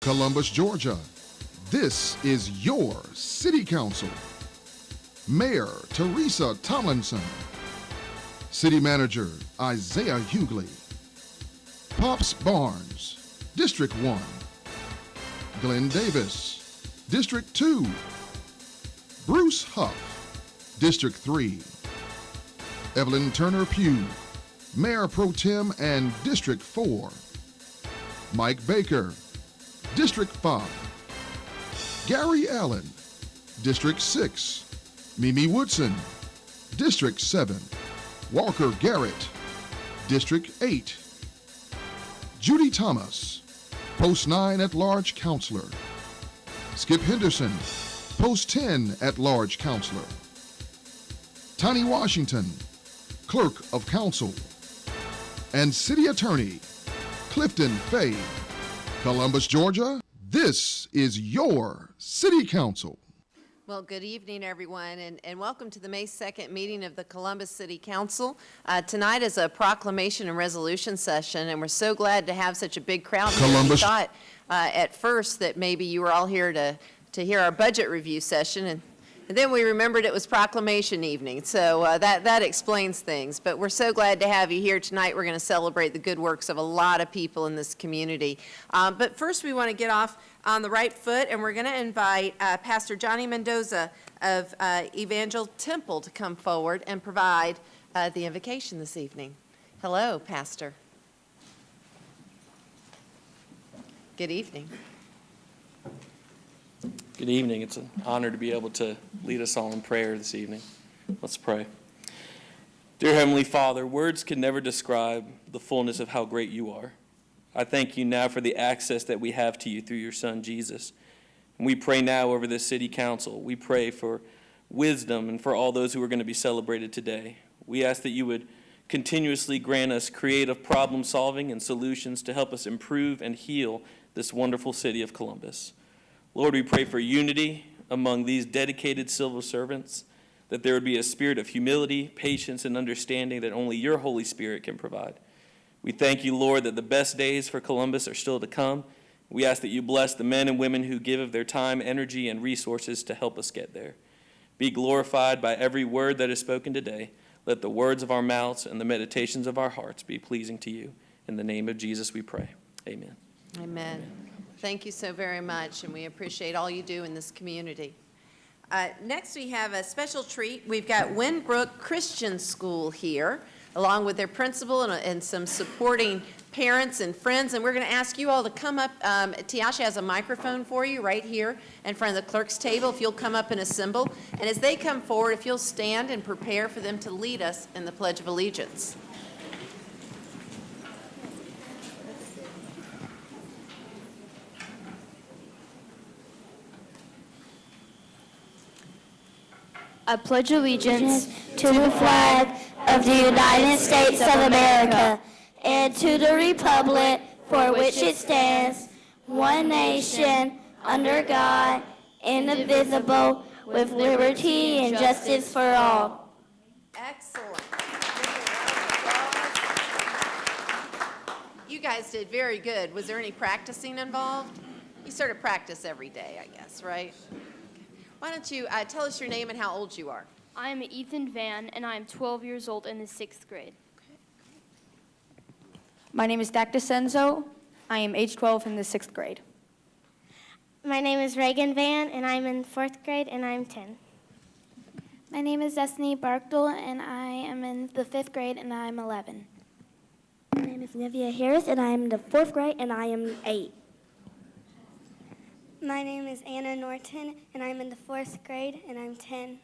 Columbus, Georgia. This is your City Council. Mayor Teresa Tomlinson. City Manager Isaiah Hughley. Pops Barnes, District 1. Glenn Davis, District 2. Bruce Huff, District 3. Evelyn Turner Pugh, Mayor Pro Tem and District 4. Mike Baker, District 5. Gary Allen, District 6. Mimi Woodson, District 7. Walker Garrett, District 8. Judy Thomas, Post 9 at-large counselor. Skip Henderson, Post 10 at-large counselor. Tani Washington, Clerk of Council. And City Attorney Clifton Fay. Columbus, Georgia, this is your City Council. Well, good evening, everyone, and welcome to the May 2nd meeting of the Columbus City Council. Tonight is a proclamation and resolution session, and we're so glad to have such a big crowd here. We thought at first that maybe you were all here to hear our budget review session, and then we remembered it was proclamation evening, so that explains things. But we're so glad to have you here tonight. We're going to celebrate the good works of a lot of people in this community. But first, we want to get off on the right foot, and we're going to invite Pastor Johnny Mendoza of Evangel Temple to come forward and provide the invocation this evening. Hello, Pastor. Good evening. Good evening. It's an honor to be able to lead us all in prayer this evening. Let's pray. Dear Heavenly Father, words can never describe the fullness of how great you are. I thank you now for the access that we have to you through your Son, Jesus. And we pray now over this city council. We pray for wisdom and for all those who are going to be celebrated today. We ask that you would continuously grant us creative problem solving and solutions to help us improve and heal this wonderful city of Columbus. Lord, we pray for unity among these dedicated civil servants, that there would be a spirit of humility, patience, and understanding that only your Holy Spirit can provide. We thank you, Lord, that the best days for Columbus are still to come. We ask that you bless the men and women who give of their time, energy, and resources to help us get there. Be glorified by every word that is spoken today. Let the words of our mouths and the meditations of our hearts be pleasing to you. In the name of Jesus we pray. Amen. Amen. Thank you so very much, and we appreciate all you do in this community. Next, we have a special treat. We've got Winbrook Christian School here, along with their principal and some supporting parents and friends, and we're going to ask you all to come up. Tiasha has a microphone for you right here in front of the clerk's table, if you'll come up and assemble. And as they come forward, if you'll stand and prepare for them to lead us in the Pledge of Allegiance. I pledge allegiance to the flag of the United States of America and to the republic for which it stands, one nation, under God, indivisible, with liberty and justice for all. Excellent. You guys did very good. Was there any practicing involved? You sort of practice every day, I guess, right? Why don't you tell us your name and how old you are? I am Ethan Van, and I am 12 years old in the 6th grade. My name is Dak DeCenzo. I am age 12 in the 6th grade. My name is Reagan Van, and I'm in 4th grade, and I'm 10. My name is Destiny Barkdale, and I am in the 5th grade, and I'm 11. My name is Nivea Harris, and I'm in the 4th grade, and I am 8. My name is Anna Norton, and I'm in the 4th grade, and I'm 10.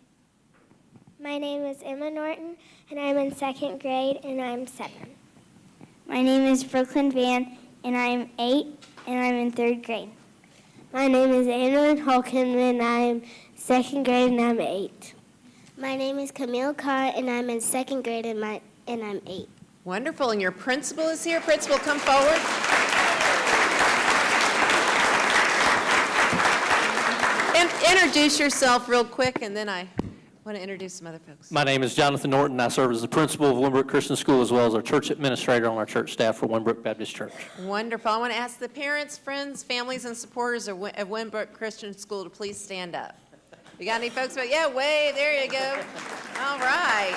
My name is Emma Norton, and I'm in 2nd grade, and I'm 7. My name is Brooklyn Van, and I'm 8, and I'm in 3rd grade. My name is Annalyn Holcomb, and I'm 2nd grade, and I'm 8. My name is Camille Carr, and I'm in 2nd grade, and I'm 8. Wonderful, and your principal is here. Principal, come forward. Introduce yourself real quick, and then I Want to introduce some other folks? My name is Jonathan Norton. I serve as the principal of Winbrook Christian School as well as our church administrator on our church staff for Winbrook Baptist Church. Wonderful. I want to ask the parents, friends, families, and supporters of Winbrook Christian School to please stand up. You got any folks? Yeah, wave. There you go. All right.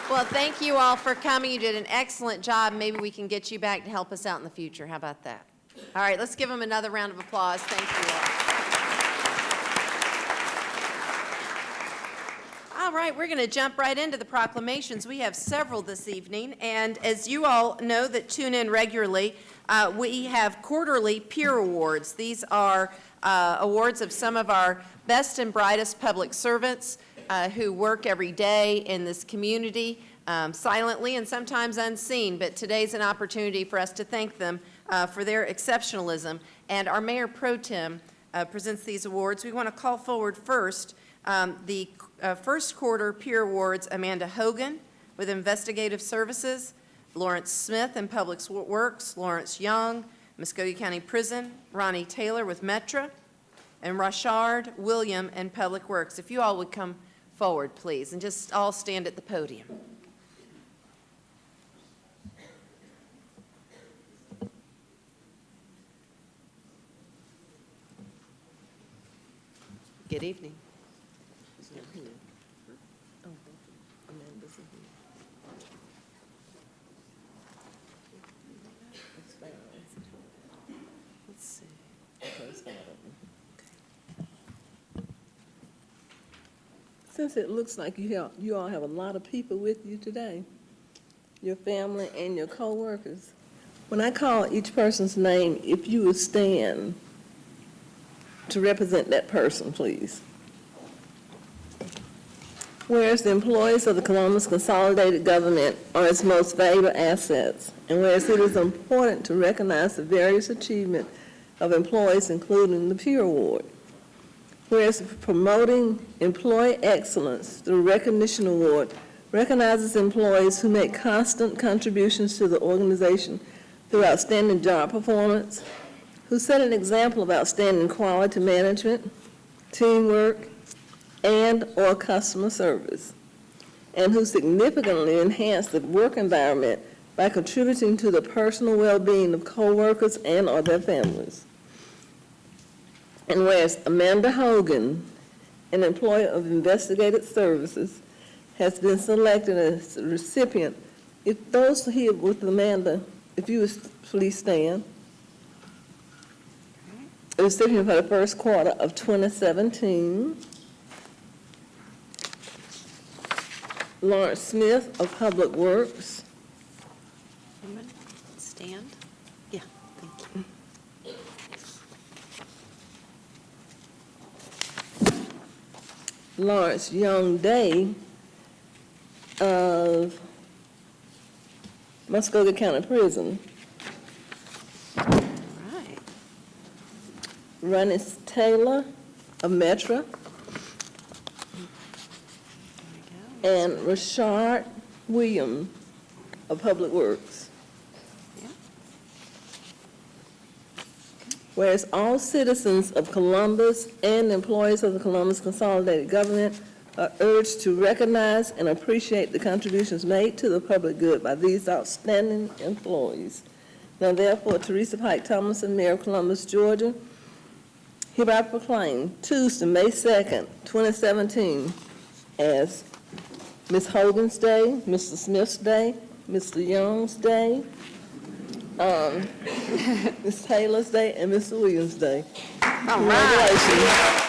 Well, thank you all for coming. You did an excellent job. Maybe we can get you back to help us out in the future. How about that? All right, let's give them another round of applause. Thank you all. All right, we're going to jump right into the proclamations. We have several this evening, and as you all know that tune in regularly, we have quarterly peer awards. These are awards of some of our best and brightest public servants who work every day in this community, silently and sometimes unseen, but today's an opportunity for us to thank them for their exceptionalism. And our Mayor Pro Tem presents these awards. We want to call forward first the first quarter peer awards, Amanda Hogan with Investigative Services, Lawrence Smith in Public Works, Lawrence Young, Muskogee County Prison, Ronnie Taylor with Metra, and Rashard William in Public Works. If you all would come forward, please, and just all stand at the podium. Good evening. Let's see. Since it looks like you all have a lot of people with you today, your family and your co-workers, when I call each person's name, if you would stand to represent that person, please. Whereas the employees of the Columbus Consolidated Government are its most valuable assets, and whereas it is important to recognize the various achievements of employees, including the Peer Award. Whereas promoting employee excellence through Recognition Award recognizes employees who make constant contributions to the organization through outstanding job performance, who set an example of outstanding quality management, teamwork, and/or customer service, and who significantly enhance the work environment by contributing to the personal well-being of co-workers and/or their families. And whereas Amanda Hogan, an employee of Investigative Services, has been selected as the recipient, if those here with Amanda, if you would please stand. The recipient for the first quarter of 2017. Lawrence Smith of Public Works. Stand. Yeah, thank you. Lawrence Young Day of Muskogee County Prison. All right. Ronnie Taylor of Metra. And Rashard William of Public Works. Yeah. Whereas all citizens of Columbus and employees of the Columbus Consolidated Government are urged to recognize and appreciate the contributions made to the public good by these outstanding employees. Now therefore, Teresa Pike Tomlinson, Mayor of Columbus, Georgia, hereby proclaim Tuesday, May 2nd, 2017 as Ms. Hogan's Day, Mr. Smith's Day, Mr. Young's Day, Ms. Taylor's Day, and Mr. Williams' Day. All right.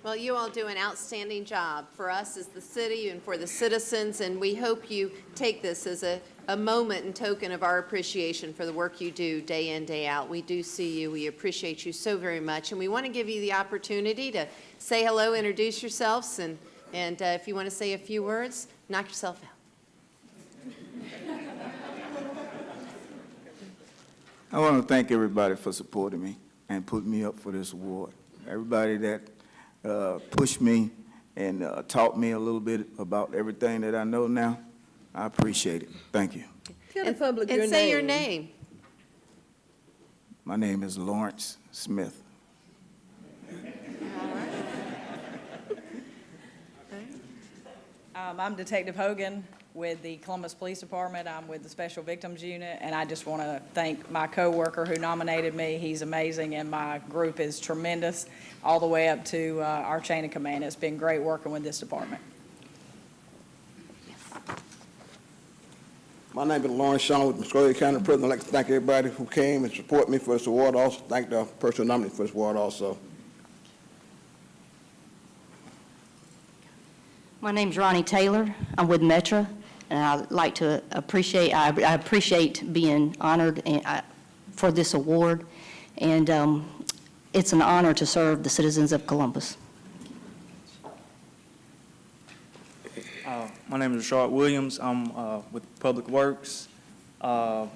Well, you all do an outstanding job for us as the city and for the citizens, and we hope you take this as a moment and token of our appreciation for the work you do day in, day out. We do see you. We appreciate you so very much, and we want to give you the opportunity to say hello, introduce yourselves, and if you want to say a few words, knock yourself out. I want to thank everybody for supporting me and putting me up for this award. Everybody that pushed me and taught me a little bit about everything that I know now. I appreciate it. Thank you. Tell the public your And name. say your name. My name is Lawrence Smith. I'm Detective Hogan with the Columbus Police Department. I'm with the Special Victims Unit, and I just want to thank my coworker who nominated me. He's amazing, and my group is tremendous, all the way up to our chain of command. It's been great working with this department. My name is Lawrence Shaw with Muscogee County Prison. I'd like to thank everybody who came and support me for this award. Also, thank the person who nominated for this award also. My name's Ronnie Taylor. I'm with Metra, and I'd like to appreciate, I appreciate being honored for this award, and it's an honor to serve the citizens of Columbus. My name is Rashard Williams. I'm with Public Works. One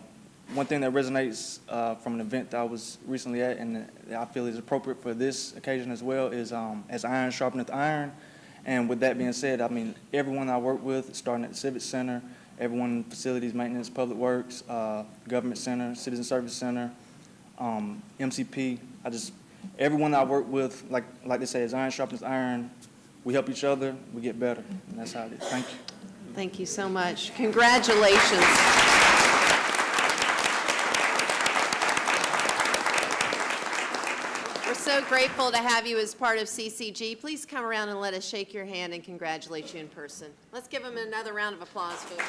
thing that resonates from an event that I was recently at and that I feel is appropriate for this occasion as well is as iron sharpeneth iron. And with that being said, I mean, everyone I work with, starting at the Civic Center, everyone in facilities, maintenance, Public Works, Government Center, Citizen Service Center, MCP, everyone I work with, like they say, as iron sharpens iron, we help each other, we get better, and that's how it is. Thank you. Thank you so much. Congratulations. We're so grateful to have you as part of CCG. Please come around and let us shake your hand and congratulate you in person. Let's give them another round of applause, folks.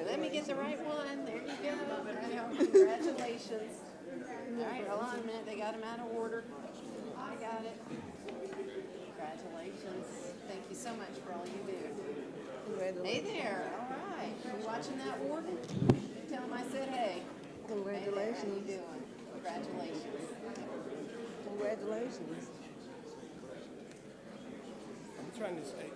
Let me get the right one. There you go. Congratulations. All right, hold on a minute. They got them out of order. I got it. Congratulations. Thank you so much for all you do. Hey there. All right. You watching that warden? Tell them I said hey. Congratulations. Hey there. How you doing? Congratulations. Congratulations. I'm trying to say.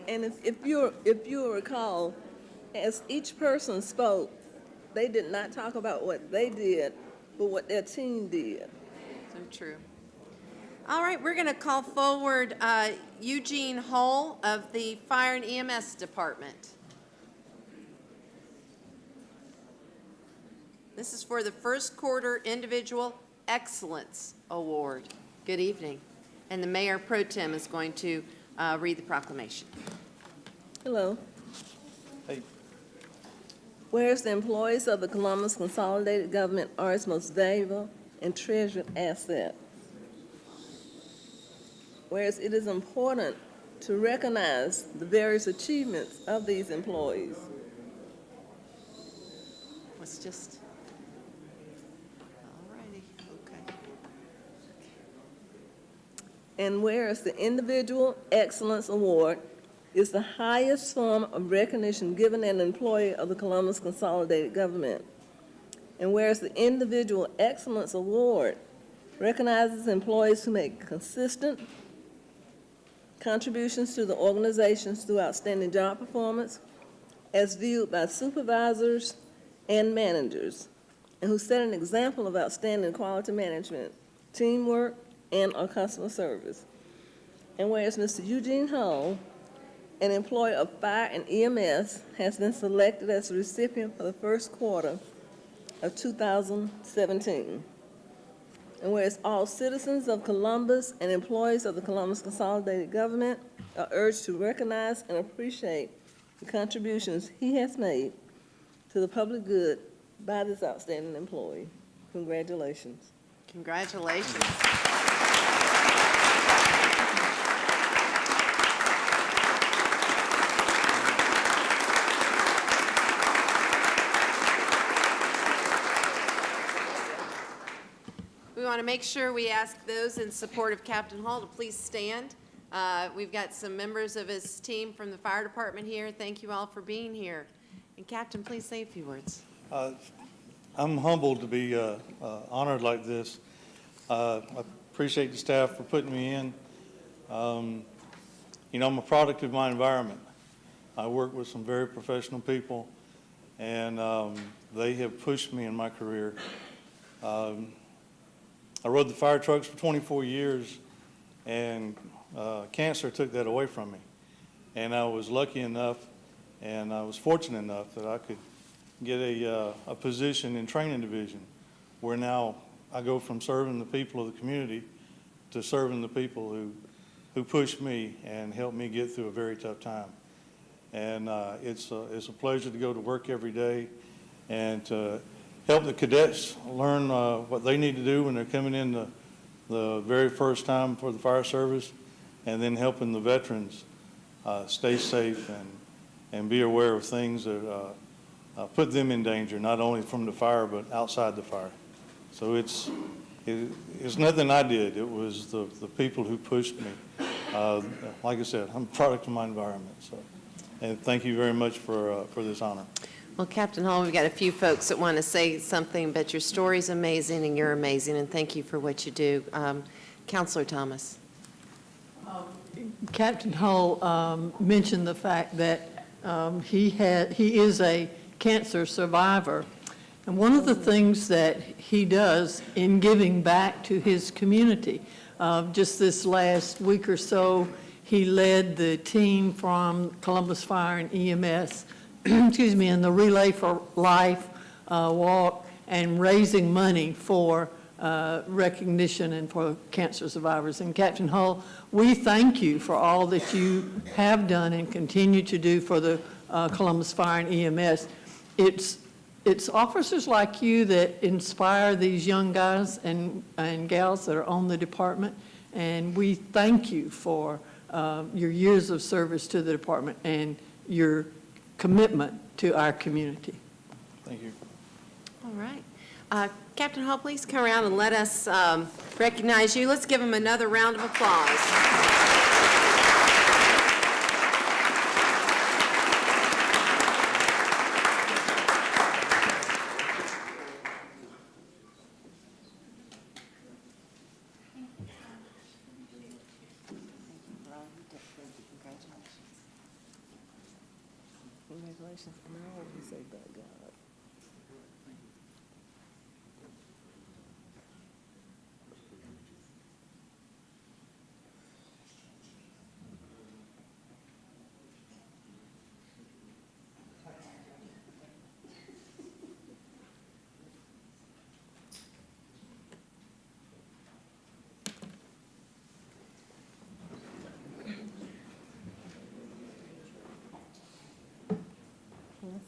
And if you recall, as each person spoke, they did not talk about what they did, but what their team did. So true. All right, we're going to call forward Eugene Hull of the Fire and EMS Department. This is for the First Quarter Individual Excellence Award. Good evening. And the Mayor Pro Tem is going to read the proclamation. Hello. Hey. Whereas the employees of the Columbus Consolidated Government are its most valuable and treasured asset. Whereas it is important to recognize the various achievements of these employees. Let's just, all righty, okay. And whereas the Individual Excellence Award is the highest form of recognition given an employee of the Columbus Consolidated Government. And whereas the Individual Excellence Award recognizes employees who make consistent contributions to the organizations through outstanding job performance as viewed by supervisors and managers, and who set an example of outstanding quality management, teamwork, and or customer service. And whereas Mr. Eugene Hull, an employee of Fire and EMS, has been selected as the recipient for the first quarter of 2017. And whereas all citizens of Columbus and employees of the Columbus Consolidated Government are urged to recognize and appreciate the contributions he has made to the public good by this outstanding employee. Congratulations. Congratulations. make sure we ask those in support of Captain Hall to please stand. We've got some members of his team from the fire department here. Thank you all for being here. And Captain, please say a few words. I'm humbled to be honored like this. I appreciate the staff for putting me in. You know, I'm a product of my environment. I work with some very professional people, and they have pushed me in my career. I rode the fire trucks for 24 years, and cancer took that away from me. And I was lucky enough, and I was fortunate enough that I could get a position in training division, where now I go from serving the people of the community to serving the people who pushed me and helped me get through a very tough time. And it's a pleasure to go to work every day and to help the cadets learn what they need to do when they're coming in the very first time for the fire service, and then helping the veterans stay safe and be aware of things that put them in danger, not only from the fire but outside the fire. So it's nothing I did. It was the people who pushed me. Like I said, I'm a product of my environment. So, and thank you very much for this honor. Well, Captain Hall, we've got a few folks that want to say something, but your story's amazing and you're amazing, and thank you for what you do. Counselor Thomas. Captain Hull mentioned the fact that he is a cancer survivor. And one of the things that he does in giving back to his community, just this last week or so, he led the team from Columbus Fire and EMS, excuse me, in the Relay for Life walk and raising money for recognition and for cancer survivors. And Captain Hull, we thank you for all that you have done and continue to do for the Columbus Fire and EMS. It's officers like you that inspire these young guys and gals that are on the department, and we thank you for your years of service to the department and your commitment to our community. Thank you. All right. Captain Hall, please come around and let us recognize you. Let's give him another round of applause. Congratulations. No, he said, "By God."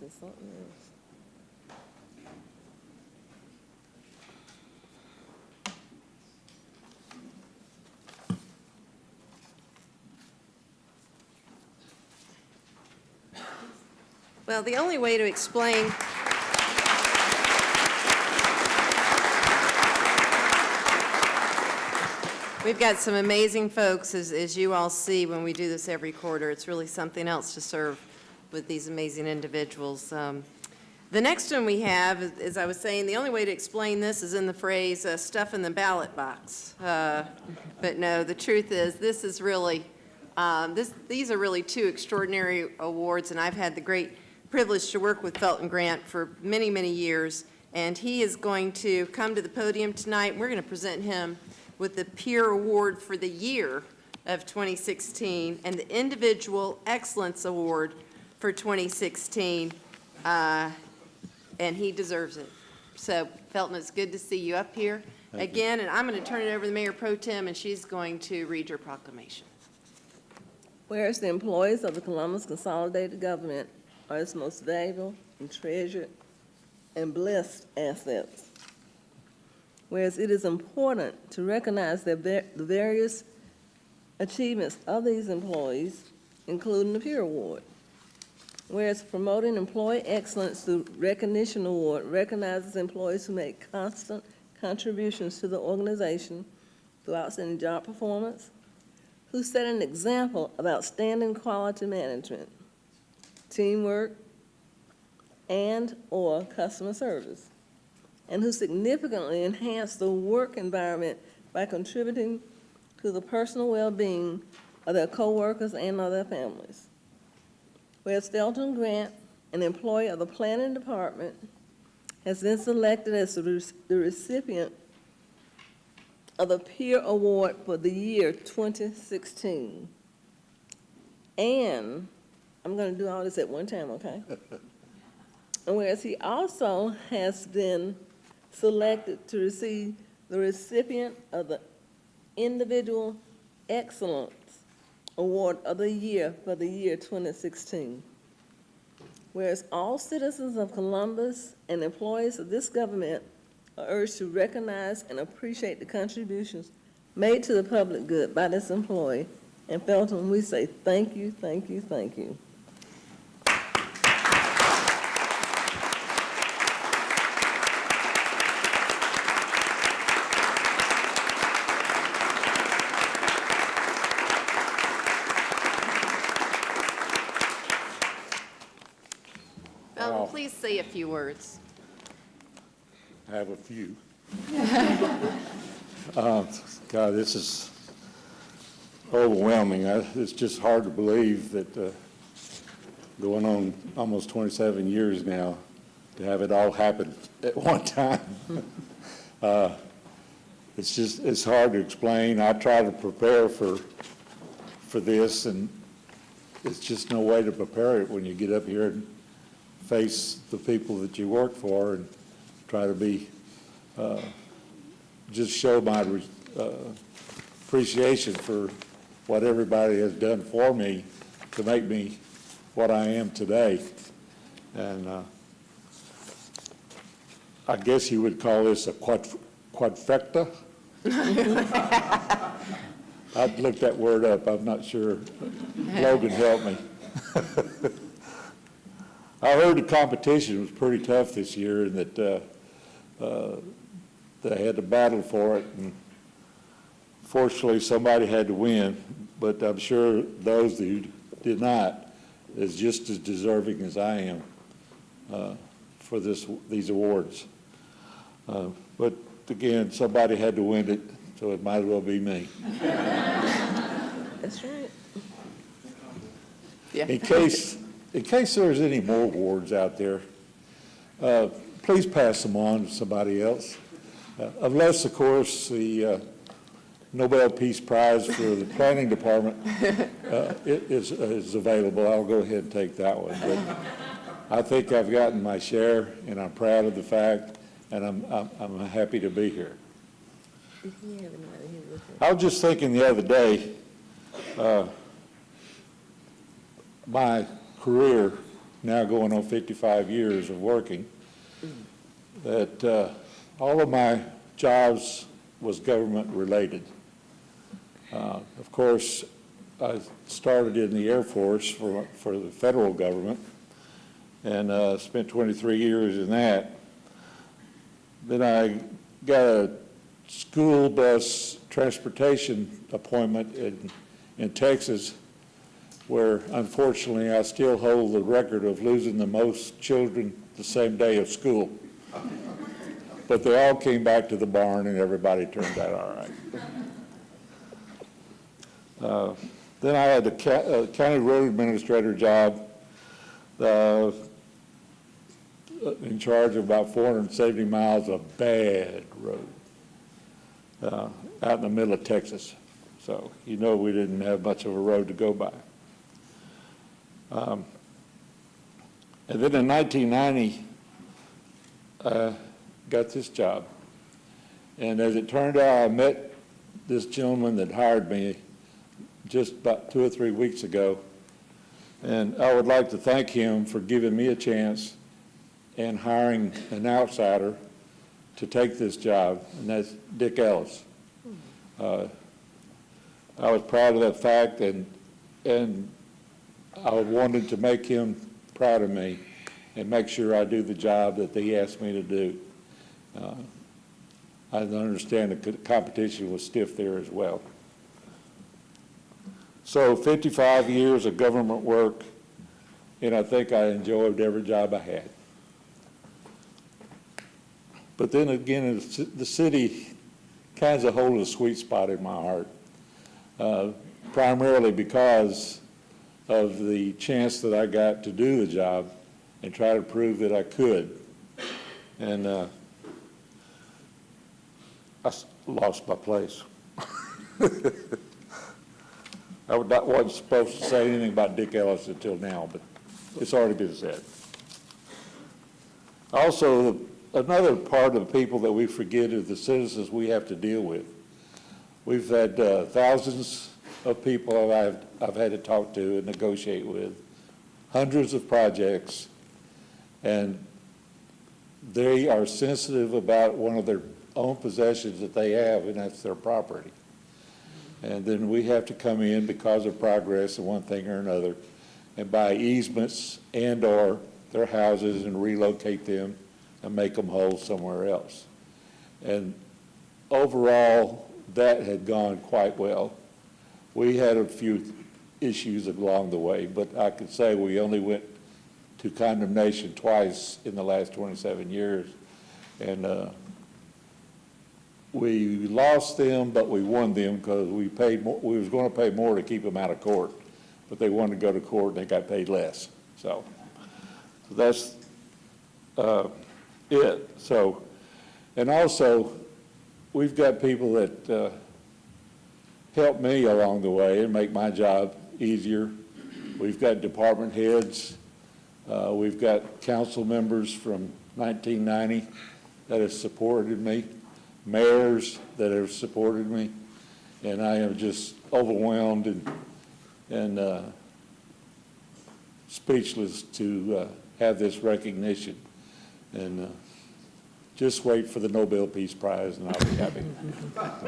This is something else. Well, the only way to explain we've got some amazing folks, as you all see when we do this every quarter. It's really something else to serve with these amazing individuals. The next one we have, as I was saying, the only way to explain this is in the phrase, stuff in the ballot box. But no, the truth is, this is really, these are really two extraordinary awards, and I've had the great privilege to work with Felton Grant for many, many years, and he is going to come to the podium tonight. We're going to present him with the Peer Award for the year of 2016 and the Individual Excellence Award for 2016, and he deserves it. So, Felton, it's good to see you up here again, and I'm going to turn it over to the Mayor Pro Tem, and she's going to read your proclamation. Whereas the employees of the Columbus Consolidated Government are its most valuable and treasured and blessed assets. Whereas it is important to recognize the various achievements of these employees, including the Peer Award. Whereas promoting employee excellence through recognition award recognizes employees who make constant contributions to the organization through outstanding job performance, who set an example of outstanding quality management, teamwork, and/or customer service, and who significantly enhanced the work environment by contributing to the personal well-being of their coworkers and of their families. Whereas Felton Grant, an employee of the planning department, has been selected as the recipient of the Peer Award for the year 2016. And I'm going to do all this at one time, okay? And whereas he also has been selected to receive the recipient of the Individual Excellence Award of the Year for the year 2016. Whereas all citizens of Columbus and employees of this government are urged to recognize and appreciate the contributions made to the public good by this employee. And Felton, we say thank you, thank you, thank you. Felton, please say a few words. I have a few. God, this is overwhelming. It's just hard to believe that going on almost 27 years now, to have it all happen at one time. It's hard to explain. I try to prepare for this, and it's just no way to prepare it when you get up here and face the people that you work for and try to be, just show my appreciation for what everybody has done for me to make me what I am today. And I guess you would call this a quadfecta. I'd look that word up. I'm not sure. Logan helped me. I heard the competition was pretty tough this year and that they had to battle for it. And fortunately, somebody had to win, but I'm sure those who did not is just as deserving as I am for these awards. But again, somebody had to win it, so it might as well be me. That's right. Yeah. In case there's any more awards out there, please pass them on to somebody else. Unless, of course, the Nobel Peace Prize for the Planning Department is available, I'll go ahead and take that one. But I think I've gotten my share, and I'm proud of the fact, and I'm happy to be here. I was just thinking the other day, my career, now going on 55 years of working, that all of my jobs was government related. Of course, I started in the Air Force for the federal government and spent 23 years in that. Then I got a school bus transportation appointment in Texas, where unfortunately I still hold the record of losing the most children the same day of school. But they all came back to the barn and everybody turned out all right. Then I had the county road administrator job in charge of about 470 miles of bad road out in the middle of Texas. So you know we didn't have much of a road to go by. And then in 1990, I got this job. And as it turned out, I met this gentleman that hired me just about 2 or 3 weeks ago. And I would like to thank him for giving me a chance and hiring an outsider to take this job, and that's Dick Ellis. I was proud of that fact, and I wanted to make him proud of me and make sure I do the job that he asked me to do. I understand the competition was stiff there as well. So 55 years of government work, and I think I enjoyed every job I had. But then again, the city kind of holds a sweet spot in my heart, primarily because of the chance that I got to do the job and try to prove that I could. And I lost my place. I wasn't supposed to say anything about Dick Ellis until now, but it's already been said. Also, another part of the people that we forget is the citizens we have to deal with. We've had thousands of people I've had to talk to and negotiate with, hundreds of projects, and they are sensitive about one of their own possessions that they have, and that's their property. And then we have to come in because of progress in one thing or another and buy easements and/or their houses and relocate them and make them whole somewhere else. And overall, that had gone quite well. We had a few issues along the way, but I could say we only went to condemnation twice in the last 27 years. And we lost them, but we won them because we paid more. We was going to pay more to keep them out of court, but they wanted to go to court and they got paid less. So that's it. So, and also, we've got people that help me along the way and make my job easier. We've got department heads. We've got council members from 1990 that have supported me, mayors that have supported me, and I am just overwhelmed and speechless to have this recognition. And just wait for the Nobel Peace Prize and I'll be happy.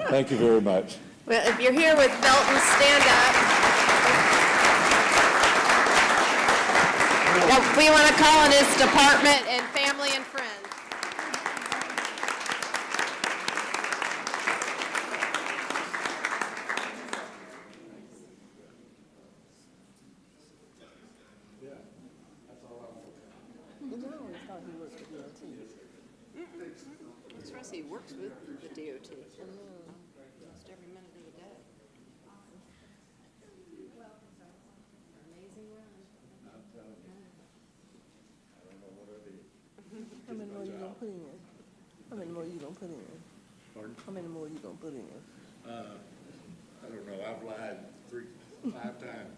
Thank you very much. Well, if you're here with Belton, stand up. We want to call on his department and family and friends. He works with the DOT almost every minute of the day. Amazing run. How many more you gonna put in? How many more you gonna put in? Pardon? How many more you gonna put in? I don't know. I've lied 5 times.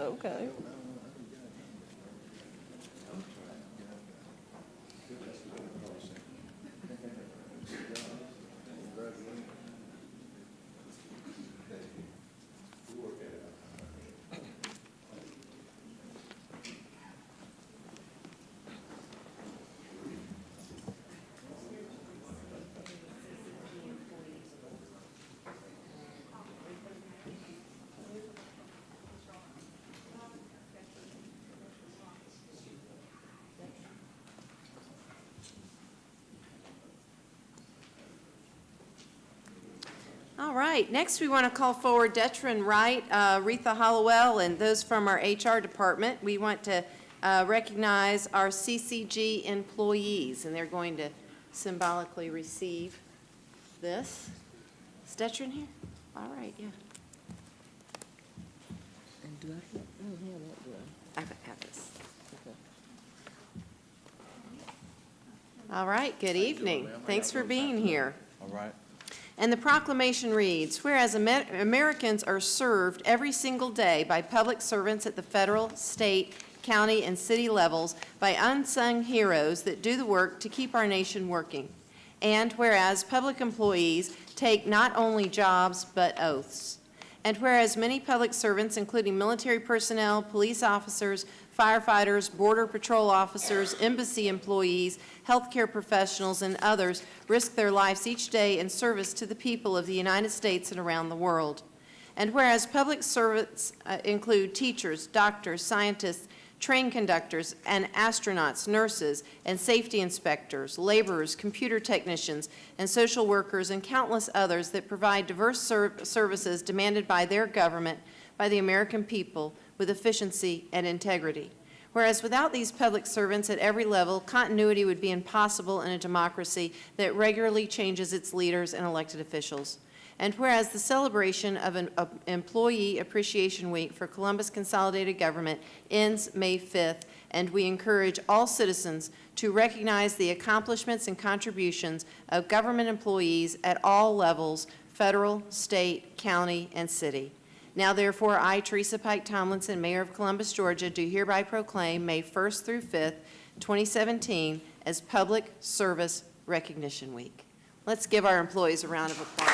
Okay. All right, next we want to call forward Detrin Wright, Retha Hollowell, and those from our HR department. We want to recognize our CCG employees, and they're going to symbolically receive this. Is Detrin here? All right, yeah. And do I don't have that, do I? I have this. All right, good evening. Thanks for being here. All right. And the proclamation reads, whereas Americans are served every single day by public servants at the federal, state, county, and city levels by unsung heroes that do the work to keep our nation working. And whereas public employees take not only jobs but oaths. And whereas many public servants, including military personnel, police officers, firefighters, border patrol officers, embassy employees, healthcare professionals, and others risk their lives each day in service to the people of the United States and around the world. And whereas public servants include teachers, doctors, scientists, train conductors and astronauts, nurses, and safety inspectors, laborers, computer technicians, and social workers, and countless others that provide diverse services demanded by their government, by the American people, with efficiency and integrity. Whereas without these public servants at every level, continuity would be impossible in a democracy that regularly changes its leaders and elected officials. And whereas the celebration of an Employee Appreciation Week for Columbus Consolidated Government ends May 5th, and we encourage all citizens to recognize the accomplishments and contributions of government employees at all levels, federal, state, county, and city. Now, therefore, I, Teresa Pike Tomlinson, Mayor of Columbus, Georgia, do hereby proclaim May 1st through 5th, 2017, as Public Service Recognition Week. Let's give our employees a round of applause.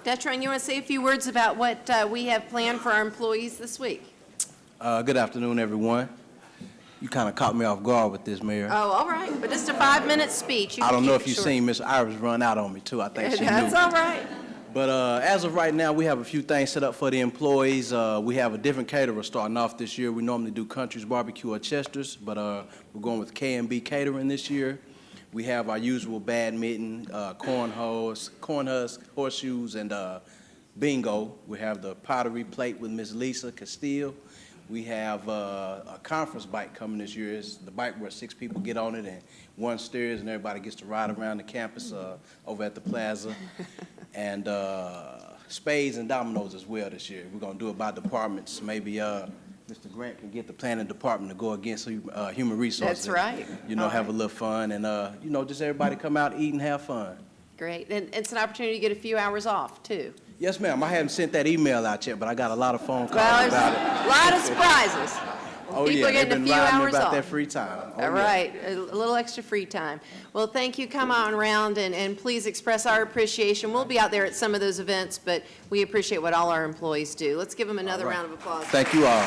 Detron, you want to say a few words about what we have planned for our employees this week? Good afternoon, everyone. You kind of caught me off guard with this, Mayor. Oh, all right, but just a 5-minute speech. I don't know if you've seen Miss Iris run out on me, too. I think she knew. That's all right. But as of right now, we have a few things set up for the employees. We have a different caterer starting off this year. We normally do Country's Barbecue or Chester's, but we're going with K&B Catering this year. We have our usual badminton, cornhusk, horseshoes, and bingo. We have the pottery plate with Miss Lisa Castile. We have a conference bike coming this year. It's the bike where 6 people get on it and one steers and everybody gets to ride around the campus over at the plaza. And spades and dominoes as well this year. We're going to do it by departments. Maybe Mr. Grant can get the planning department to go against human resources. That's right. You know, have a little fun and, you know, just everybody come out, eat, and have fun. Great. And it's an opportunity to get a few hours off, too. Yes, ma'am. I haven't sent that email out yet, but I got a lot of phone calls about it. A lot of surprises. Oh, People yeah, are getting they've a been few riding hours about off. their free time. Oh, All yeah. right, a little extra free time. Well, thank you. Come on around and please express our appreciation. We'll be out there at some of those events, but we appreciate what all our employees do. Let's give them another round of applause. Thank you all.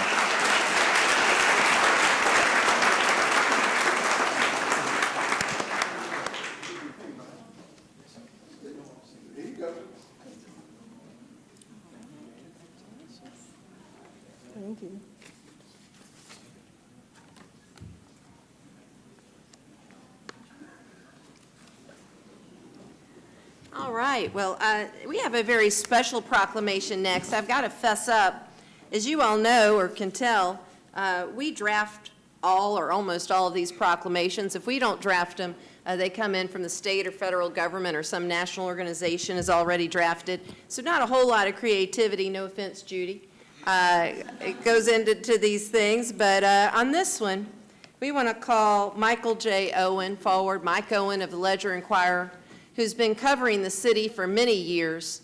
Thank you. All right, well, we have a very special proclamation next. I've got to fess up. As you all know or can tell, we draft all or almost all of these proclamations. If we don't draft them, they come in from the state or federal government or some national organization has already drafted. So not a whole lot of creativity, no offense, Judy. It goes into these things, but on this one, we want to call Michael J. Owen forward, Mike Owen of the Ledger-Enquirer, who's been covering the city for many years,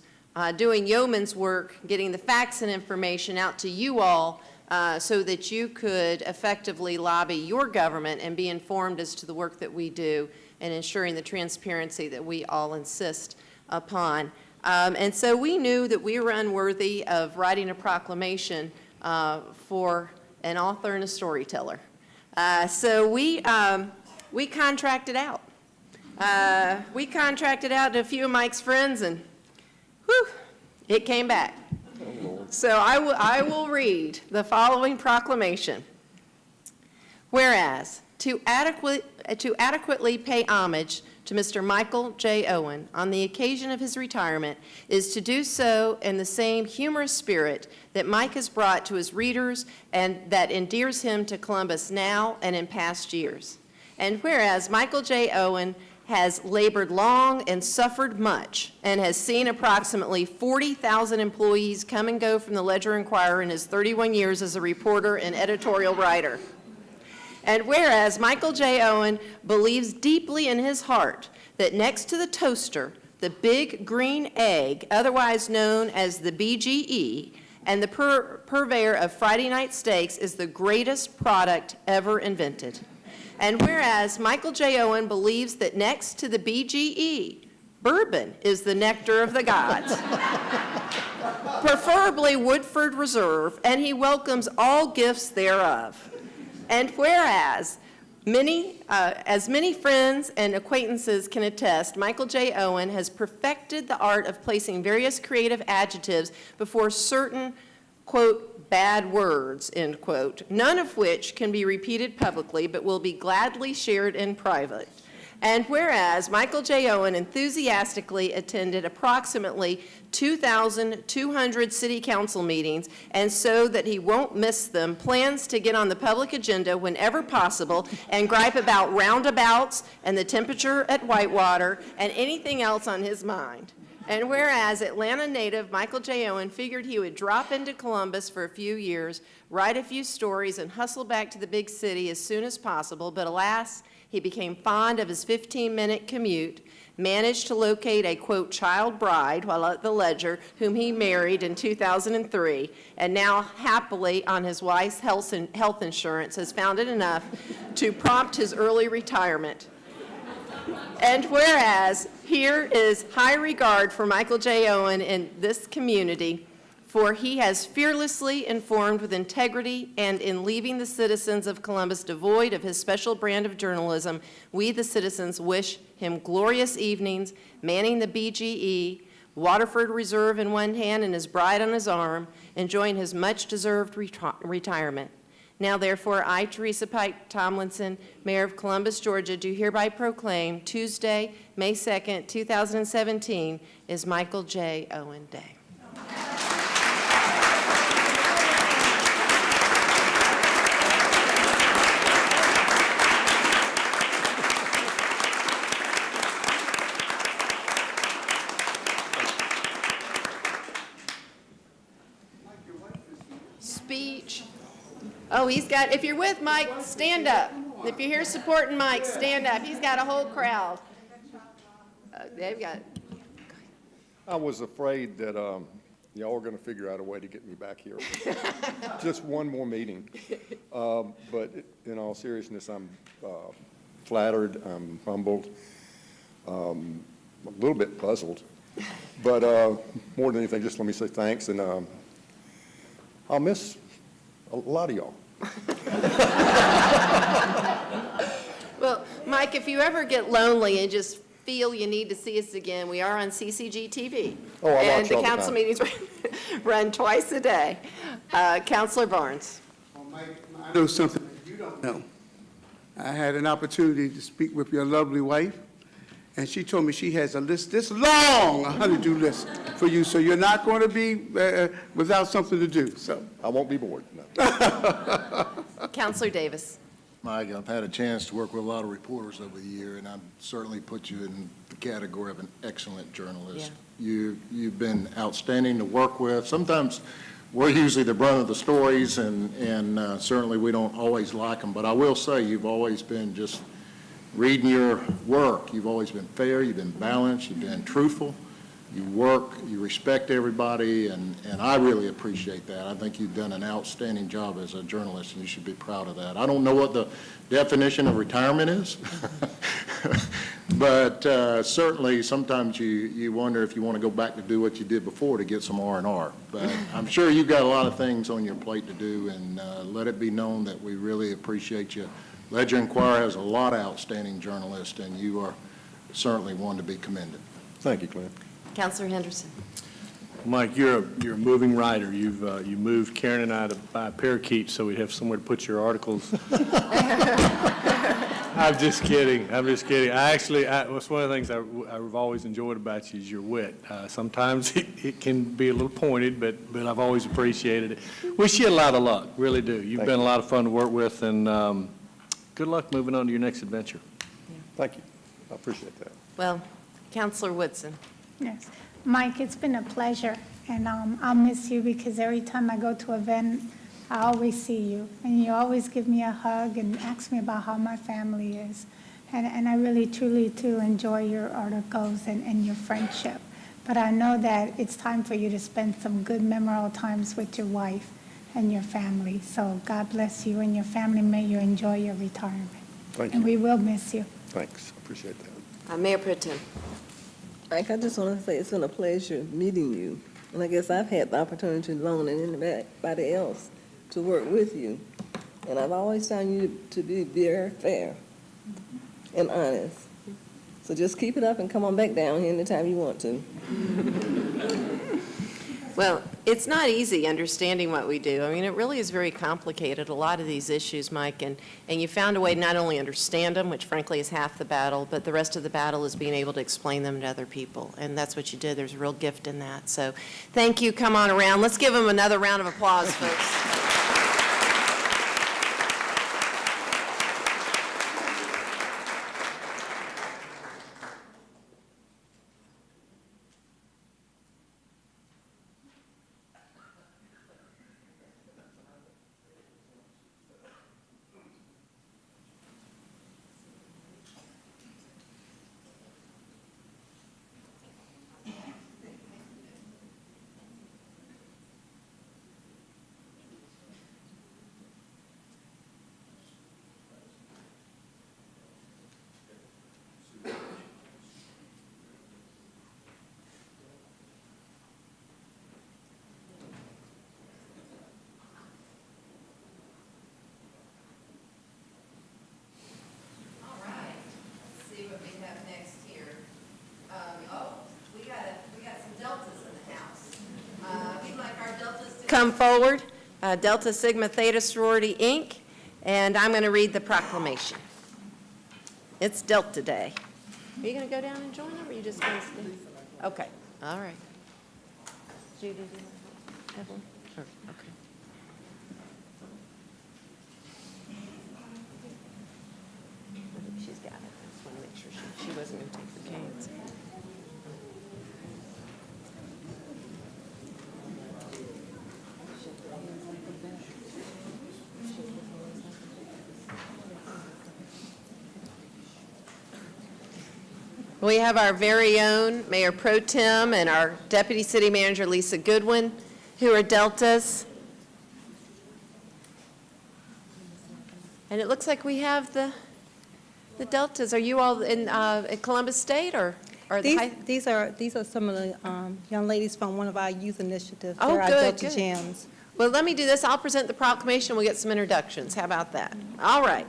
doing yeoman's work, getting the facts and information out to you all so that you could effectively lobby your government and be informed as to the work that we do and ensuring the transparency that we all insist upon. And so we knew that we were unworthy of writing a proclamation for an author and a storyteller. So we contracted out. We contracted out to a few of Mike's friends, and whew, it came back. So I will read the following proclamation. Whereas, to adequately pay homage to Mr. Michael J. Owen on the occasion of his retirement is to do so in the same humorous spirit that Mike has brought to his readers and that endears him to Columbus now and in past years. And whereas Michael J. Owen has labored long and suffered much and has seen approximately 40,000 employees come and go from the Ledger-Enquirer in his 31 years as a reporter and editorial writer. And whereas Michael J. Owen believes deeply in his heart that next to the toaster, the big green egg, otherwise known as the BGE, and the purveyor of Friday night steaks is the greatest product ever invented. And whereas Michael J. Owen believes that next to the BGE, bourbon is the nectar of the gods, preferably Woodford Reserve, and he welcomes all gifts thereof. And whereas As many friends and acquaintances can attest, Michael J. Owen has perfected the art of placing various creative adjectives before certain, quote, bad words, end quote, none of which can be repeated publicly but will be gladly shared in private. And whereas Michael J. Owen enthusiastically attended approximately 2,200 city council meetings, and so that he won't miss them, plans to get on the public agenda whenever possible and gripe about roundabouts and the temperature at Whitewater and anything else on his mind. And whereas Atlanta native Michael J. Owen figured he would drop into Columbus for a few years, write a few stories, and hustle back to the big city as soon as possible, but alas, he became fond of his 15-minute commute, managed to locate a, quote, child bride while at the Ledger, whom he married in 2003, and now happily on his wife's health insurance has found it enough to prompt his early retirement. And whereas here is high regard for Michael J. Owen in this community, for he has fearlessly informed with integrity, and in leaving the citizens of Columbus devoid of his special brand of journalism, we the citizens wish him glorious evenings, manning the BGE, Waterford Reserve in one hand and his bride on his arm, enjoying his much-deserved retirement. Now, therefore, I, Teresa Pike Tomlinson, Mayor of Columbus, Georgia, do hereby proclaim Tuesday, May 2nd, 2017, is Michael J. Owen Day. Speech. Oh, he's got, if you're with Mike, stand up. If you're here supporting Mike, stand up. He's got a whole crowd. They've got. I was afraid that y'all were going to figure out a way to get me back here. Just one more meeting. But in all seriousness, I'm flattered, I'm humbled, a little bit puzzled. But more than anything, just let me say thanks, and I'll miss a lot of y'all. Well, Mike, if you ever get lonely and just feel you need to see us again, we are on CCG TV. Oh, I watch and the all the council time. meetings run twice a day. Councilor Barnes. I know something that you don't know. I had an opportunity to speak with your lovely wife, and she told me she has a list this long, a honey-do list for you, so you're not going to be without something to do, so. I won't be bored, no. Councilor Davis. Mike, I've had a chance to work with a lot of reporters over the year, and I'd certainly put you in the category of an excellent journalist. Yeah. You've been outstanding to work with. Sometimes we're usually the brunt of the stories, and certainly we don't always like them, but I will say you've always been just reading your work. You've always been fair, you've been balanced, you've been truthful, you work, you respect everybody, and I really appreciate that. I think you've done an outstanding job as a journalist, and you should be proud of that. I don't know what the definition of retirement is, but certainly sometimes you wonder if you want to go back to do what you did before to get some R&R. But I'm sure you've got a lot of things on your plate to do, and let it be known that we really appreciate you. Ledger-Enquirer has a lot of outstanding journalists, and you are certainly one to be commended. Thank you, Clint. Councilor Henderson. Mike, you're a moving writer. You moved Karen and I to buy parakeets so we'd have somewhere to put your articles. I'm just kidding. It's one of the things I've always enjoyed about you is your wit. Sometimes it can be a little pointed, but I've always appreciated it. Wish you a lot of luck, really do. You've been a lot of fun to work with, and good luck moving on to your next adventure. Thank you. I appreciate that. Well, Councilor Woodson. Yes. Mike, it's been a pleasure, and I'll miss you because every time I go to an event, I always see you, and you always give me a hug and ask me about how my family is. And I really, truly do enjoy your articles and your friendship. But I know that it's time for you to spend some good memorable times with your wife and your family. So God bless you and your family. May you enjoy your retirement. Thank you. And we will miss you. Thanks. I appreciate that. Mayor Pro Tem. Mike, I just want to say it's been a pleasure meeting you. And I guess I've had the opportunity loan and anybody else to work with you. And I've always found you to be very fair and honest. So just keep it up and come on back down here anytime you want to. Well, it's not easy understanding what we do. I mean, it really is very complicated, a lot of these issues, Mike, and you found a way to not only understand them, which frankly is half the battle, but the rest of the battle is being able to explain them to other people, and that's what you did. There's a real gift in that. So thank you. Come on around. Let's give them another round of applause, folks. Come forward, Delta Sigma Theta Sorority, Inc., and I'm going to read the proclamation. It's Delta Day. Are you going to go down and join them, or are you just going to stay? Okay, all right. Judy, do you want Evelyn? Sure, okay. I think she's got it. I just want to make sure she wasn't going to take the canes. We have our very own Mayor Pro Tem and our Deputy City Manager, Lisa Goodwin, who are Deltas. And it looks like we have the Deltas. Are you all in Columbus State or These are some of the young ladies from one of our youth initiatives. Oh, They're our good, Delta good. Gems. Well, let me do this. I'll present the proclamation. We'll get some introductions. How about that? All right.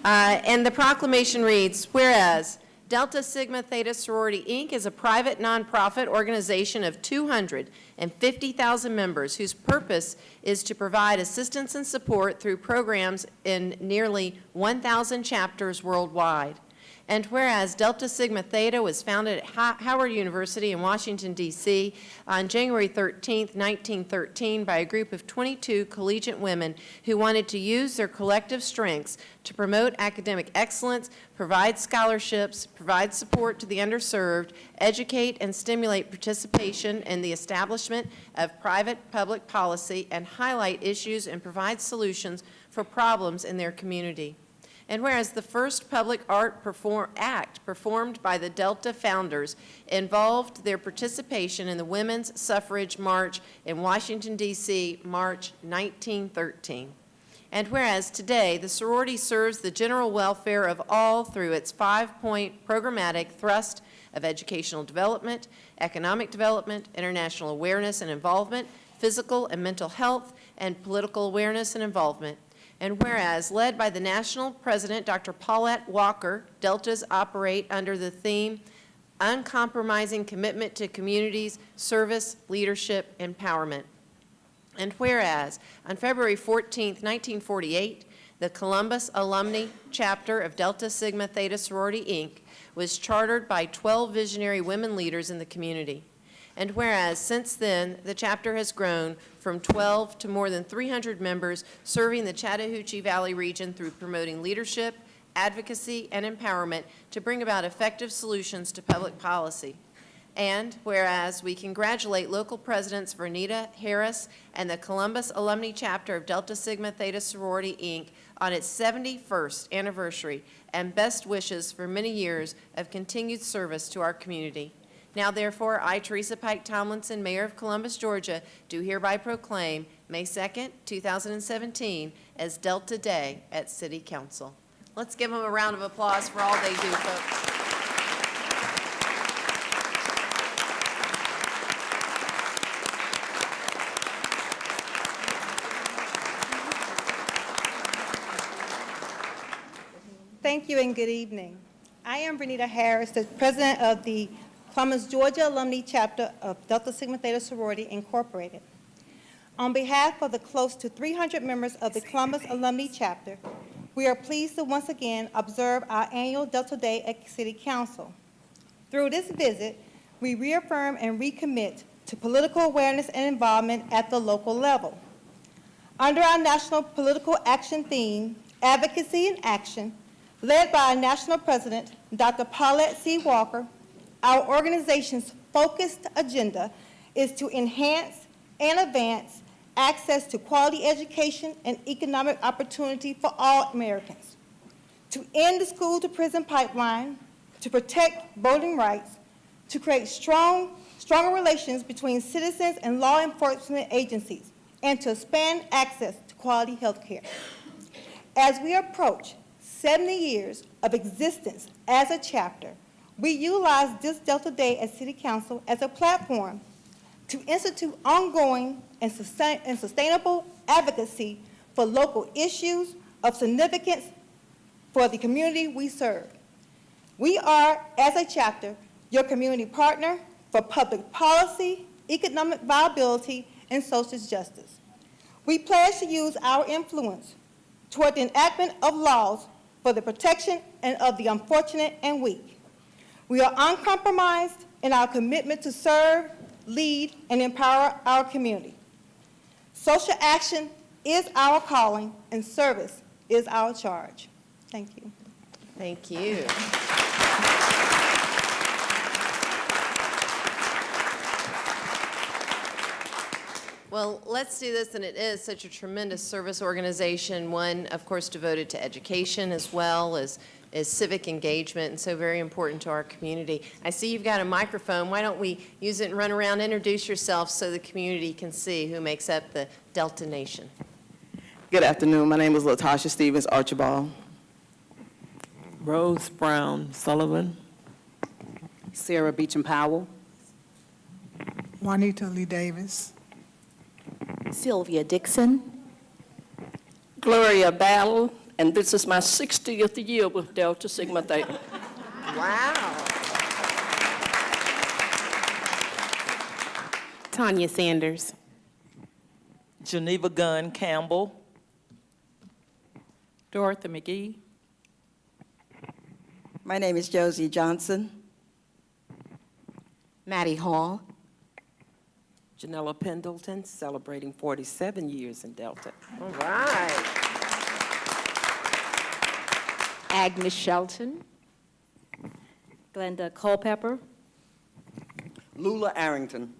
And the proclamation reads, whereas Delta Sigma Theta Sorority, Inc. is a private nonprofit organization of 250,000 members whose purpose is to provide assistance and support through programs in nearly 1,000 chapters worldwide. And whereas Delta Sigma Theta was founded at Howard University in Washington, D.C. on January 13, 1913 by a group of 22 collegiate women who wanted to use their collective strengths to promote academic excellence, provide scholarships, provide support to the underserved, educate and stimulate participation in the establishment of private-public policy, and highlight issues and provide solutions for problems in their community. And whereas the first public art act performed by the Delta founders involved their participation in the Women's Suffrage March in Washington, D.C., March 1913. And whereas today the sorority serves the general welfare of all through its 5-point programmatic thrust of educational development, economic development, international awareness and involvement, physical and mental health, and political awareness and involvement. And whereas, led by the national president, Dr. Paulette Walker, Deltas operate under the theme, uncompromising commitment to communities, service, leadership, empowerment. And whereas, on February 14, 1948, the Columbus Alumni Chapter of Delta Sigma Theta Sorority, Inc. was chartered by 12 visionary women leaders in the community. And whereas, since then, the chapter has grown from 12 to more than 300 members, serving the Chattahoochee Valley region through promoting leadership, advocacy, and empowerment to bring about effective solutions to public policy. And whereas we congratulate local presidents Vernita Harris and the Columbus Alumni Chapter of Delta Sigma Theta Sorority, Inc. on its 71st anniversary, and best wishes for many years of continued service to our community. Now, therefore, I, Teresa Pike Tomlinson, Mayor of Columbus, Georgia, do hereby proclaim May 2nd, 2017 as Delta Day at City Council. Let's give them a round of applause for all they do, folks. Thank you and good evening. I am Renita Harris, the president of the Columbus, Georgia Alumni Chapter of Delta Sigma Theta Sorority Incorporated. On behalf of the close to 300 members of the Columbus Alumni Chapter, we are pleased to once again observe our annual Delta Day at City Council. Through this visit, we reaffirm and recommit to political awareness and involvement at the local level. Under our national political action theme, Advocacy in Action, led by our national president, Dr. Paulette C. Walker, our organization's focused agenda is to enhance and advance access to quality education and economic opportunity for all Americans, to end the school-to-prison pipeline, to protect voting rights, to create stronger relations between citizens and law enforcement agencies, and to expand access to quality health care. As we approach 70 years of existence as a chapter, we utilize this Delta Day at City Council as a platform to institute ongoing and sustainable advocacy for local issues of significance for the community we serve. We are, as a chapter, your community partner for public policy, economic viability, and social justice. We pledge to use our influence toward the enactment of laws for the protection and of the unfortunate and weak. We are uncompromised in our commitment to serve, lead, and empower our community. Social action is our calling, and service is our charge. Thank you. Thank you. Well, let's do this, and it is such a tremendous service organization, one, of course, devoted to education as well as civic engagement, and so very important to our community. I see you've got a microphone. Why don't we use it and run around, introduce yourself so the community can see who makes up the Delta Nation. Good afternoon. My name is Latasha Stevens Archibald. Rose Brown Sullivan. Sarah Beecham Powell. Juanita Lee Davis. Sylvia Dixon. Gloria Battle, and this is my 60th year with Delta Sigma Theta. Wow. Tanya Sanders. Geneva Gunn Campbell. Dorothy McGee. My name is Josie Johnson. Maddie Hall. Janella Pendleton, celebrating 47 years in Delta. All right. Agnes Shelton. Glenda Culpepper. Lula Arrington.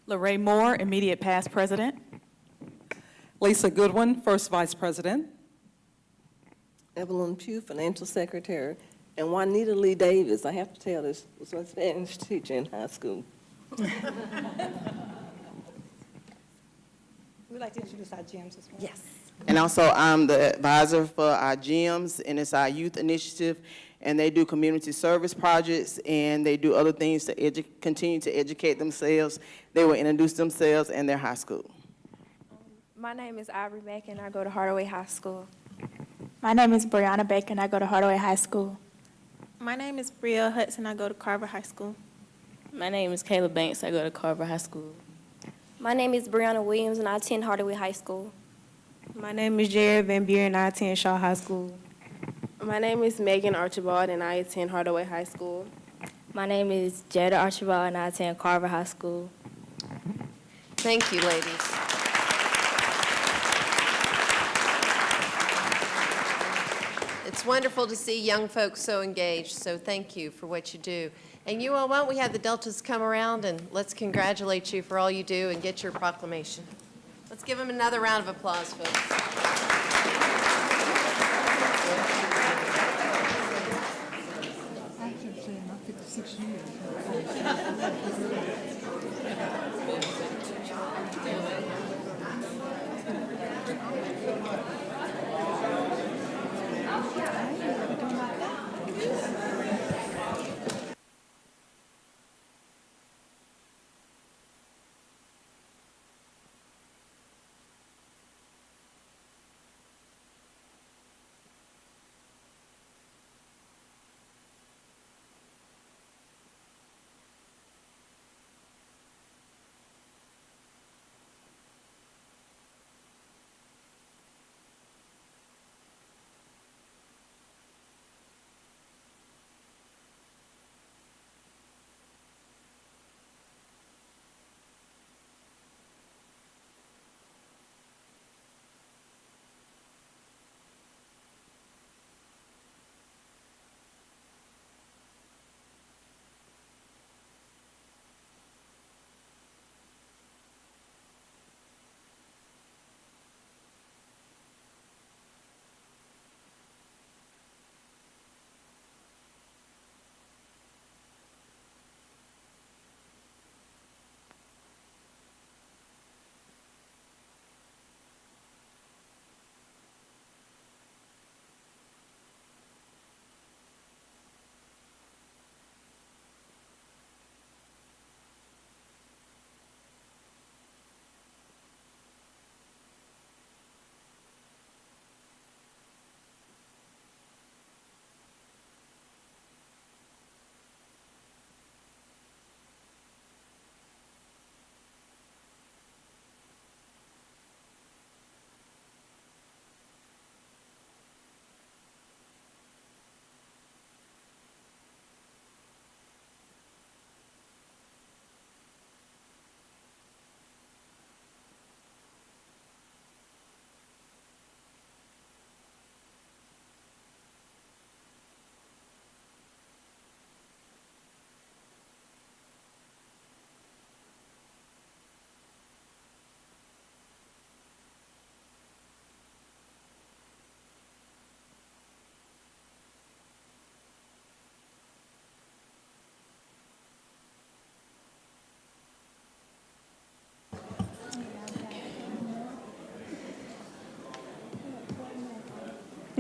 Lorraine Moore, immediate past president. Lisa Goodwin, first vice president. Evelyn Pugh, financial secretary. And Juanita Lee Davis, I have to tell this, was my Spanish teacher in high school. We'd like to introduce our gyms as well. Yes. And also, I'm the advisor for our gyms, and it's our youth initiative, and they do community service projects, and they do other things to continue to educate themselves. They will introduce themselves and their high school. My name is Ivory Beck, and I go to Hardaway High School. My name is Brianna Baker, and I go to Hardaway High School. My name is Bria Hudson, I go to Carver High School. My name is Kayla Banks, I go to Carver High School. My name is Brianna Williams, and I attend Hardaway High School. My name is Jared Van Buren, and I attend Shaw High School. My name is Megan Archibald, and I attend Hardaway High School. My name is Jada Archibald, and I attend Carver High School. Thank you, ladies. It's wonderful to see young folks so engaged, so thank you for what you do. And you all, why don't we have the Deltas come around and let's congratulate you for all you do and get your proclamation. Let's give them another round of applause, folks.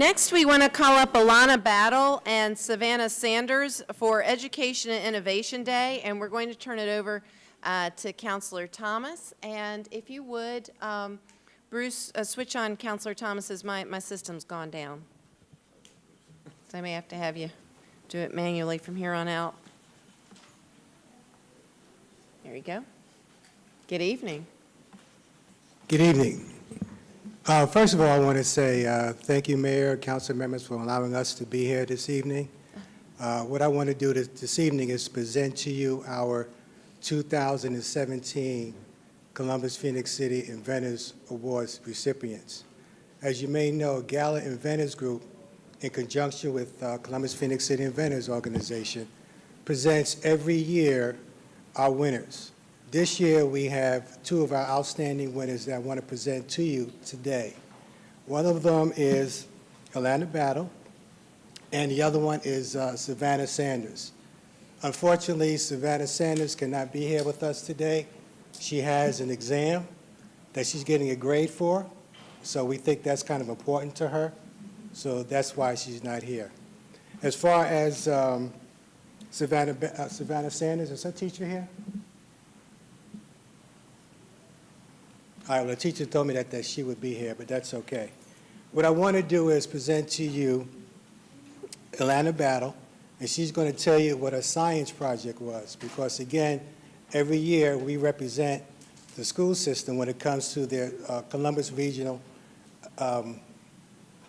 Next, we want to call up Alana Battle and Savannah Sanders for Education and Innovation Day, and we're going to turn it over to Counselor Thomas. And if you would, Bruce, switch on Counselor Thomas's, my system's gone down. So I may have to have you do it manually from here on out. There you go. Good evening. Good evening. First of all, I want to say thank you, Mayor, council members, for allowing us to be here this evening. What I want to do this evening is present to you our 2017 Columbus Phoenix City Inventors Awards recipients. As you may know, Gala Inventors Group, in conjunction with Columbus Phoenix City Inventors Organization, presents every year our winners. This year, we have two of our outstanding winners that I want to present to you today. One of them is Alana Battle, and the other one is Savannah Sanders. Unfortunately, Savannah Sanders cannot be here with us today. She has an exam that she's getting a grade for, so we think that's kind of important to her, so that's why she's not here. As far as Savannah Sanders, is her teacher here? All right, well, the teacher told me that she would be here, but that's okay. What I want to do is present to you Alana Battle, and she's going to tell you what her science project was, because, again, every year we represent the school system when it comes to their Columbus Regional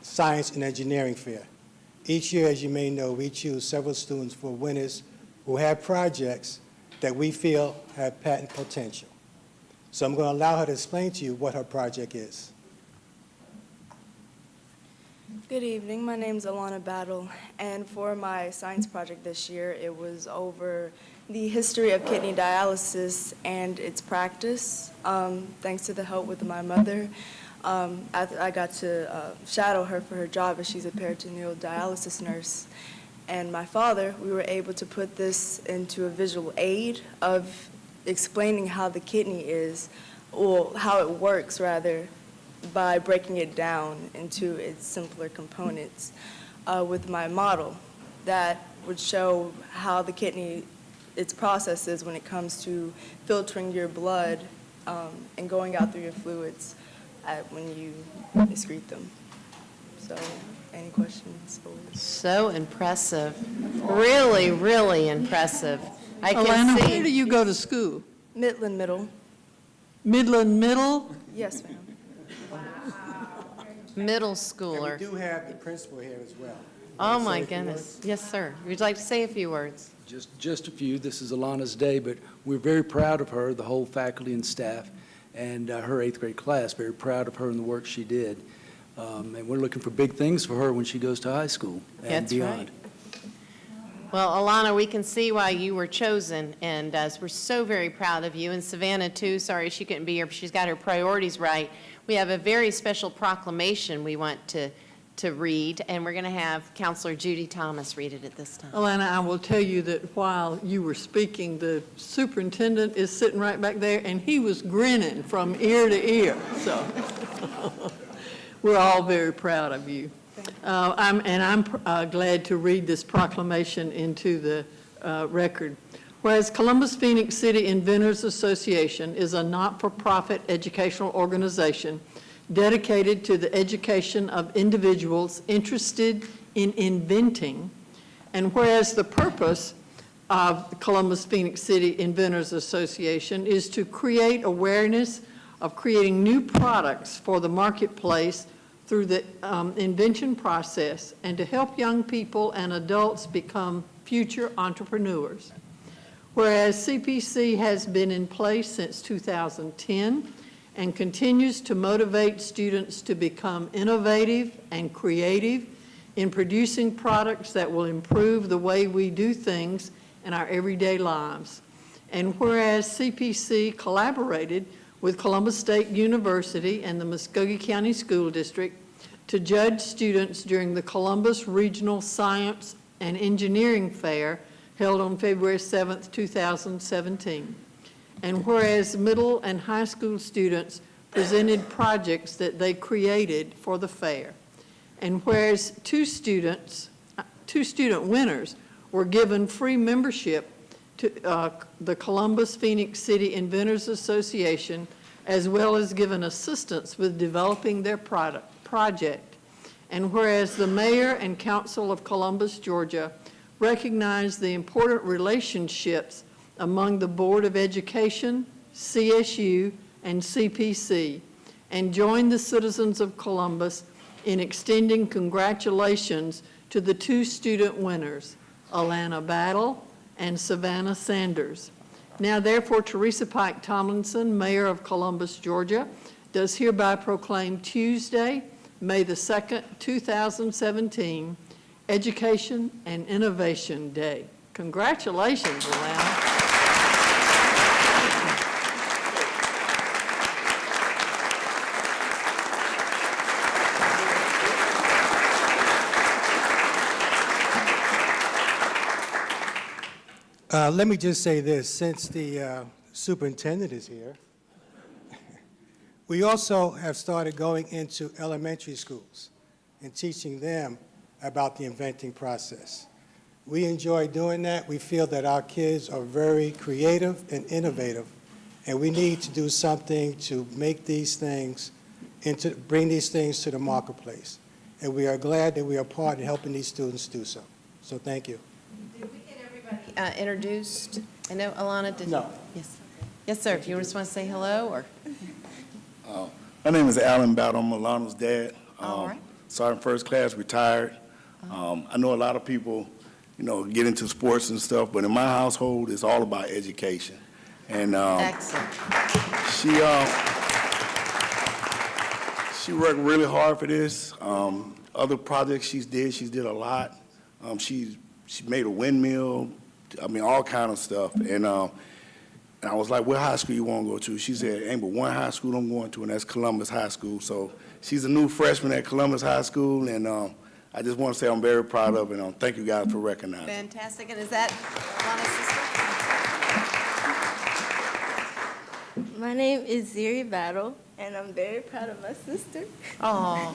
Science and Engineering Fair. Each year, as you may know, we choose several students for winners who have projects that we feel have patent potential. So I'm going to allow her to explain to you what her project is. Good evening. My name is Alana Battle, and for my science project this year, it was over the history of kidney dialysis and its practice. Thanks to the help with my mother, I got to shadow her for her job as she's a peritoneal dialysis nurse. And my father, we were able to put this into a visual aid of explaining how the kidney is, or how it works rather, by breaking it down into its simpler components with my model that would show how the kidney, its process is when it comes to filtering your blood and going out through your fluids when you excrete them. So, any questions? So impressive. Really, really impressive. I can Alana, see. where do you go to school? Midland Middle. Midland Middle? Yes, ma'am. Middle And schooler. we do have the principal here as well. Oh, Wanna my say a few goodness. words? Yes, sir. Would you like to say a few words? Just a few. This is Alana's day, but we're very proud of her, the whole faculty and staff, and her 8th grade class, very proud of her and the work she did. And we're looking for big things for her when she goes to high school and That's beyond. right. Well, Alana, we can see why you were chosen, and we're so very proud of you. And Savannah, too, sorry she couldn't be here, but she's got her priorities right. We have a very special proclamation we want to read, and we're going to have Counselor Judy Thomas read it at this time. Alana, I will tell you that while you were speaking, the superintendent is sitting right back there, and he was grinning from ear to ear. So we're all very proud of you. I'm glad to read this proclamation into the record. Whereas Columbus Phoenix City Inventors Association is a not-for-profit educational organization dedicated to the education of individuals interested in inventing, and whereas the purpose of the Columbus Phoenix City Inventors Association is to create awareness of creating new products for the marketplace through the invention process, and to help young people and adults become future entrepreneurs. Whereas CPC has been in place since 2010 and continues to motivate students to become innovative and creative in producing products that will improve the way we do things in our everyday lives. And whereas CPC collaborated with Columbus State University and the Muskogee County School District to judge students during the Columbus Regional Science and Engineering Fair held on February 7th, 2017. And whereas middle and high school students presented projects that they created for the fair. And whereas two student winners were given free membership to the Columbus Phoenix City Inventors Association, as well as given assistance with developing their project. And whereas the mayor and council of Columbus, Georgia, recognize the important relationships among the Board of Education, CSU, and CPC, and join the citizens of Columbus in extending congratulations to the two student winners, Alana Battle and Savannah Sanders. Now therefore, Teresa Pike Tomlinson, Mayor of Columbus, Georgia, does hereby proclaim Tuesday, May the 2nd, 2017, Education and Innovation Day. Congratulations, Alana. Let me just say this, since the superintendent is here, we also have started going into elementary schools and teaching them about the inventing process. We enjoy doing that. We feel that our kids are very creative and innovative, and we need to do something to make these things, bring these things to the marketplace. And we are glad that we are part in helping these students do so. So thank you. Did we get everybody introduced? I know Alana did. No. Yes. Yes, sir. If you just want to say hello, or? My name is Alan Battle. I'm Alana's dad. All right. Sergeant first class, retired. I know a lot of people, get into sports and stuff, but in my household, it's all about education. And Excellent. She worked really hard for this. Other projects she's did a lot. She made a windmill, all kind of stuff. And I was like, what high school you want to go to? She said, ain't but one high school I'm going to, and that's Columbus High School. So she's a new freshman at Columbus High School, and I just want to say I'm very proud of it, and thank you guys for recognizing. Fantastic. And is that Alana's sister? My name is Ziri Battle, and I'm very proud of my sister. Oh.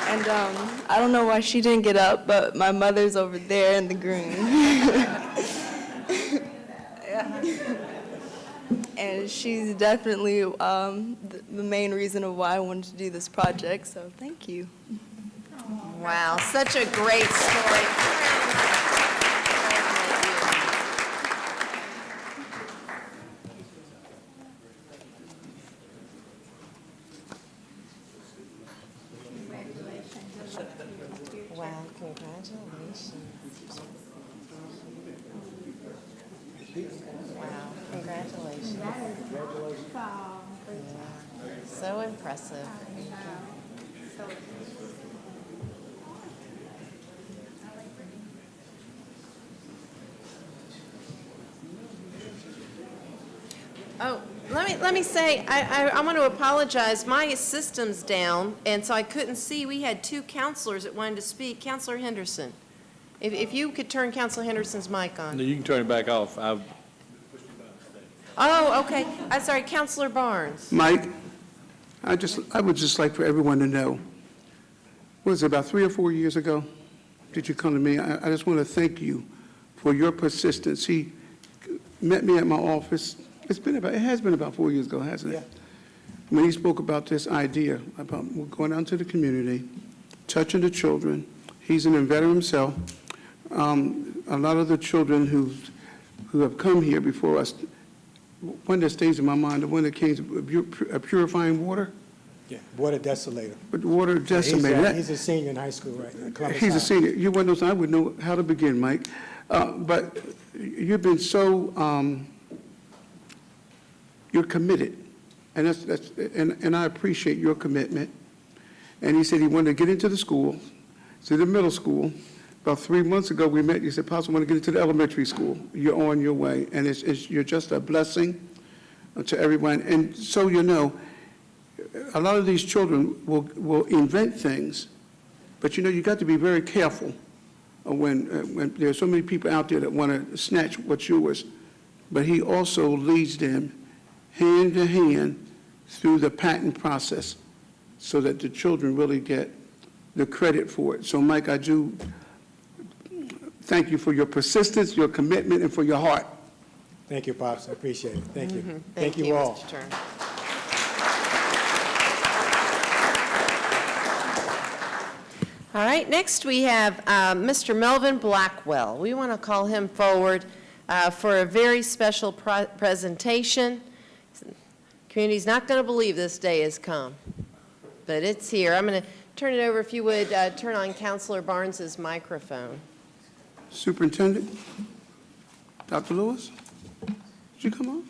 And I don't know why she didn't get up, but my mother's over there in the green. Yeah. And she's definitely the main reason of why I wanted to do this project, so thank you. Wow, such a great story. Wow, congratulations. Wow, congratulations. Yeah. So impressive. Oh, let me say, I want to apologize. My system's down, and so I couldn't see. We had two counselors that wanted to speak. Counselor Henderson, if you could turn Counselor Henderson's mic on. No, you can turn it back off. Oh, okay. I'm sorry, Counselor Barnes. Mike, I would just like for everyone to know, was it about 3 or 4 years ago, did you come to me? I just want to thank you for your persistence. He met me at my office. It has been about 4 years ago, hasn't it? Yeah. When he spoke about this idea about going out into the community, touching the children. He's an inventor himself. A lot of the children who have come here before us, one that stays in my mind, the one that came to purifying water. Yeah, water desalator. But water desalator. He's a senior in high school right now. He's a senior. You're one of those, I would know how to begin, Mike. But you've been so, you're committed. And and I appreciate your commitment. And he said he wanted to get into the school, to the middle school. About 3 months ago, we met. You said, Pastor, I want to get into the elementary school. You're on your way. And you're just a blessing to everyone. And so you know, a lot of these children will invent things, but you got to be very careful when there's so many people out there that want to snatch what's yours. but he also leads them hand to hand through the patent process so that the children really get the credit for it. So, Mike, I do thank you for your persistence, your commitment, and for your heart. Thank you, Pops. I appreciate it. Thank you. Thank you, all. Mr. Turner. All right, next we have Mr. Melvin Blackwell. We want to call him forward for a very special presentation. Community's not going to believe this day has come, but it's here. I'm going to turn it over, if you would, turn on Councilor Barnes's microphone. Superintendent, Dr. Lewis, would you come on?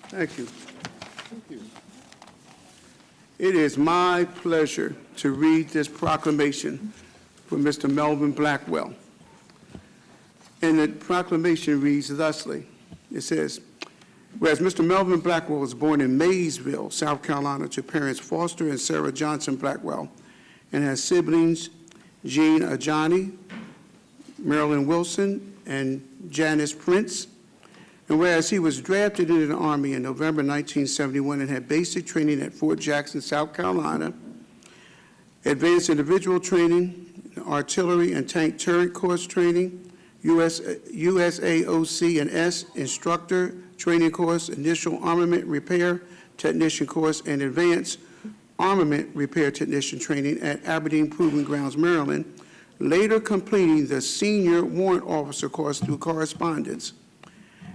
Thank you. Thank you. It is my pleasure to read this proclamation for Mr. Melvin Blackwell. And the proclamation reads thusly. It says, whereas Mr. Melvin Blackwell was born in Maysville, South Carolina, to parents Foster and Sarah Johnson Blackwell, and has siblings Jean Ajani, Marilyn Wilson, and Janice Prince. And whereas he was drafted into the Army in November 1971 and had basic training at Fort Jackson, South Carolina, advanced individual training, artillery and tank turret course training, USAOC and S instructor training course, initial armament repair technician course, and advanced armament repair technician training at Aberdeen Proving Grounds, Maryland, later completing the senior warrant officer course through correspondence.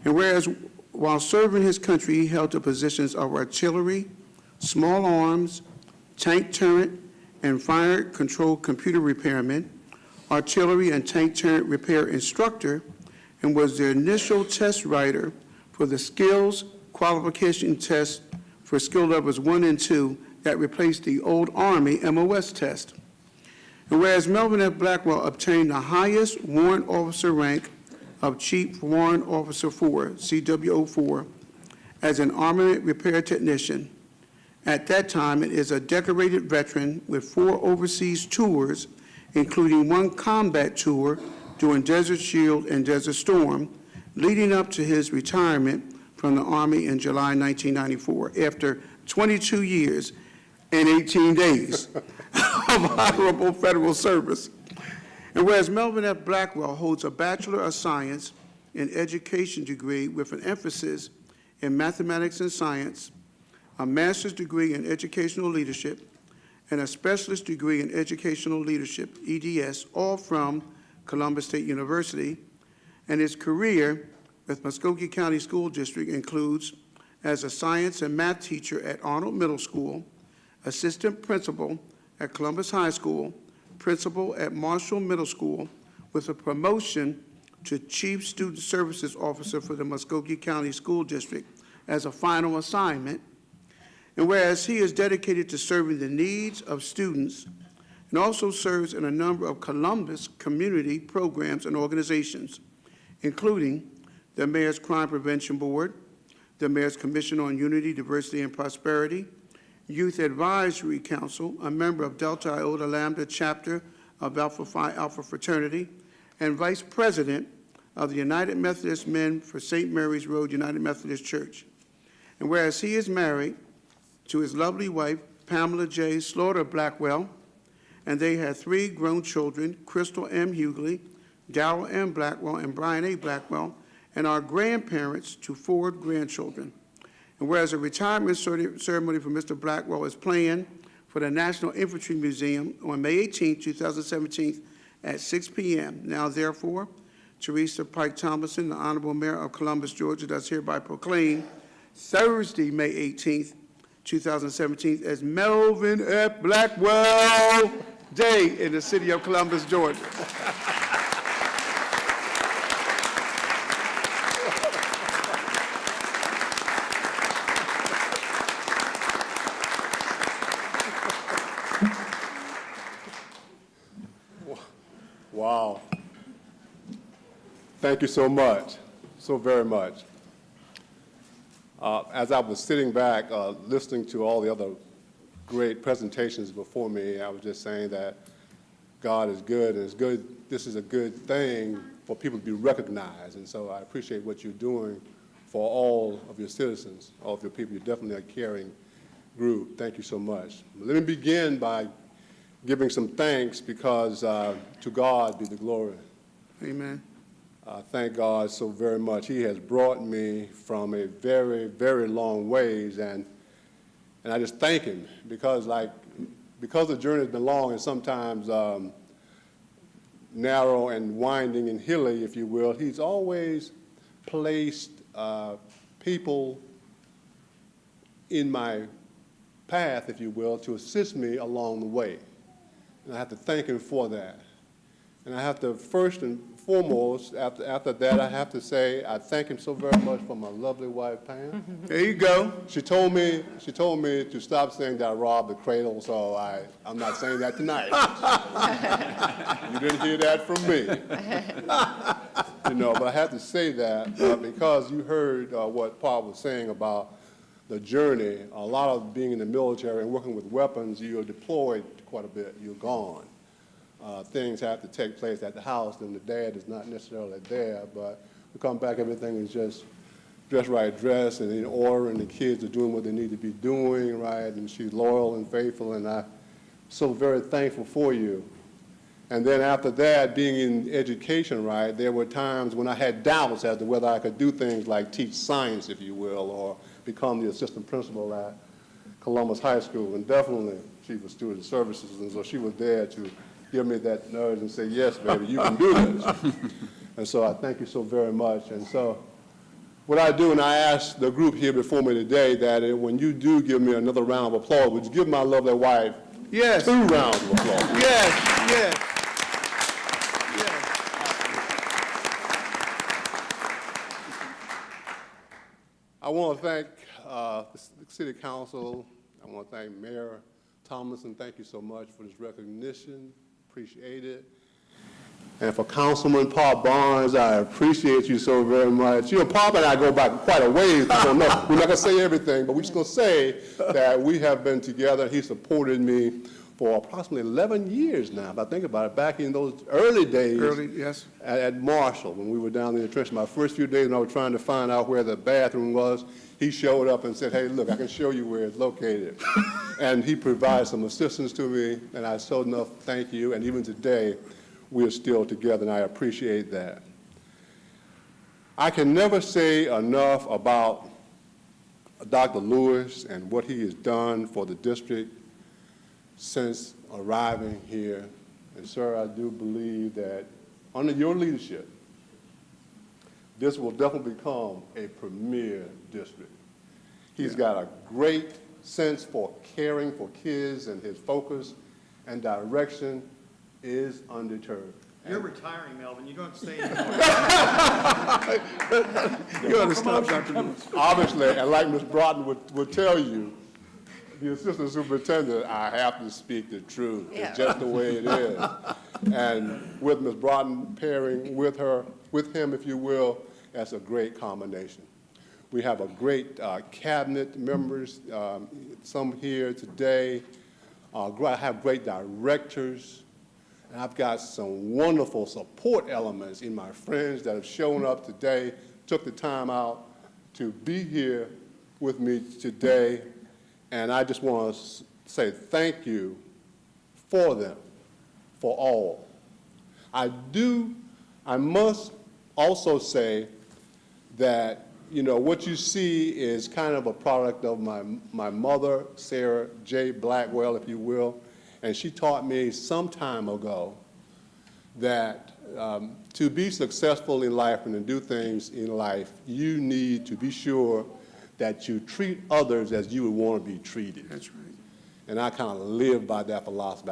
And whereas while serving his country, he held the positions of artillery, small arms, tank turret, and fire control computer repairman, artillery and tank turret repair instructor, and was the initial test writer for the skills qualification test for skill levels 1 and 2 that replaced the old Army MOS test. And whereas Melvin F. Blackwell obtained the highest warrant officer rank of Chief Warrant Officer 4, CWO4, as an armament repair technician. At that time, it is a decorated veteran with 4 overseas tours, including 1 combat tour during Desert Shield and Desert Storm, leading up to his retirement from the Army in July 1994, after 22 years and 18 days of honorable federal service. And whereas Melvin F. Blackwell holds a Bachelor of Science in Education degree with an emphasis in mathematics and science, a master's degree in educational leadership, and a specialist degree in educational leadership, EDS, all from Columbus State University, and his career with Muskogee County School District includes as a science and math teacher at Arnold Middle School, assistant principal at Columbus High School, principal at Marshall Middle School, with a promotion to Chief Student Services Officer for the Muskogee County School District as a final assignment. And whereas he is dedicated to serving the needs of students and also serves in a number of Columbus community programs and organizations, including the Mayor's Crime Prevention Board, the Mayor's Commission on Unity, Diversity, and Prosperity, Youth Advisory Council, a member of Delta Iota Lambda chapter of Alpha Phi Alpha Fraternity, and Vice President of the United Methodist Men for St. Mary's Road United Methodist Church. And whereas he is married to his lovely wife, Pamela J. Slaughter Blackwell, and they had 3 grown children, Crystal M. Hughley, Darrell M. Blackwell, and Brian A. Blackwell, and are grandparents to 4 grandchildren. And whereas a retirement ceremony for Mr. Blackwell is planned for the National Infantry Museum on May 18, 2017 at 6 p.m. Now, therefore, Teresa Pike Thomason, the Honorable Mayor of Columbus, Georgia, does hereby proclaim Thursday, May 18, 2017 as Melvin F. Blackwell Day in the city of Columbus, Georgia. Wow. Thank you so much, so very much. As I was sitting back listening to all the other great presentations before me, I was just saying that God is good, and it's good. This is a good thing for people to be recognized. And so I appreciate what you're doing for all of your citizens, all of your people. You're definitely a caring group. Thank you so much. Let me begin by giving some thanks because to God be the glory. Amen. Thank God so very much. He has brought me from a very, very long ways, and I just thank him because the journey has been long and sometimes narrow and winding and hilly, if you will. He's always placed people in my path, if you will, to assist me along the way. And I have to thank him for that. And I have to, first and foremost, after that, I have to say I thank him so very much for my lovely wife, Pam. There you go. She told me to stop saying that I robbed the cradle, so I'm not saying that tonight. You didn't hear that from me. But I have to say that because you heard what Paul was saying about the journey. A lot of being in the military and working with weapons, you're deployed quite a bit. You're gone. Things have to take place at the house, and the dad is not necessarily there, but we come back, everything is just right dressed and in order, and the kids are doing what they need to be doing, right, and she's loyal and faithful, and I'm so very thankful for you. And then after that, being in education, right, there were times when I had doubts as to whether I could do things like teach science, if you will, or become the assistant principal at Columbus High School, and definitely Chief of Student Services, and so she was there to give me that nudge and say, yes, baby, you can do this. And so I thank you so very much. And so what I do, and I ask the group here before me today, that when you do give me another round of applause, would you give my lovely wife 2 rounds of applause? Yes, yes. I want to thank the City Council. I want to thank Mayor Thomason. Thank you so much for this recognition. Appreciate it. And for Councilman Paul Barnes, I appreciate you so very much. Paul and I go back quite a ways. I don't know. We're not going to say everything, but we're just going to say that we have been together. He supported me for approximately 11 years now, if I think about it, back in those early days at Marshall, when we were down in the trench. My first few days when I was trying to find out where the bathroom was, he showed up and said, hey, look, I can show you where it's located. And he provided some assistance to me, and I so enough thank you. And even today, we're still together, and I appreciate that. I can never say enough about Dr. Lewis and what he has done for the district since arriving here. And sir, I do believe that under your leadership, this will definitely become a premier district. He's got a great sense for caring for kids, and his focus and direction is undeterred. You're retiring, Melvin. You don't have to stay anymore. You understand, Dr. Lewis? Obviously, and like Ms. Broughton would tell you, the assistant superintendent, I have to speak the truth. Yeah. It's just the way it is. And with Ms. Broughton pairing with him, if you will, that's a great combination. We have a great cabinet members, some here today. I have great directors. And I've got some wonderful support elements in my friends that have shown up today, took the time out to be here with me today. And I just want to say thank you for them, for all. I must also say that, what you see is kind of a product of my mother, Sarah J. Blackwell, if you will. And she taught me some time ago that to be successful in life and to do things in life, you need to be sure that you treat others as you would want to be treated. That's right. And I kind of live by that philosophy.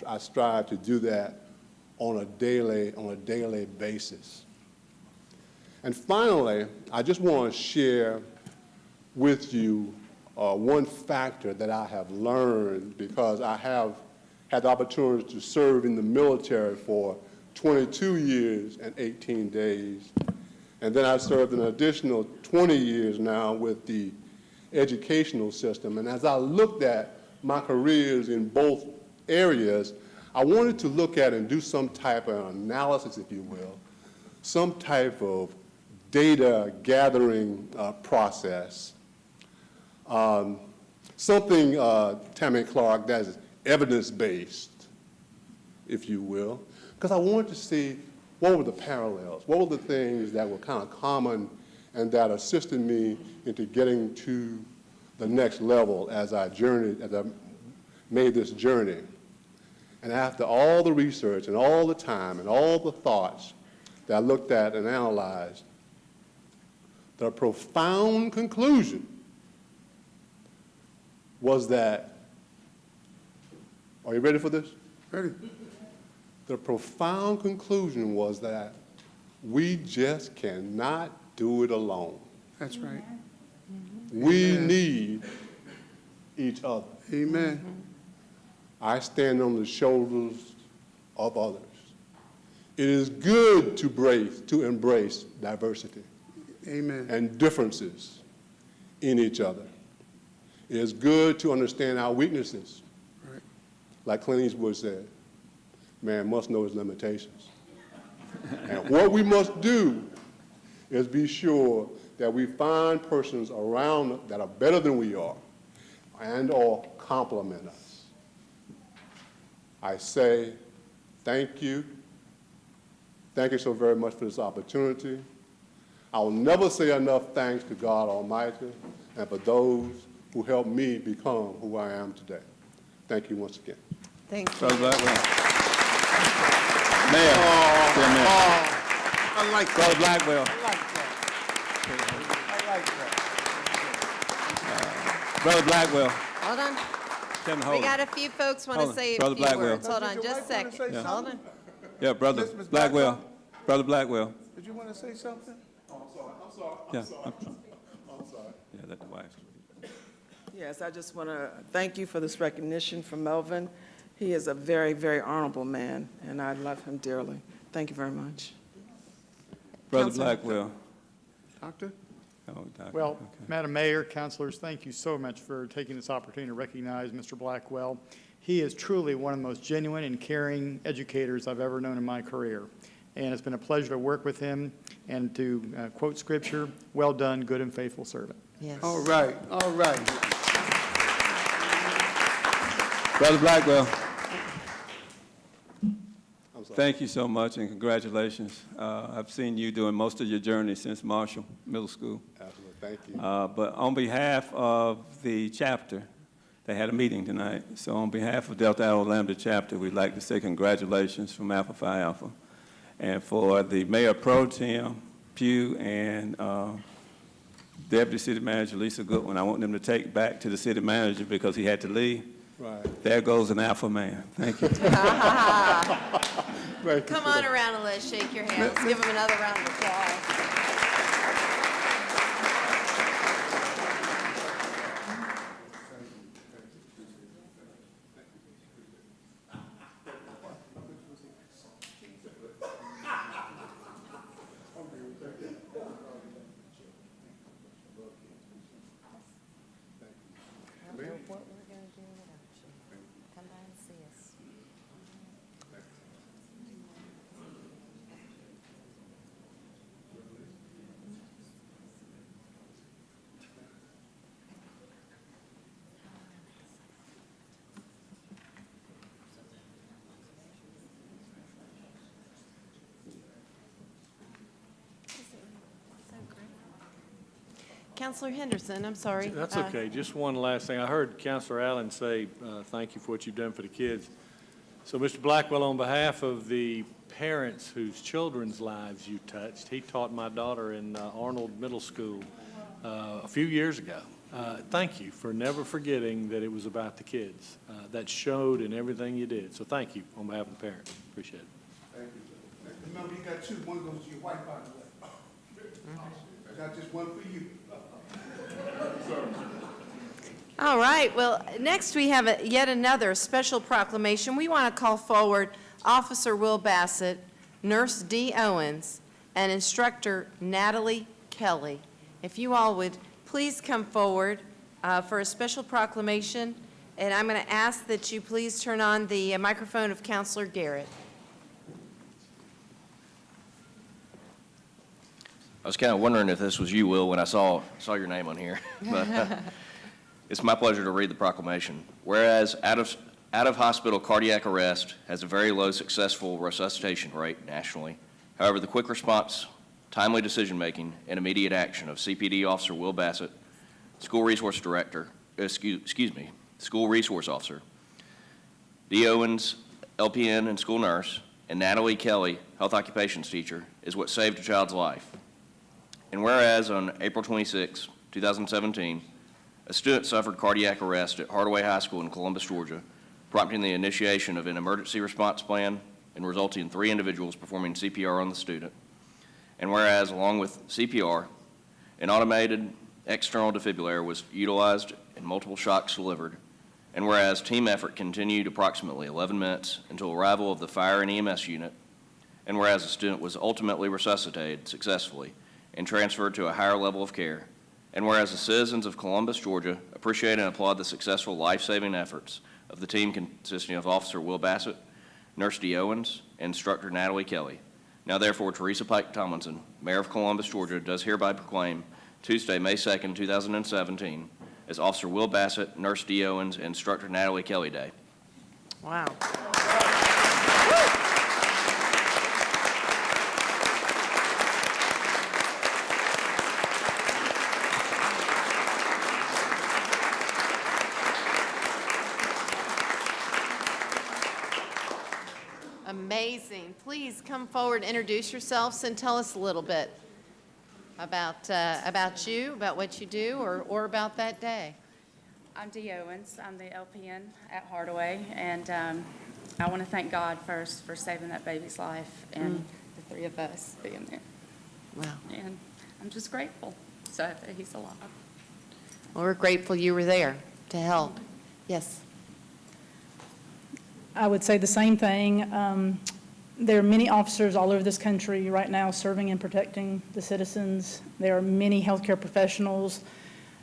I strive to do that on a daily basis. And finally, I just want to share with you one factor that I have learned, because I have had the opportunity to serve in the military for 22 years and 18 days. And then I served an additional 20 years now with the educational system. And as I looked at my careers in both areas, I wanted to look at and do some type of analysis, if you will, some type of data gathering process, something, Tammy Clark, that is evidence-based, if you will, because I wanted to see what were the parallels, what were the things that were kind of common and that assisted me into getting to the next level as I journeyed, as I made this journey. And after all the research and all the time and all the thoughts that I looked at and analyzed, the profound conclusion was that, are you ready for this? Ready. The profound conclusion was that we just cannot do it alone. That's right. We Amen. need each other. Amen. I stand on the shoulders of others. It is good to embrace diversity Amen. and differences in each other. It is good to understand our weaknesses. Right. Like Clint Eastwood said, man must know his limitations. And what we must do is be sure that we find persons around us that are better than we are and or complement us. I say thank you. Thank you so very much for this opportunity. I will never say enough thanks to God Almighty and for those who helped me become who I am today. Thank you once again. Thank you. Brother Blackwell. Mayor. Yeah, Mayor. I like Brother Blackwell. I like that. Brother Blackwell. Hold on. Kevin, We hold got it. a few folks want to Hold on. say a Brother few Blackwell. words. Hold on, Did your just a wife wanna second. say Hold on. Yeah, Brother Miss Blackwell. Brother Blackwell. Did you want to say something? Yeah. I'm sorry. Yeah, let the wife. Yes, I just want to thank you for this recognition from Melvin. He is a very, very honorable man, and I love him dearly. Thank you very much. Brother Councilman. Blackwell. Doctor? Oh, Doctor. Well, Okay. Madam Mayor, councilors, thank you so much for taking this opportunity to recognize Mr. Blackwell. He is truly one of the most genuine and caring educators I've ever known in my career. And it's been a pleasure to work with him and to quote scripture, well done, good and faithful servant. Yes. All right, all right. Brother Blackwell. I'm sorry. Thank you so much and congratulations. I've seen you doing most of your journey since Marshall Middle School. Absolutely. Thank you. But on behalf of the chapter, they had a meeting tonight. So on behalf of Delta Alpha Lambda chapter, we'd like to say congratulations from Alpha Phi Alpha. And for the Mayor Pro Tem, Pugh, and Deputy City Manager Lisa Goodwin, I want them to take back to the city manager because he had to leave. Right. There goes an alpha man. Thank you. Thank you, Come sir. on around and let's shake your hand. Let's give him another round of applause. What we're going to do without you. Come by and see us. Counselor Henderson, I'm sorry. That's okay. Just one last thing. I heard Counselor Allen say, thank you for what you've done for the kids. So, Mr. Blackwell, on behalf of the parents whose children's lives you touched, he taught my daughter in Arnold Middle School a few years ago. Thank you for never forgetting that it was about the kids. That showed in everything you did. So thank you on behalf of the parents. Appreciate it. Thank you. Remember, you got two. One goes to your wife, by the way. Not just one for you. All right, well, next we have yet another special proclamation. We want to call forward Officer Will Bassett, Nurse Dee Owens, and Instructor Natalie Kelly. If you all would please come forward for a special proclamation, and I'm going to ask that you please turn on the microphone of Counselor Garrett. I was kind of wondering if this was you, Will, when I saw your name on here. But it's my pleasure to read the proclamation. Whereas out-of-hospital cardiac arrest has a very low successful resuscitation rate nationally. However, the quick response, timely decision-making, and immediate action of CPD Officer Will Bassett, School Resource Officer, Dee Owens, LPN and school nurse, and Natalie Kelly, health occupations teacher, is what saved a child's life. And whereas on April 26, 2017, a student suffered cardiac arrest at Hardaway High School in Columbus, Georgia, prompting the initiation of an emergency response plan and resulting in 3 individuals performing CPR on the student. And whereas, along with CPR, an automated external defibrillator was utilized and multiple shocks delivered. And whereas team effort continued approximately 11 minutes until arrival of the fire and EMS unit. And whereas the student was ultimately resuscitated successfully and transferred to a higher level of care. And whereas the citizens of Columbus, Georgia appreciate and applaud the successful life-saving efforts of the team consisting of Officer Will Bassett, Nurse Dee Owens, and Instructor Natalie Kelly. Now therefore, Teresa Pike Tomlinson, Mayor of Columbus, Georgia, does hereby proclaim Tuesday, May 2nd, 2017, as Officer Will Bassett, Nurse Dee Owens, and Instructor Natalie Kelly Day. Wow. Amazing. Please come forward, introduce yourselves, and tell us a little bit about you, about what you do, or about that day. I'm Dee Owens. I'm the LPN at Hardaway, and I want to thank God first for saving that baby's life and the 3 of us being there. Wow. And I'm just grateful that he's alive. Well, we're grateful you were there to help. Yes. I would say the same thing. There are many officers all over this country right now serving and protecting the citizens. There are many healthcare professionals,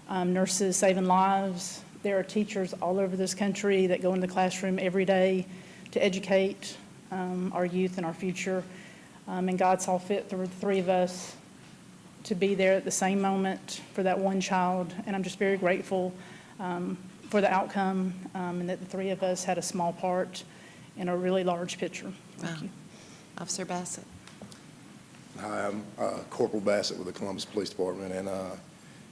nurses saving lives. There are teachers all over this country that go into the classroom every day to educate our youth and our future. And God saw fit for the 3 of us to be there at the same moment for that one child. And I'm just very grateful for the outcome, and that the 3 of us had a small part in a really large picture. Thank you. Officer Bassett. Hi, I'm Corporal Bassett with the Columbus Police Department, and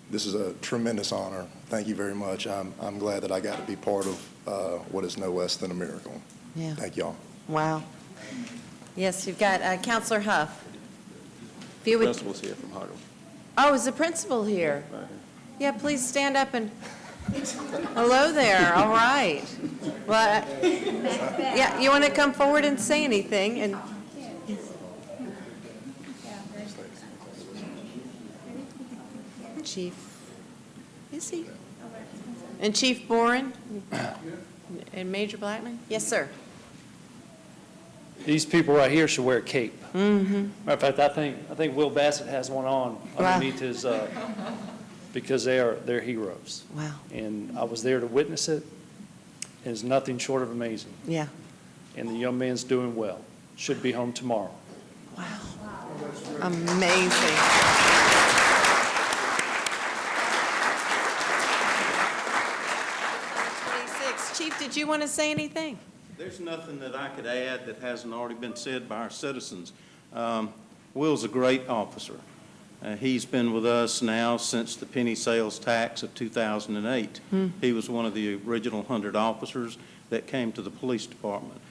this is a tremendous honor. Thank you very much. I'm glad that I got to be part of what is no less than a miracle. Yeah. Thank y'all. Wow. Yes, you've got Counselor Huff. If you would. Principal's here from Hardaway. Oh, is the principal here? Yeah, please stand up and, hello there, all right. Well, yeah, you want to come forward and say anything? And Chief, is he? And Chief Boren? And Major Blackman? Yes, sir. These people right here should wear a cape. Mm-hmm. Matter of fact, I think Will Bassett has one on underneath his, because they're heroes. Wow. And I was there to witness it. It's nothing short of amazing. Yeah. And the young man's doing well. Should be home tomorrow. Wow. Amazing. Chief, did you want to say anything? There's nothing that I could add that hasn't already been said by our citizens. Will's a great officer. He's been with us now since the penny sales tax of 2008. He was one of the original 100 officers that came to the police department.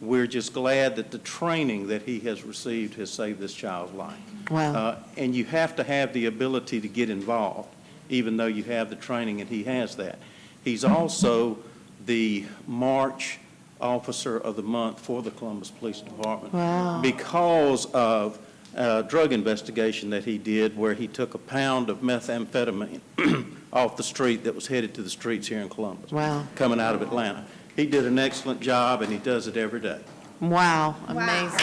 We're just glad that the training that he has received has saved this child's life. Wow. And you have to have the ability to get involved, even though you have the training, and he has that. He's also the March Officer of the Month for the Columbus Police Department. Wow. Because of a drug investigation that he did where he took a pound of methamphetamine off the street that was headed to the streets here in Columbus. Wow. Coming out of Atlanta. He did an excellent job, and he does it every day. Wow. Amazing.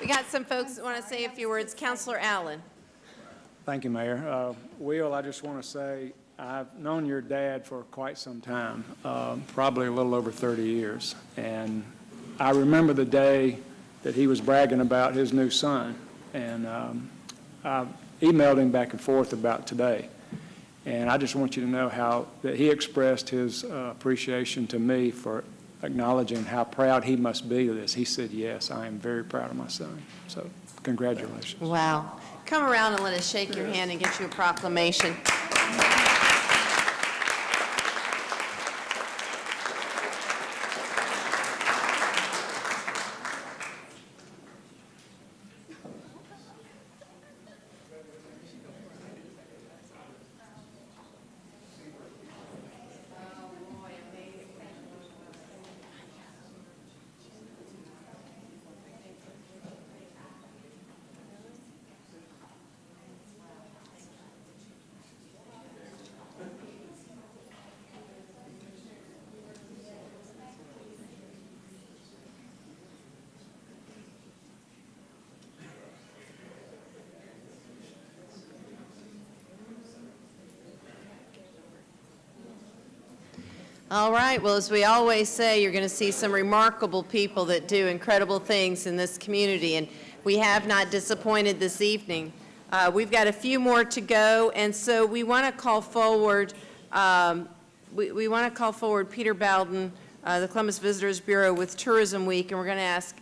We got some folks that want to say a few words. Counselor Allen. Thank you, Mayor. Will, I just want to say I've known your dad for quite some time, probably a little over 30 years. And I remember the day that he was bragging about his new son. And I emailed him back and forth about today. And I just want you to know how that he expressed his appreciation to me for acknowledging how proud he must be of this. He said, yes, I am very proud of my son. So congratulations. Wow. Come around and let us shake your hand and get you a proclamation. All right, well, as we always say, you're going to see some remarkable people that do incredible things in this community, and we have not disappointed this evening. We've got a few more to go, and so we want to call forward, we want to call forward Peter Bowden, the Columbus Visitors Bureau with Tourism Week, and we're going to ask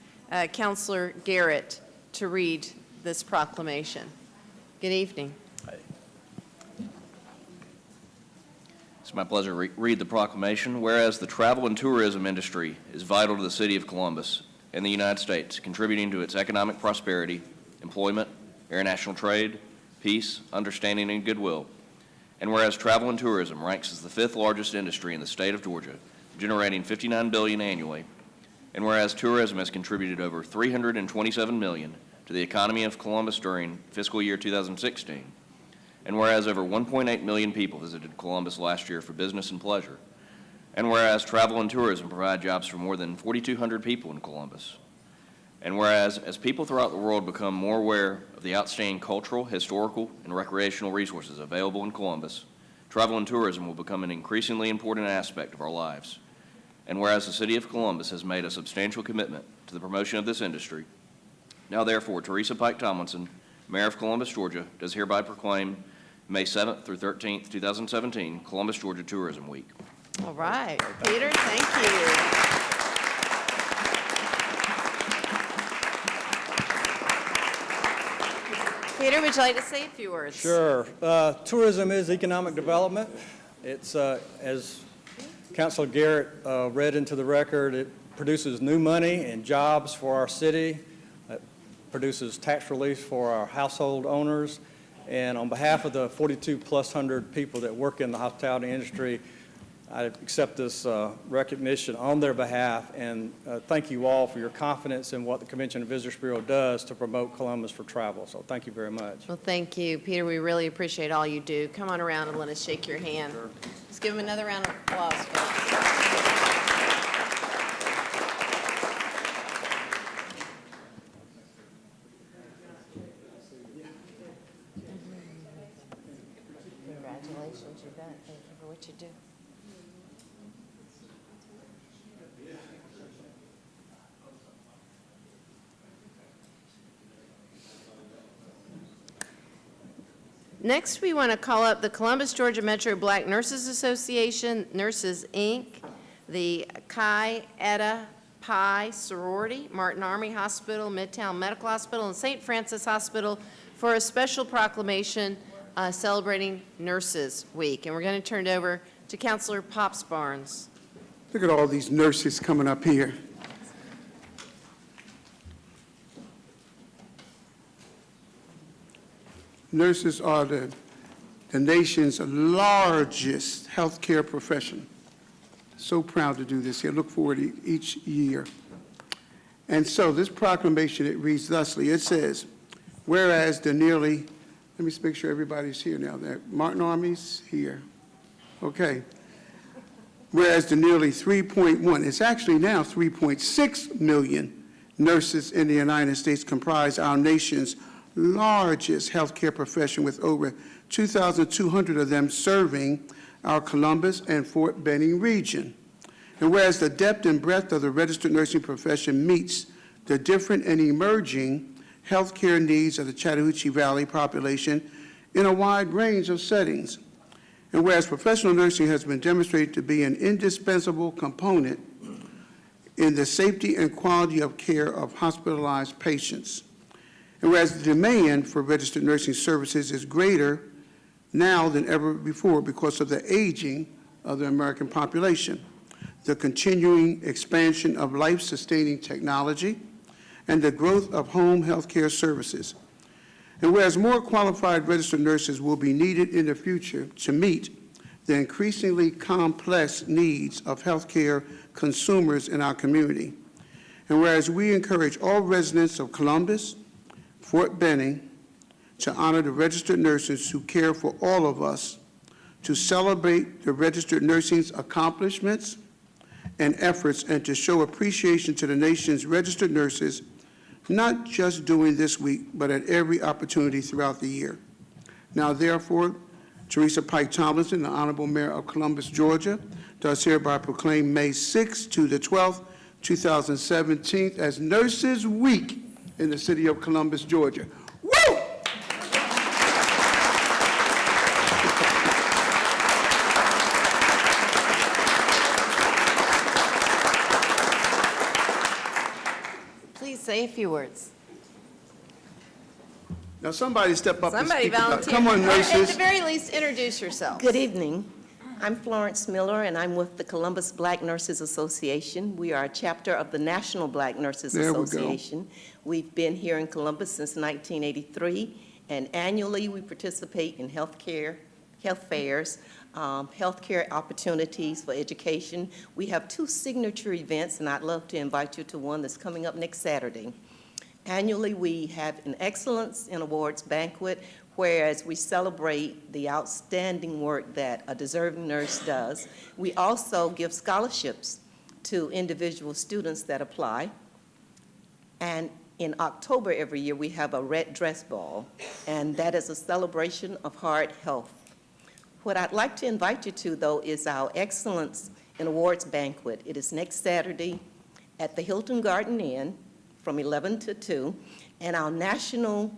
Councilor Garrett to read this proclamation. Good evening. It's my pleasure to read the proclamation. Whereas the travel and tourism industry is vital to the city of Columbus and the United States, contributing to its economic prosperity, employment, international trade, peace, understanding, and goodwill. And whereas travel and tourism ranks as the 5th largest industry in the state of Georgia, generating $59 billion annually. And whereas tourism has contributed over $327 million to the economy of Columbus during fiscal year 2016. And whereas over 1.8 million people visited Columbus last year for business and pleasure. And whereas travel and tourism provide jobs for more than 4,200 people in Columbus. And whereas as people throughout the world become more aware of the outstanding cultural, historical, and recreational resources available in Columbus, travel and tourism will become an increasingly important aspect of our lives. And whereas the city of Columbus has made a substantial commitment to the promotion of this industry, now therefore Teresa Pike Tomlinson, Mayor of Columbus, Georgia, does hereby proclaim May 7th through 13th, 2017, Columbus, Georgia Tourism Week. All right. Peter, thank you. Peter, would you like to say a few words? Sure. Tourism is economic development. It's, as Councilor Garrett read into the record, it produces new money and jobs for our city. It produces tax relief for our household owners. And on behalf of the 4,200+ people that work in the hospitality industry, I accept this recognition on their behalf, and thank you all for your confidence in what the Convention and Visitors Bureau does to promote Columbus for travel. So thank you very much. Well, thank you, Peter. We really appreciate all you do. Come on around and let us shake your hand. Sure. Let's give him another round of applause, folks. Congratulations, you bet. Thank you for what you do. Next, we want to call up the Columbus, Georgia Metro Black Nurses Association, Nurses, Inc., the Chi Eta Pi Sorority, Martin Army Hospital, Midtown Medical Hospital, and St. Francis Hospital for a special proclamation celebrating Nurses Week. And we're going to turn it over to Councilor Pops Barnes. Look at all these nurses coming up here. Nurses are the nation's largest healthcare profession. So proud to do this here. Look forward to each year. And so this proclamation, it reads thusly. It says, whereas the nearly, let me make sure everybody's here now. That Martin Army's here. Okay. Whereas the nearly 3.1, it's actually now 3.6 million nurses in the United States comprise our nation's largest healthcare profession, with over 2,200 of them serving our Columbus and Fort Benning region. And whereas the depth and breadth of the registered nursing profession meets the different and emerging healthcare needs of the Chattahoochee Valley population in a wide range of settings, and whereas professional nursing has been demonstrated to be an indispensable component in the safety and quality of care of hospitalized patients, and whereas the demand for registered nursing services is greater now than ever before because of the aging of the American population, the continuing expansion of life-sustaining technology, and the growth of home health care services. And whereas more qualified registered nurses will be needed in the future to meet the increasingly complex needs of healthcare consumers in our community, and whereas we encourage all residents of Columbus, Fort Benning, to honor the registered nurses who care for all of us, to celebrate the registered nursing's accomplishments and efforts, and to show appreciation to the nation's registered nurses, not just during this week, but at every opportunity throughout the year. Now, therefore, Teresa Pike Tomlinson, the Honorable Mayor of Columbus, Georgia, does hereby proclaim May 6th to the 12th, 2017 as Nurses Week in the city of Columbus, Georgia. Woo! Please say a few words. Now, somebody step up and Somebody speak about- volunteer. Come on, Or at nurses. the very least, introduce yourself. Good evening. I'm Florence Miller, and I'm with the Columbus Black Nurses Association. We are a chapter of the National Black Nurses There we go. Association. We've been here in Columbus since 1983, and annually we participate in health fairs, healthcare opportunities for education. We have 2 signature events, and I'd love to invite you to one that's coming up next Saturday. Annually, we have an Excellence in Awards banquet, whereas we celebrate the outstanding work that a deserving nurse does. We also give scholarships to individual students that apply. And in October every year, we have a Red Dress Ball, and that is a celebration of heart health. What I'd like to invite you to, though, is our Excellence in Awards banquet. It is next Saturday at the Hilton Garden Inn from 11 to 2, and our national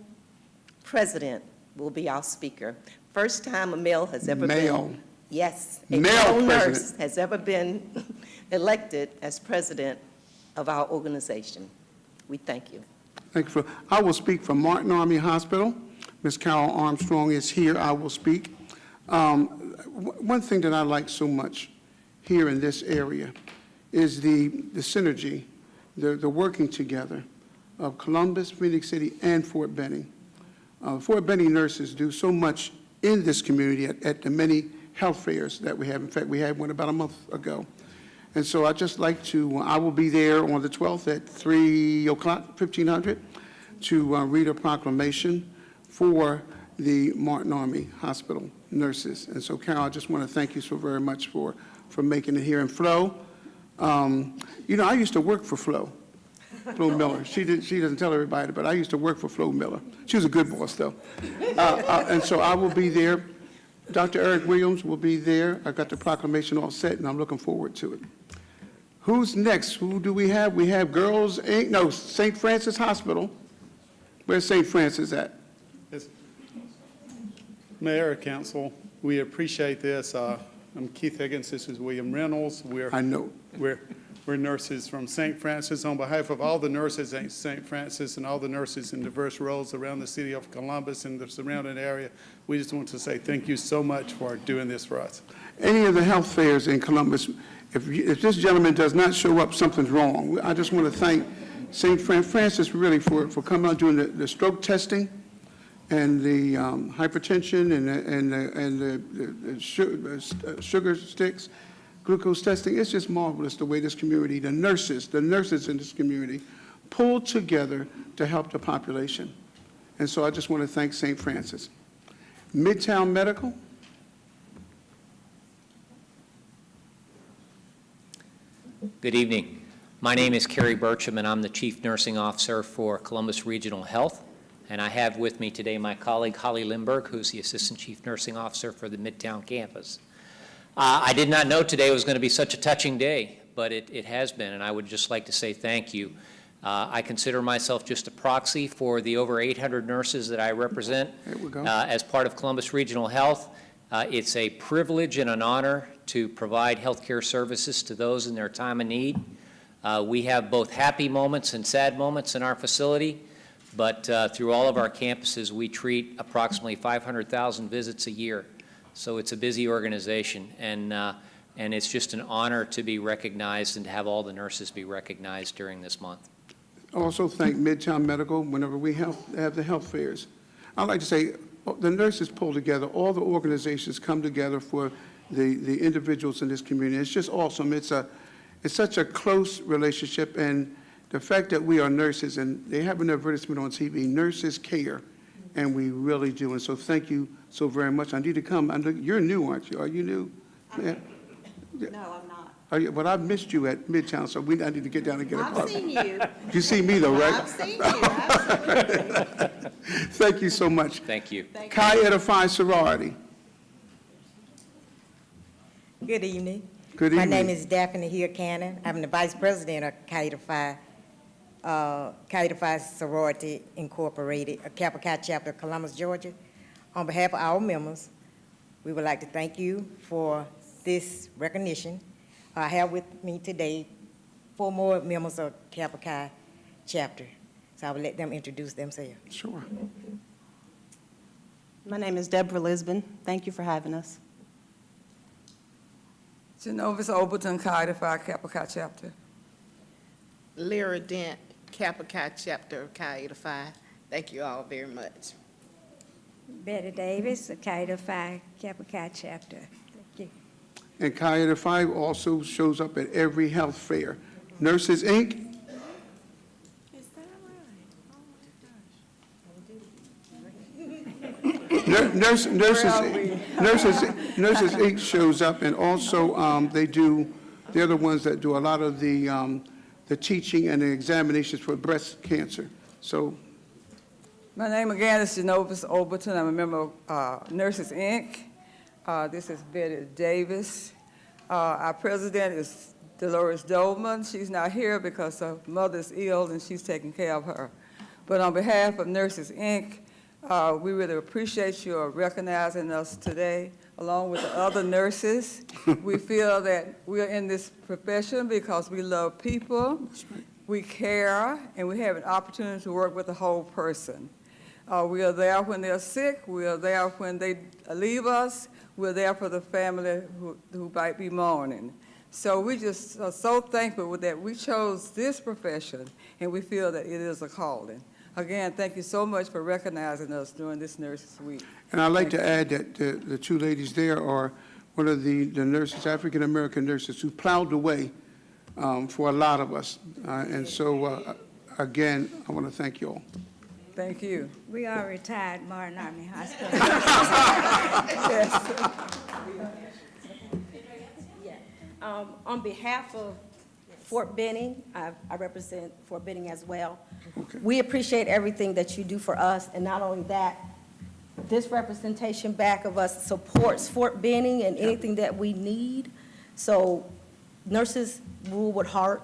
president will be our speaker. First time a male has ever been. Yes. A male nurse has ever been elected as president of our organization. We thank you. Thank you. I will speak from Martin Army Hospital. Ms. Carol Armstrong is here. I will speak. One thing that I like so much here in this area is the synergy, the working together of Columbus, Phoenix City, and Fort Benning. Fort Benning nurses do so much in this community at the many health fairs that we have. In fact, we had one about a month ago. And so I'd just like to, I will be there on the 12th at 3 o'clock, 1500, to read a proclamation for the Martin Army Hospital nurses. And so, Carol, I just want to thank you so very much for making it here. And Flo, you know, I used to work for Flo Miller. She doesn't tell everybody, but I used to work for Flo Miller. She was a good boss, though. And so I will be there. Dr. Eric Williams will be there. I got the proclamation all set, and I'm looking forward to it. Who's next? Who do we have? We have Girls Inc. No, St. Francis Hospital. Where's St. Francis at? Yes. Mayor, Council, we appreciate this. I'm Keith Higgins. This is William Reynolds. I know. We're nurses from St. Francis. On behalf of all the nurses at St. Francis and all the nurses in diverse roles around the city of Columbus and the surrounding area, we just want to say thank you so much for doing this for us. Any of the health fairs in Columbus, if this gentleman does not show up, something's wrong. I just want to thank St. Francis really for coming out doing the stroke testing and the hypertension and the sugar sticks, glucose testing. It's just marvelous the way this community, the nurses in this community, pulled together to help the population. And so I just want to thank St. Francis. Midtown Medical. Good evening. My name is Kerry Burcham, and I'm the Chief Nursing Officer for Columbus Regional Health. And I have with me today my colleague Holly Lindberg, who's the Assistant Chief Nursing Officer for the Midtown campus. I did not know today was going to be such a touching day, but it has been, and I would just like to say thank you. I consider myself just a proxy for the over 800 nurses that I represent as part of Columbus Regional Health. It's a privilege and an honor to provide health care services to those in their time of need. We have both happy moments and sad moments in our facility, but through all of our campuses, we treat approximately 500,000 visits a year. So it's a busy organization, and it's just an honor to be recognized and to have all the nurses be recognized during this month. Also thank Midtown Medical whenever we have the health fairs. I'd like to say the nurses pull together, all the organizations come together for the individuals in this community. It's just awesome. It's such a close relationship, and the fact that we are nurses, and they have an advertisement on TV, nurses care, and we really do. And so thank you so very much. I need to come. You're new, aren't you? Are you new? Yeah. No, I'm not. Are you, but I missed you at Midtown, so I need to get down and get a car. I've seen you. You see me though, right? I've seen you, absolutely. Thank you so much. Thank you. Chi Edify Sorority. Good evening. Good My evening. name is Daphne Hill Cannon. I'm the Vice President of Chi Edify Sorority Incorporated, a Kappa Chi chapter of Columbus, Georgia. On behalf of our members, we would like to thank you for this recognition. I have with me today 4 more members of Kappa Chi chapter, so I will let them introduce themselves. Sure. My name is Deborah Lisbon. Thank you for having us. Genovis Overton, Chi Edify Kappa Chi chapter. Lyra Dent, Kappa Chi chapter of Chi Edify. Thank you all very much. Betty Davis, Chi Edify Kappa Chi chapter. Thank you. And Chi Edify also shows up at every health fair. Nurses, Inc., Nurses Inc. shows up, and also they're the ones that do a lot of the teaching and the examinations for breast cancer. So, My name again is Genovis Overton. I'm a member of Nurses, Inc. This is Betty Davis. Our president is Dolores Dolman. She's not here because her mother's ill and she's taking care of her. But on behalf of Nurses, Inc., we really appreciate your recognizing us today, along with the other nurses. We feel that we're in this profession because we love people, we care, and we have an opportunity to work with the whole person. We are there when they're sick, we are there when they leave us, we're there for the family who might be mourning. So we just are so thankful that we chose this profession, and we feel that it is a calling. Again, thank you so much for recognizing us during this Nurses Week. and I'd like to add that the 2 ladies there are one of the nurses, African-American nurses, who plowed the way for a lot of us. And so, again, I want to thank you all. Thank you. We are retired Martin Army Hospital. On behalf of Fort Benning, I represent Fort Benning as well. We appreciate everything that you do for us, and not only that, this representation back of us supports Fort Benning and anything that we need. So nurses rule with heart,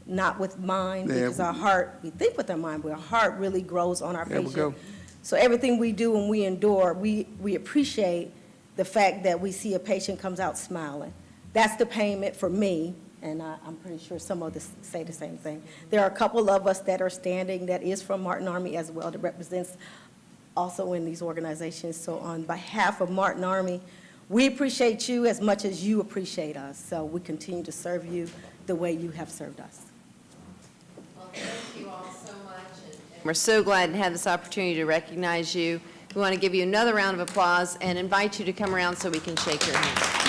not with mind, There because our heart, we think with our mind, but our heart really grows on our There we patient. go. So everything we do and we endure, we appreciate the fact that we see a patient comes out smiling. That's the payment for me, and I'm pretty sure some of us say the same thing. There are a couple of us that are standing that is from Martin Army as well, that represents also in these organizations. So on behalf of Martin Army, we appreciate you as much as you appreciate us. So we continue to serve you the way you have served us. Well, thank you all so much. And we're so glad to have this opportunity to recognize you. We want to give you another round of applause and invite you to come around so we can shake your hand.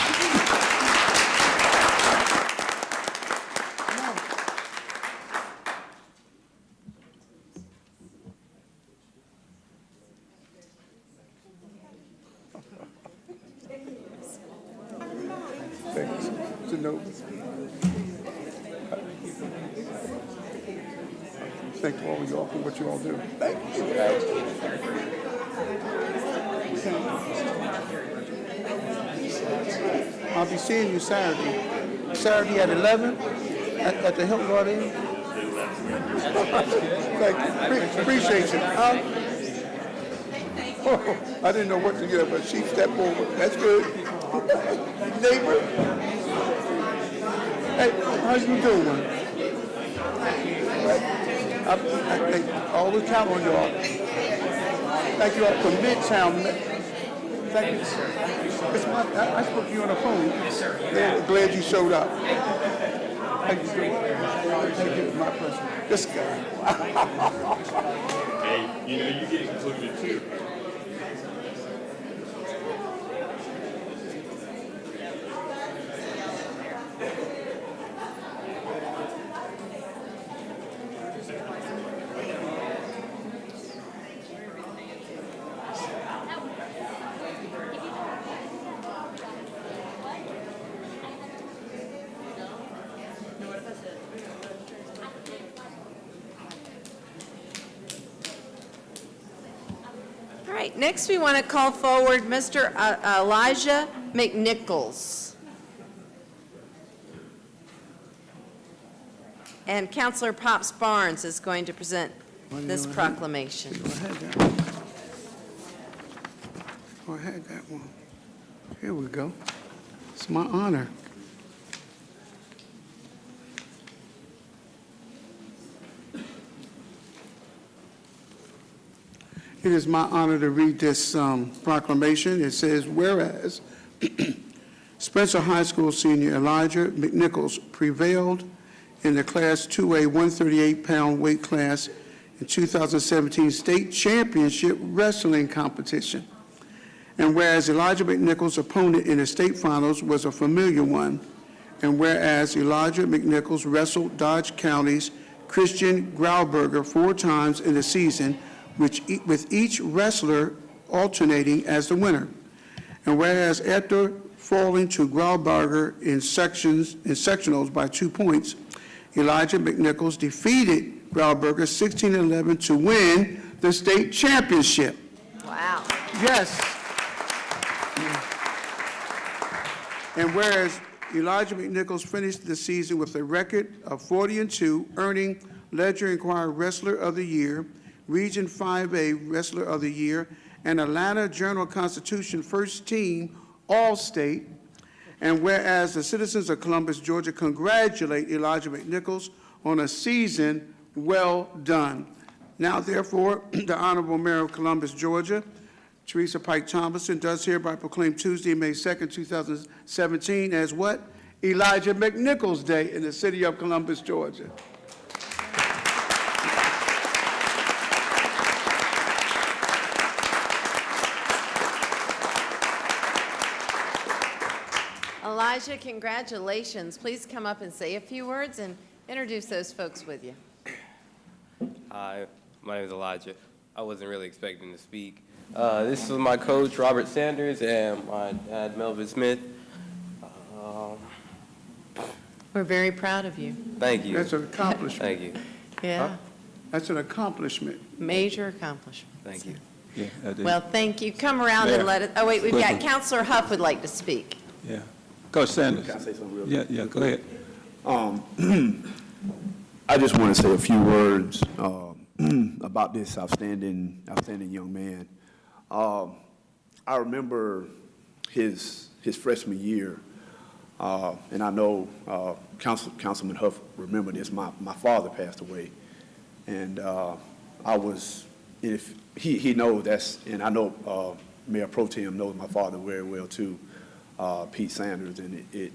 thank all of y'all for what you all do. Thank you. I'll be seeing you Saturday. Saturday at 11 at the Hilton Garden. Thank you. Appreciate you. I didn't know what to get, but she stepped over. That's good. Neighbor. Hey, how you doing? I all the count on y'all. Thank you all from Midtown. Thank you. I spoke to you on the phone. Yes, sir. Yeah, glad you showed up. How you doing? Thank you. My pleasure. This guy. Hey, you know, you get included too. All right, next we want to call forward Mr. Elijah McNichols. And Councilor Pops Barnes is going to present this proclamation. I had that one. Here we go. It's my honor. It is my honor to read this proclamation. It says, whereas Spencer High School senior Elijah McNichols prevailed in the Class 2A 138-pound weight class in 2017 state championship wrestling competition. And whereas Elijah McNichols' opponent in the state finals was a familiar one, and whereas Elijah McNichols wrestled Dodge County's Christian Grauberger 4 times in the season, with each wrestler alternating as the winner. And whereas after falling to Grauberger in sectionals by 2 points, Elijah McNichols defeated Grauberger 16-11 to win the state championship. Wow. Yes. And whereas Elijah McNichols finished the season with a record of 40-2, earning Ledger Enquirer Wrestler of the Year, Region 5A Wrestler of the Year, and Atlanta Journal-Constitution First Team All-State. And whereas the citizens of Columbus, Georgia congratulate Elijah McNichols on a season well done. Now, therefore, the Honorable Mayor of Columbus, Georgia, Teresa Pike Thomason, does hereby proclaim Tuesday, May 2nd, 2017 as what? Elijah McNichols Day in the city of Columbus, Georgia. Elijah, congratulations. Please come up and say a few words and introduce those folks with you. Hi, my name is Elijah. I wasn't really expecting to speak. This is my coach, Robert Sanders, and my dad, Melvin Smith. We're very proud of you. Thank you. That's an accomplishment. Thank you. Yeah. Huh? That's an accomplishment. Major accomplishment. Thank you. Yeah, I did. Well, thank you. Come around Mayor, and let us, oh, wait, we've got quickly. Councilor Huff would like to speak. Yeah. Coach Sanders. Can I say something real Yeah, quick? yeah, go ahead. I just want to say a few words about this outstanding young man. I remember his freshman year, and I know Councilman Huff remember this. My father passed away, and I was, if he knows that's, and I know Mayor Pro Tem knows my father very well too, Pete Sanders, and it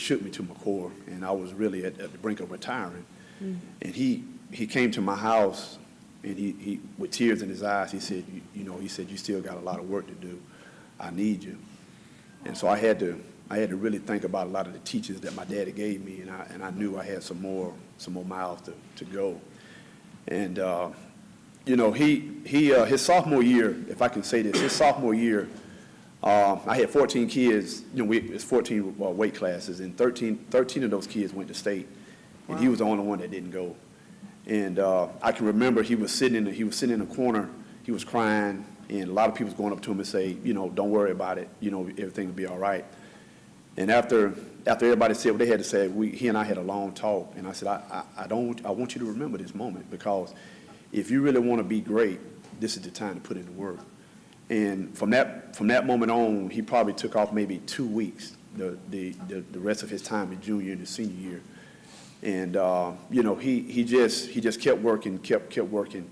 shook me to my core, and I was really at the brink of retiring. And he came to my house, and he with tears in his eyes, he said, he said, you still got a lot of work to do. I need you. And so I had to really think about a lot of the teachings that my daddy gave me, and I knew I had some more miles to go. And his sophomore year, if I can say this, his sophomore year, I had 14 kids. It's 14 weight classes, and 13 of those kids went to state, and he was the only one that didn't go. And I can remember he was sitting in a corner, he was crying, and a lot of people was going up to him and say, you know, don't worry about it, you know, everything will be all right. And after everybody said what they had to say, he and I had a long talk, and I said, I want you to remember this moment, because if you really want to be great, this is the time to put in the work. And from that moment on, he probably took off maybe 2 weeks, the rest of his time in junior and his senior year. And you know, he just kept working, kept working.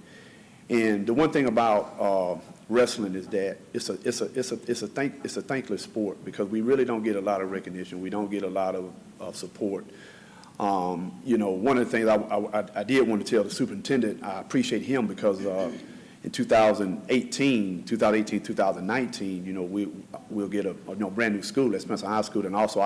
And the one thing about wrestling is that it's a thankless sport, because we really don't get a lot of recognition. We don't get a lot of support. You know, one of the things I did want to tell the superintendent, I appreciate him, because in 2018, 2019, you know, we'll get a brand new school at Spencer High School, and also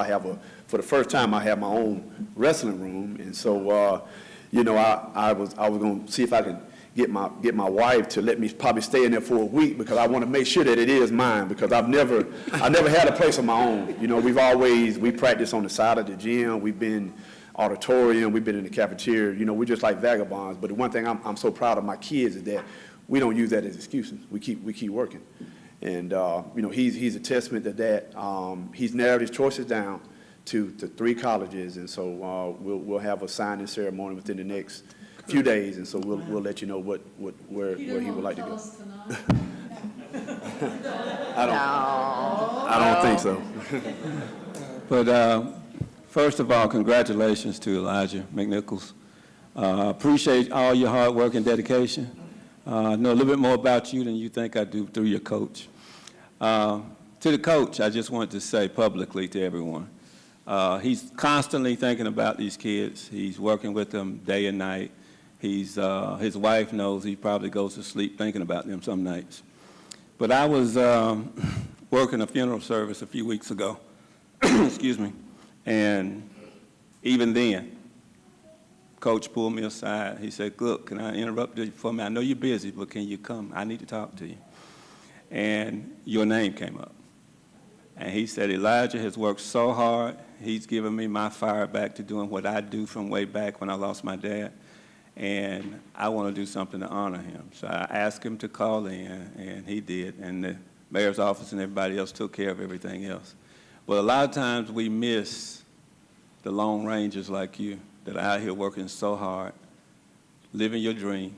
for the first time, I have my own wrestling room, and so, you know, I was going to see if I could get my wife to let me probably stay in there for a week, because I want to make sure that it is mine, because I never had a place of my own. You know, we practice on the side of the gym, we've been auditorium, we've been in the cafeteria, you know, we're just like vagabonds. But the one thing I'm so proud of my kids is that we don't use that as excuses. We keep working. And, you know, he's a testament to that. He's narrowed his choices down to 3 colleges, and so we'll have a signing ceremony within the next few days, and so we'll let you know where he would like to go. I don't think so. But first of all, congratulations to Elijah McNichols. Appreciate all your hard work and dedication. I know a little bit more about you than you think I do through your coach. To the coach, I just want to say publicly to everyone, he's constantly thinking about these kids. He's working with them day and night. His wife knows he probably goes to sleep thinking about them some nights. But I was working a funeral service a few weeks ago, excuse me, and even then, Coach pulled me aside. He said, look, can I interrupt you for a minute? I know you're busy, but can you come? I need to talk to you. And your name came up. And he said, Elijah has worked so hard. He's given me my fire back to doing what I do from way back when I lost my dad. And I want to do something to honor him. So I asked him to call in, and he did. And the mayor's office and everybody else took care of everything else. But a lot of times we miss the Lone Rangers like you that are out here working so hard, living your dream.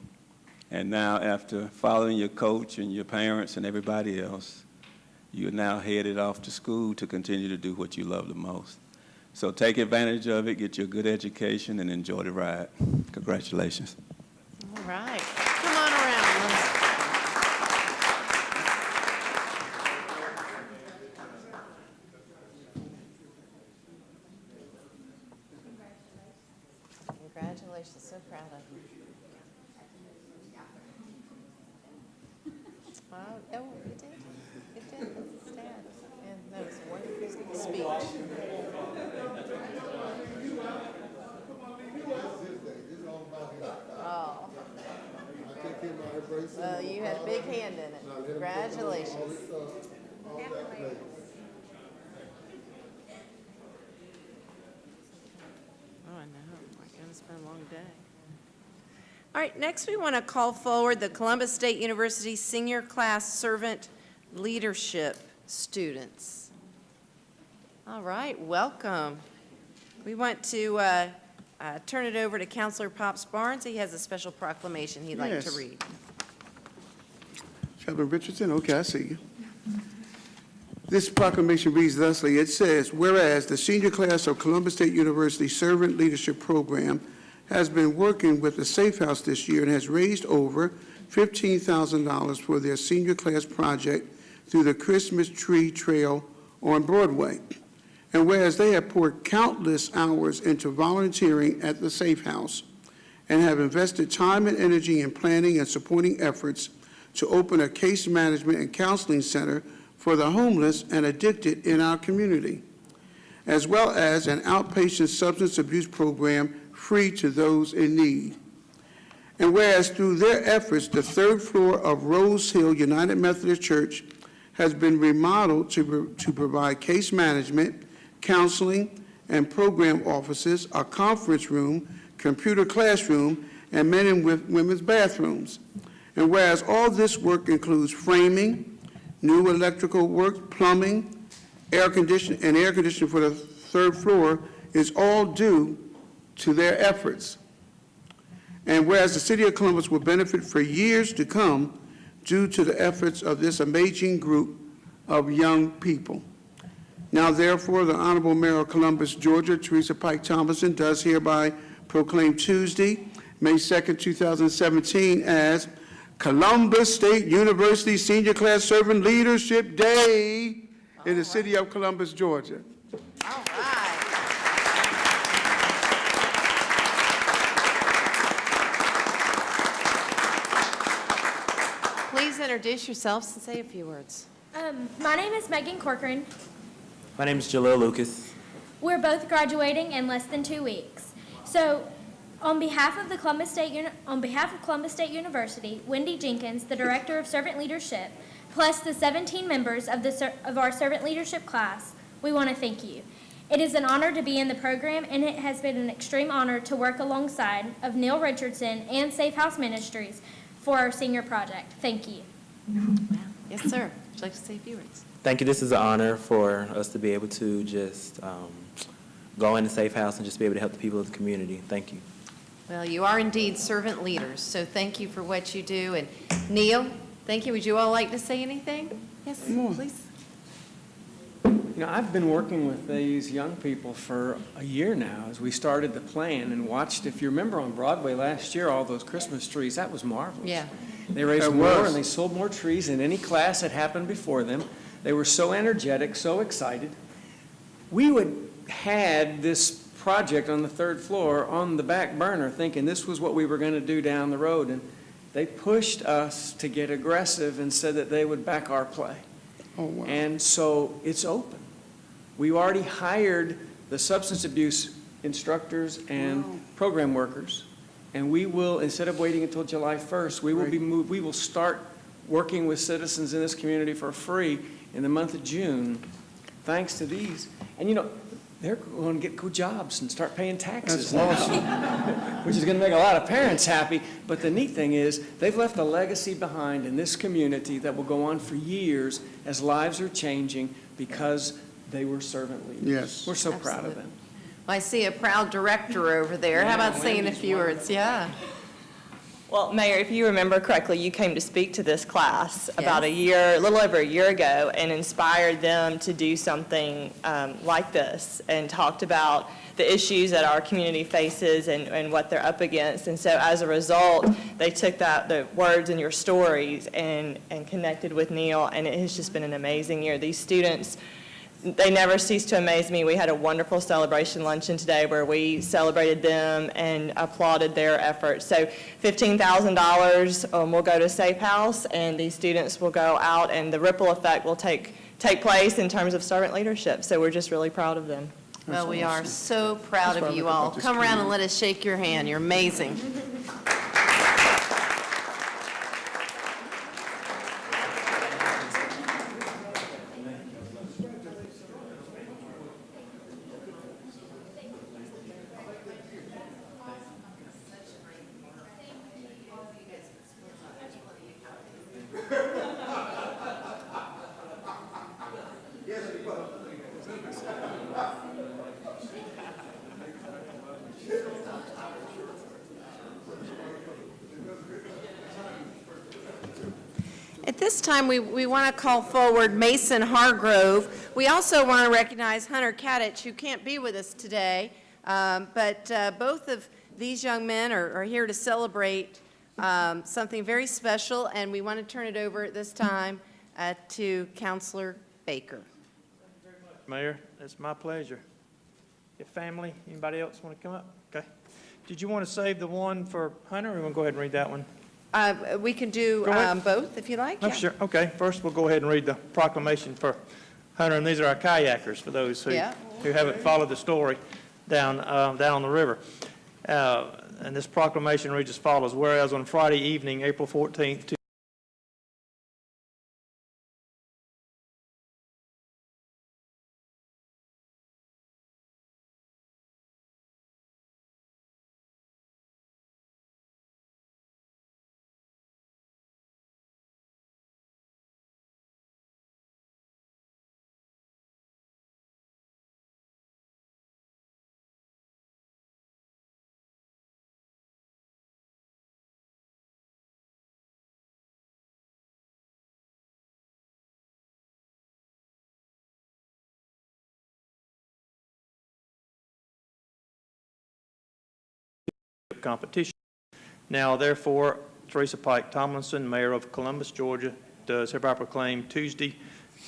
And now after following your coach and your parents and everybody else, you're now headed off to school to continue to do what you love the most. So take advantage of it, get you a good education, and enjoy the ride. Congratulations. All right. Come on around, Lindsay. Congratulations. So proud of you. Oh, you did. You did. That's sad. And that was a wonderful speech. Oh. Well, you had a big hand in it. Congratulations. Oh, I know. My goodness, it's been a long day. All right, next we want to call forward the Columbus State University Senior Class Servant Leadership students. All right, welcome. We want to turn it over to Counselor Pops Barnes. He has a special proclamation he'd like to read. Chaplain Richardson, okay, I see you. This proclamation reads thusly. It says, whereas the senior class of Columbus State University Servant Leadership Program has been working with the Safe House this year and has raised over $15,000 for their senior class project through the Christmas Tree Trail on Broadway. And whereas they have poured countless hours into volunteering at the Safe House and have invested time and energy in planning and supporting efforts to open a case management and counseling center for the homeless and addicted in our community, as well as an outpatient substance abuse program free to those in need. And whereas through their efforts, the third floor of Rose Hill United Methodist Church has been remodeled to provide case management, counseling, and program offices, a conference room, computer classroom, and men and women's bathrooms. And whereas all this work includes framing, new electrical work, plumbing, air conditioning for the third floor, is all due to their efforts. And whereas the City of Columbus will benefit for years to come due to the efforts of this amazing group of young people. Now, therefore, the Honorable Mayor of Columbus, Georgia, Teresa Pike Thomason, does hereby proclaim Tuesday, May 2nd, 2017, as Columbus State University Senior Class Servant Leadership Day in the city of Columbus, Georgia. All right. Please introduce yourselves and say a few words. My name is Megan Corcoran. My name is Jalil Lucas. We're both graduating in less than 2 weeks. So, on behalf of Columbus State University, Wendy Jenkins, the Director of Servant Leadership, plus the 17 members of our Servant Leadership class, we want to thank you. It is an honor to be in the program, and it has been an extreme honor to work alongside of Neil Richardson and Safe House Ministries for our senior project. Thank you. Yes, sir. Would you like to say a few words? Thank you. This is an honor for us to be able to just go into Safe House and just be able to help the people of the community. Thank you. Well, you are indeed servant leaders, so thank you for what you do. And Neil, thank you. Would you all like to say anything? Yes, please. You know, I've been working with these young people for a year now as we started the plan and watched, if you remember on Broadway last year, all those Christmas trees, that was marvelous. Yeah. They raised more and they sold more trees than any class that happened before them. They were so energetic, so excited. We had this project on the third floor on the back burner thinking this was what we were going to do down the road, and they pushed us to get aggressive and said that they would back our play. Oh, wow. And so it's open. We already hired the substance abuse instructors and program workers, and we will, instead of waiting until July 1st, we will start working with citizens in this community for free in the month of June, thanks to these. And you know, they're going to get good jobs and start paying taxes now, which is going to make a lot of parents happy. But the neat thing is they've left a legacy behind in this community that will go on for years as lives are changing because they were servant leaders. Yes. We're so proud of them. Well, I see a proud director over there. How about saying a few words? Yeah. Well, Mayor, if you remember correctly, you came to speak to this class about a little over a year ago, and inspired them to do something like this, and talked about the issues that our community faces and what they're up against. And so as a result, they took the words in your stories and connected with Neil, and it has just been an amazing year. These students, they never cease to amaze me. We had a wonderful celebration luncheon today where we celebrated them and applauded their efforts. So $15,000 will go to Safe House, and these students will go out, and the ripple effect will take place in terms of servant leadership. So we're just really proud of them. Well, we are so proud of you all. Come around and let us shake your hand. You're amazing. At this time, we want to call forward Mason Hargrove. We also want to recognize Hunter Kadich, who can't be with us today, but both of these young men are here to celebrate something very special, and we want to turn it over at this time to Counselor Baker. Mayor, it's my pleasure. Your family, anybody else want to come up? Okay. Did you want to save the one for Hunter, or you want to go ahead and read that one? We can do both if you like. Oh, sure. Okay. First, we'll go ahead and read the proclamation for Hunter, and these are our kayakers for those who haven't followed the story down on the river. And this proclamation reads as follows: whereas on Friday evening, April 14th, competition. Now, therefore, Teresa Pike Tomlinson, Mayor of Columbus, Georgia, does hereby proclaim Tuesday,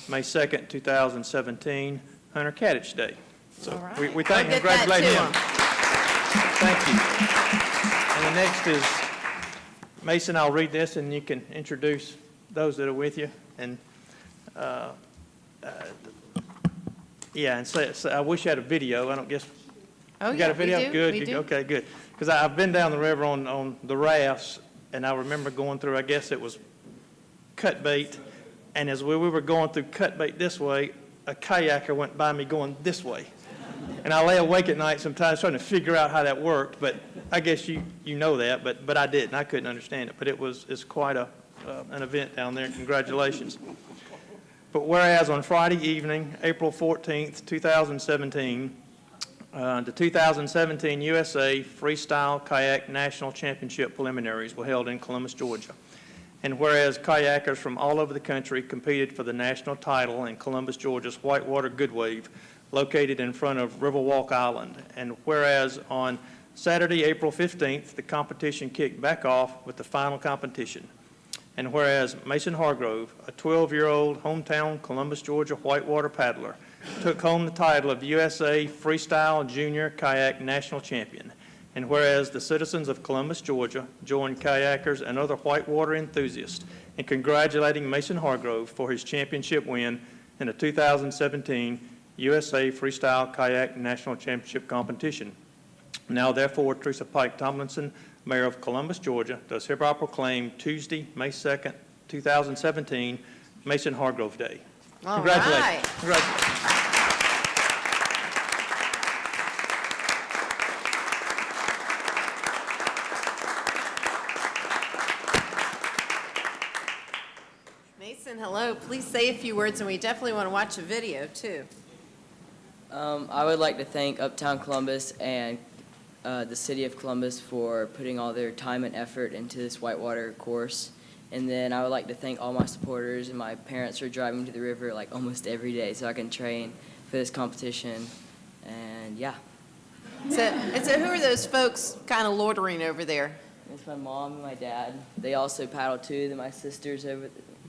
May 2nd, 2017, Hunter Kadich Day. So we thank and congratulate him. Thank you. And the next is Mason. I'll read this, and you can introduce those that are with you. And yeah, and so I wish you had a video. I don't guess. Oh, you got a video? we do. Good. We do. Okay, good. Because I've been down the river on the rafts, and I remember going through, I guess it was cut bait, and as we were going through cut bait this way, a kayaker went by me going this way. And I lay awake at night sometimes trying to figure out how that worked, but I guess you know that, but I didn't. I couldn't understand it, but it's quite an event down there. Congratulations. But whereas on Friday evening, April 14th, 2017, the 2017 USA Freestyle Kayak National Championship preliminaries were held in Columbus, Georgia. And whereas kayakers from all over the country competed for the national title in Columbus, Georgia's Whitewater Good Wave, located in front of Riverwalk Island. And whereas on Saturday, April 15th, the competition kicked back off with the final competition. And whereas Mason Hargrove, a 12-year-old hometown Columbus, Georgia whitewater paddler, took home the title of USA Freestyle Junior Kayak National Champion. And whereas the citizens of Columbus, Georgia, joined kayakers and other whitewater enthusiasts in congratulating Mason Hargrove for his championship win in the 2017 USA Freestyle Kayak National Championship competition. Now, therefore, Teresa Pike Tomlinson, Mayor of Columbus, Georgia, does hereby proclaim Tuesday, May 2nd, 2017, Mason Hargrove Day. All Congratulations. right. Congratulations. Mason, hello. Please say a few words, and we definitely want to watch a video, too. I would like to thank Uptown Columbus and the City of Columbus for putting all their time and effort into this whitewater course. And then I would like to thank all my supporters and my parents for driving to the river like almost every day so I can train for this competition. And yeah. So who are those folks kind of loitering over there? It's my mom and my dad. They also paddle too. Then my sisters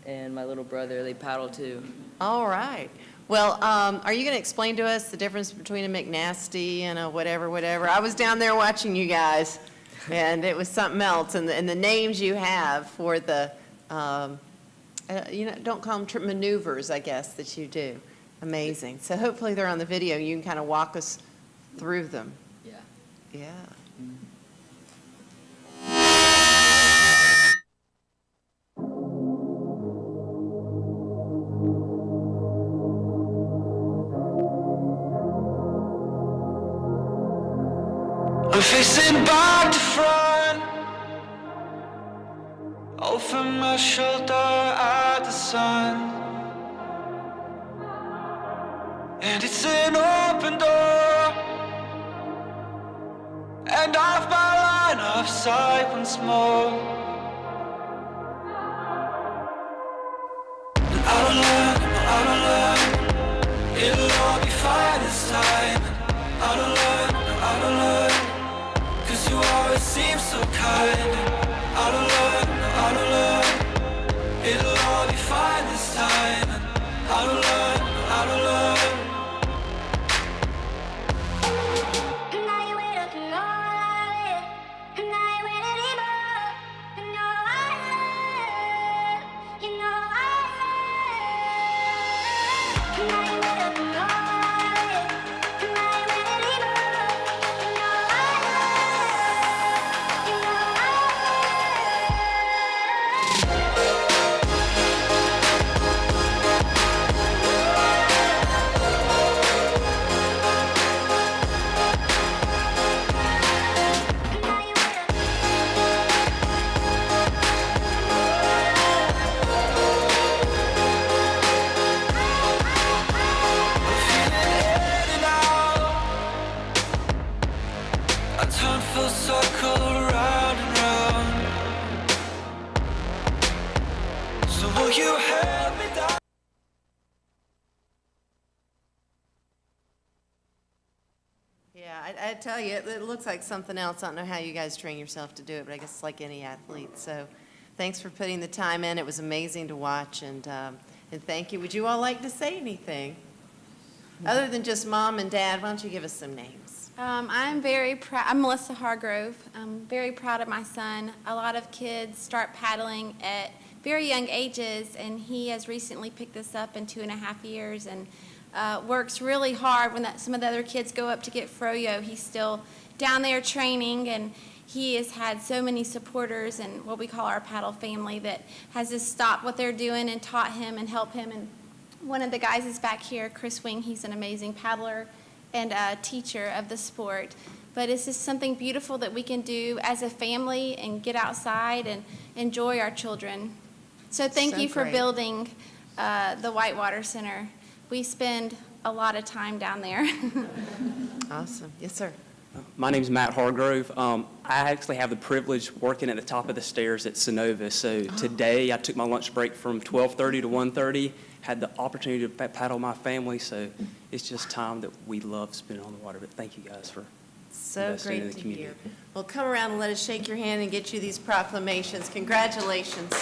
and my little brother, they paddle too. All right. Well, are you going to explain to us the difference between a McNasty and a whatever? I was down there watching you guys, and it was something else. And the names you have for the, don't call them maneuvers, I guess, that you do. Amazing. So hopefully they're on the video. You can kind of walk us through them. Yeah. Yeah. I'm facing back to front, over my shoulder at the sun. And it's an open door, and off my line of sight once more. And I don't learn, it'll all be fine this time. I don't learn, you always seem so kind. I don't learn, it'll all be fine this time. I don't learn. I tell you, it looks like something else. I don't know how you guys train yourself to do it, but I guess it's like any athlete. So thanks for putting the time in. It was amazing to watch, and thank you. Would you all like to say anything? Other than just Mom and Dad, why don't you give us some names? I'm very proud. I'm Melissa Hargrove. I'm very proud of my son. A lot of kids start paddling at very young ages, and he has recently picked this up in 2.5 years and works really hard. When some of the other kids go up to get froyo, he's still down there training, and he has had so many supporters and what we call our paddle family that has just stopped what they're doing and taught him and helped him. And one of the guys is back here, Chris Wing. He's an amazing paddler and a teacher of the sport. But it's just something beautiful that we can do as a family and get outside and enjoy our children. So thank you for building the Whitewater Center. We spend a lot of time down there. Awesome. Yes, sir. My name's Matt Hargrove. I actually have the privilege working at the top of the stairs at Synovus. So today I took my lunch break from 12:30 to 1:30, had the opportunity to paddle my family. So it's just time that we love spending on the water. But thank you guys for So investing in great the to community. hear. Well, come around and let us shake your hand and get you these proclamations. Congratulations.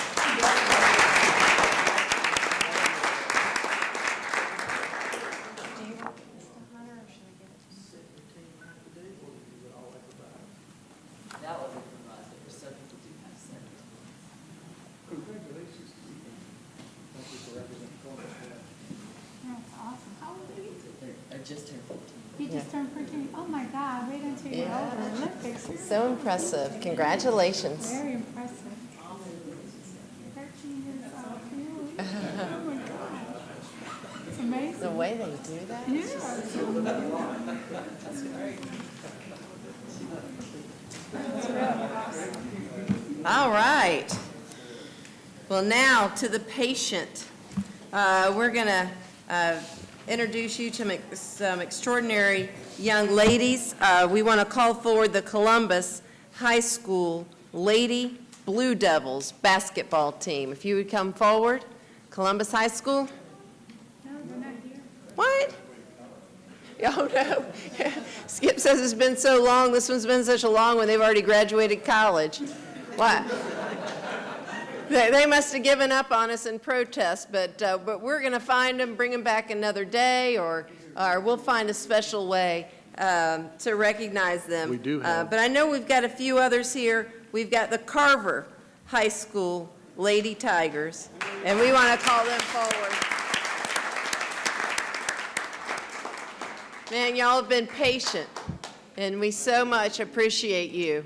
You just turned 14. Oh my God, wait until you're older. Olympics. So impressive. Congratulations. Very impressive. 13 years old. Oh my God. It's amazing. The way they do that? Yeah. That's great. That's really awesome. All right. Well, now to the patient. We're going to introduce you to some extraordinary young ladies. We want to call forward the Columbus High School Lady Blue Devils basketball team. If you would come forward. Columbus High School? No, they're not here. What? Oh, no. Skip says it's been so long. This one's been such a long one. They've already graduated college. What? They must have given up on us in protest, but we're going to find them, bring them back another day, or we'll find a special way to recognize them. We do have. But I know we've got a few others here. We've got the Carver High School Lady Tigers, and we want to call them forward. Man, y'all have been patient, and we so much appreciate you.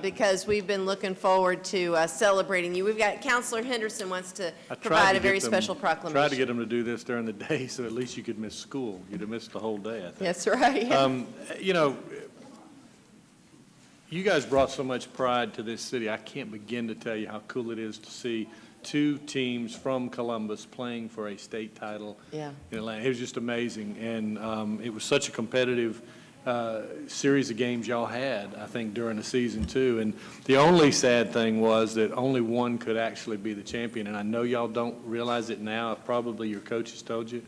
Because we've been looking forward to celebrating you. We've got Counselor Henderson wants to provide a very special proclamation. Tried to get them to do this during the day, so at least you could miss school. You'd have missed the whole day, I think. That's right. You know, you guys brought so much pride to this city. I can't begin to tell you how cool it is to see two teams from Columbus playing for a state title in Atlanta. It was just amazing, and it was such a competitive series of games y'all had, I think, during the season, too. And the only sad thing was that only one could actually be the champion. And I know y'all don't realize it now. Probably your coaches told you.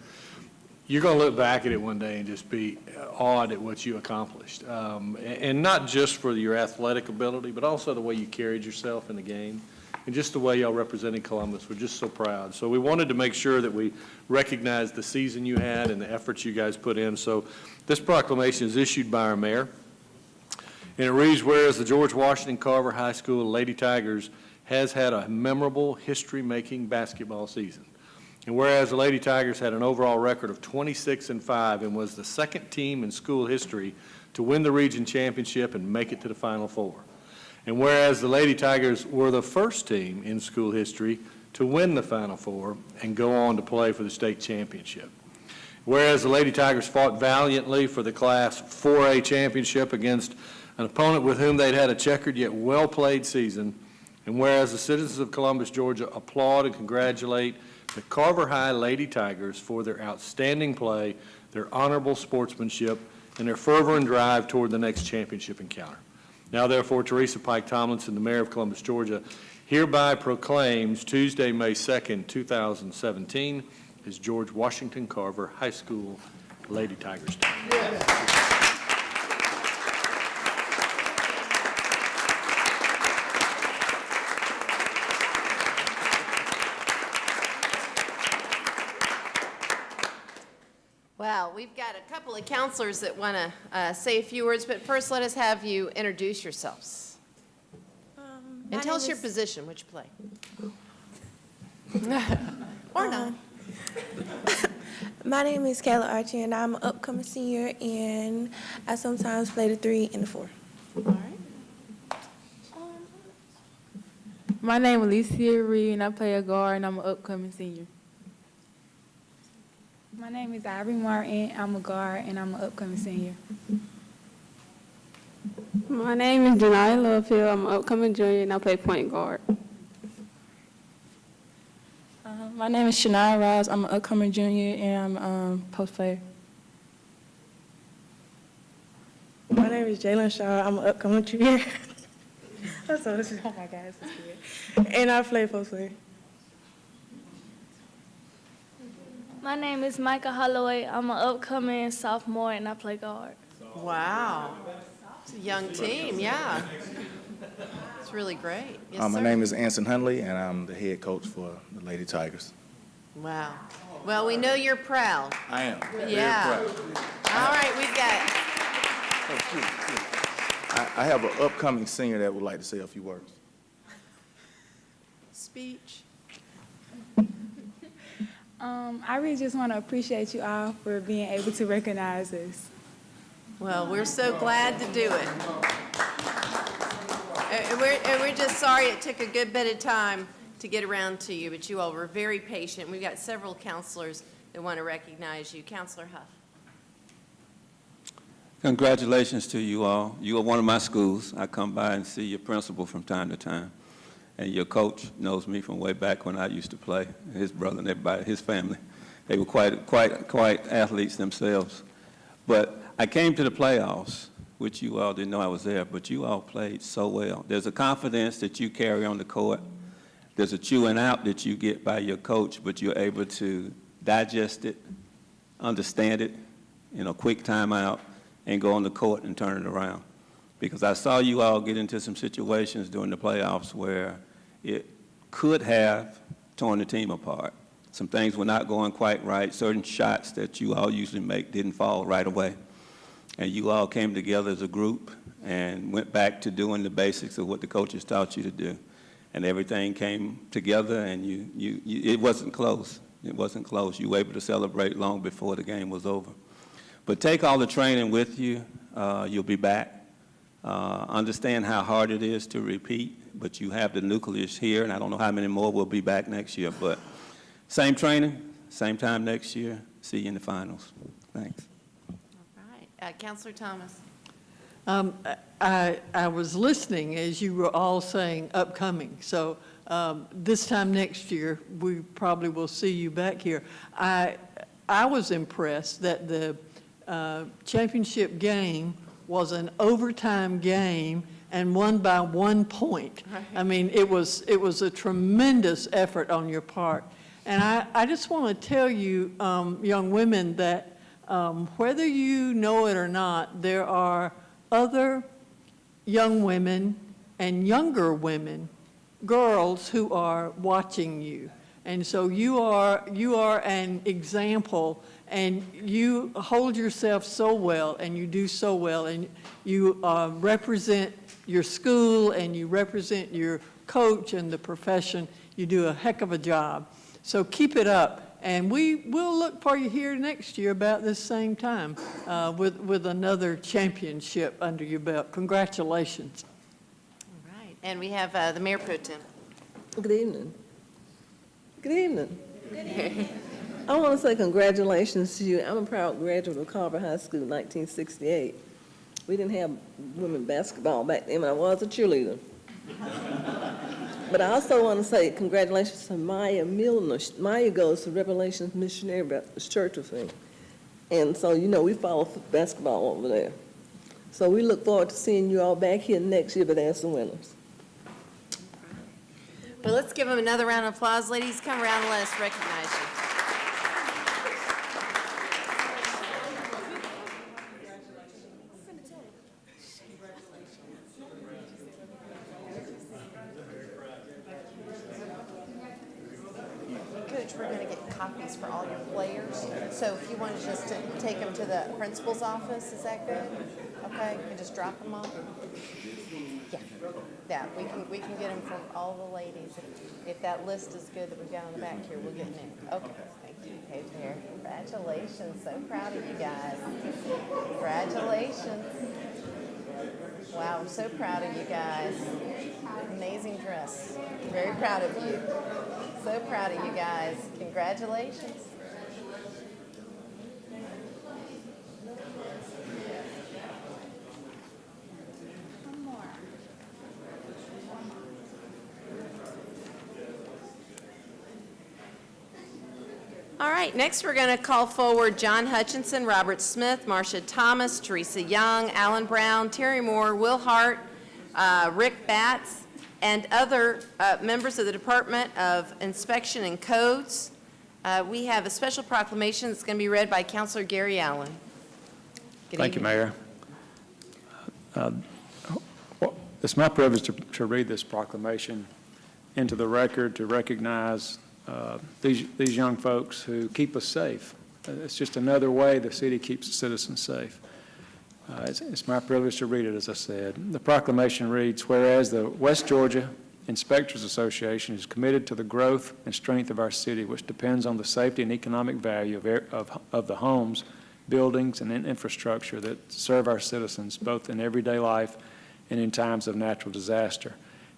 You're going to look back at it one day and just be awed at what you accomplished. And not just for your athletic ability, but also the way you carried yourself in the game. And just the way y'all represented Columbus. We're just so proud. So we wanted to make sure that we recognized the season you had and the efforts you guys put in. So this proclamation is issued by our mayor. And it reads, whereas the George Washington Carver High School Lady Tigers has had a memorable history-making basketball season. And whereas the Lady Tigers had an overall record of 26-5 and was the second team in school history to win the region championship and make it to the Final Four. And whereas the Lady Tigers were the first team in school history to win the Final Four and go on to play for the state championship. Whereas the Lady Tigers fought valiantly for the Class 4A championship against an opponent with whom they'd had a checkered yet well-played season. And whereas the citizens of Columbus, Georgia applaud and congratulate the Carver High Lady Tigers for their outstanding play, their honorable sportsmanship, and their fervor and drive toward the next championship encounter. Now, therefore, Teresa Pike Tomlinson, the mayor of Columbus, Georgia, hereby proclaims Tuesday, May 2nd, 2017, as George Washington Carver High School Lady Tigers Day. we've got a couple of counselors that want to say a few words, but first let us have you introduce yourselves. And tell us your position, which you play. Or not. My name is Kayla Archie, and I'm an upcoming senior, and I sometimes play the 3 and the 4. My name is Alicia Reed, and I play a guard, and I'm an upcoming senior. My name is Ivory Martin. I'm a guard, and I'm an upcoming senior. My name is Janai Lovefield. I'm an upcoming junior, and I play point guard. My name is Shania Ross. I'm an upcoming junior, and I'm post player. My name is Jalen Shaw. I'm an upcoming junior. Oh my God, this is good. And I play post player. My name is Micah Holloway. I'm an upcoming sophomore, and I play guard. Wow. It's a young team, yeah. It's really great. Yes, My sir. name is Anson Hundley, and I'm the head coach for the Lady Tigers. Wow. Well, we know you're proud. I am. Yeah. Very proud. All right, we've got, I have an upcoming senior that would like to say a few words. speech. I really just want to appreciate you all for being able to recognize us. Well, we're so glad to do it. And we're just sorry it took a good bit of time to get around to you, but you all were very patient. We've got several counselors that want to recognize you. Counselor Huff. Congratulations to you all. You are one of my schools. I come by and see your principal from time to time. And your coach knows me from way back when I used to play. His brother and everybody, his family. They were quite athletes themselves. But I came to the playoffs, which you all didn't know I was there, but you all played so well. There's a confidence that you carry on the court. There's a chewing out that you get by your coach, but you're able to digest it, understand it in a quick timeout, and go on the court and turn it around. Because I saw you all get into some situations during the playoffs where it could have torn the team apart. Some things were not going quite right. Certain shots that you all usually make didn't fall right away. And you all came together as a group and went back to doing the basics of what the coaches taught you to do. And everything came together, and it wasn't close. It wasn't close. You were able to celebrate long before the game was over. But take all the training with you. You'll be back. Understand how hard it is to repeat, but you have the nucleus here, and I don't know how many more will be back next year. But same training, same time next year. See you in the finals. Thanks. All right. Counselor Thomas. I was listening as you were all saying upcoming. So this time next year, we probably will see you back here. I was impressed that the championship game was an overtime game and won by 1 point. Right. I mean, it was a tremendous effort on your part. And I just want to tell you, young women, that whether you know it or not, there are other young women and younger women, girls who are watching you. And so you are an example, and you hold yourself so well, and you do so well, and you represent your school, and you represent your coach and the profession. You do a heck of a job. So keep it up, and we will look for you here next year about this same time with another championship under your belt. Congratulations. All right. And we have the Mayor Pro Tem. Good evening. Good evening. Good evening. I want to say congratulations to you. I'm a proud graduate of Carver High School in 1968. We didn't have women basketball back then, but I was a cheerleader. But I also want to say congratulations to Maya Milner. Maya goes to Revelations Missionary Baptist Church with me. And so, you know, we follow basketball over there. So we look forward to seeing you all back here next year, but as the winners. Well, let's give them another round of applause. Ladies, come around and let us recognize you. Coach, we're going to get copies for all your players. So if you wanted just to take them to the principal's office, is that good? Okay, you can just drop them off? Yeah, yeah, we can get them from all the ladies. If that list is good that we've got on the back here, we'll get them in. Okay, thank you. Hey there, congratulations. So proud of you guys. Congratulations. Wow, I'm so proud of you guys. Amazing dress. Very proud of you. So proud of you guys. Congratulations. All right, next we're going to call forward John Hutchinson, Robert Smith, Marcia Thomas, Teresa Young, Alan Brown, Terry Moore, Will Hart, Rick Batts, and other members of the Department of Inspection and Codes. We have a special proclamation that's going to be read by Councilor Gary Allen. Thank you, Mayor. It's my privilege to read this proclamation into the record to recognize these young folks who keep us safe. It's just another way the city keeps its citizens safe. It's my privilege to read it, as I said. The proclamation reads, whereas the West Georgia Inspectors Association is committed to the growth and strength of our city, which depends on the safety and economic value of the homes, buildings, and infrastructure that serve our citizens, both in everyday life and in times of natural disaster.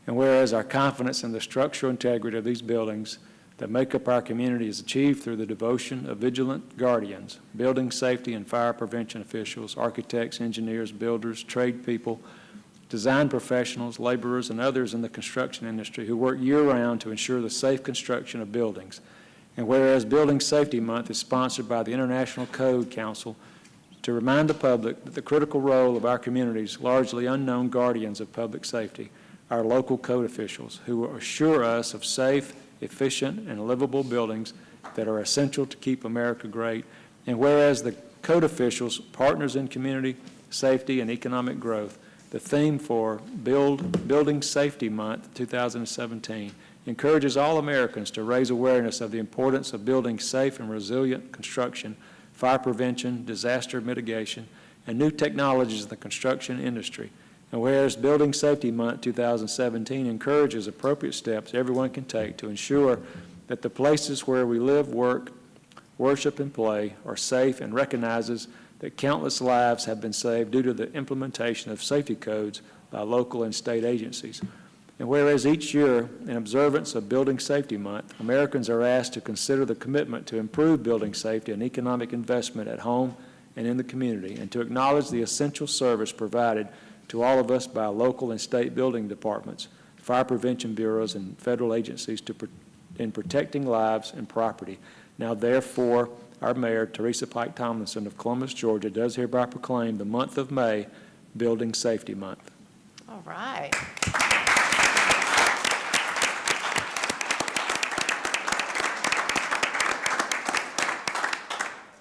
And whereas our confidence in the structural integrity of these buildings that make up our community is achieved through the devotion of vigilant guardians, building safety and fire prevention officials, architects, engineers, builders, trade people, design professionals, laborers, and others in the construction industry who work year-round to ensure the safe construction of buildings. And whereas Building Safety Month is sponsored by the International Code Council to remind the public that the critical role of our community's largely unknown guardians of public safety, our local code officials, who assure us of safe, efficient, and livable buildings that are essential to keep America great. And whereas the code officials, partners in community safety and economic growth, the theme for Building Safety Month 2017 encourages all Americans to raise awareness of the importance of building safe and resilient construction, fire prevention, disaster mitigation, and new technologies in the construction industry. And whereas Building Safety Month 2017 encourages appropriate steps everyone can take to ensure that the places where we live, work, worship, and play are safe, and recognizes that countless lives have been saved due to the implementation of safety codes by local and state agencies. And whereas each year, in observance of Building Safety Month, Americans are asked to consider the commitment to improve building safety and economic investment at home and in the community, and to acknowledge the essential service provided to all of us by local and state building departments, fire prevention bureaus, and federal agencies in protecting lives and property. Now, therefore, our Mayor, Teresa Pike Tomlinson of Columbus, Georgia, does hereby proclaim the month of May Building Safety Month. All right.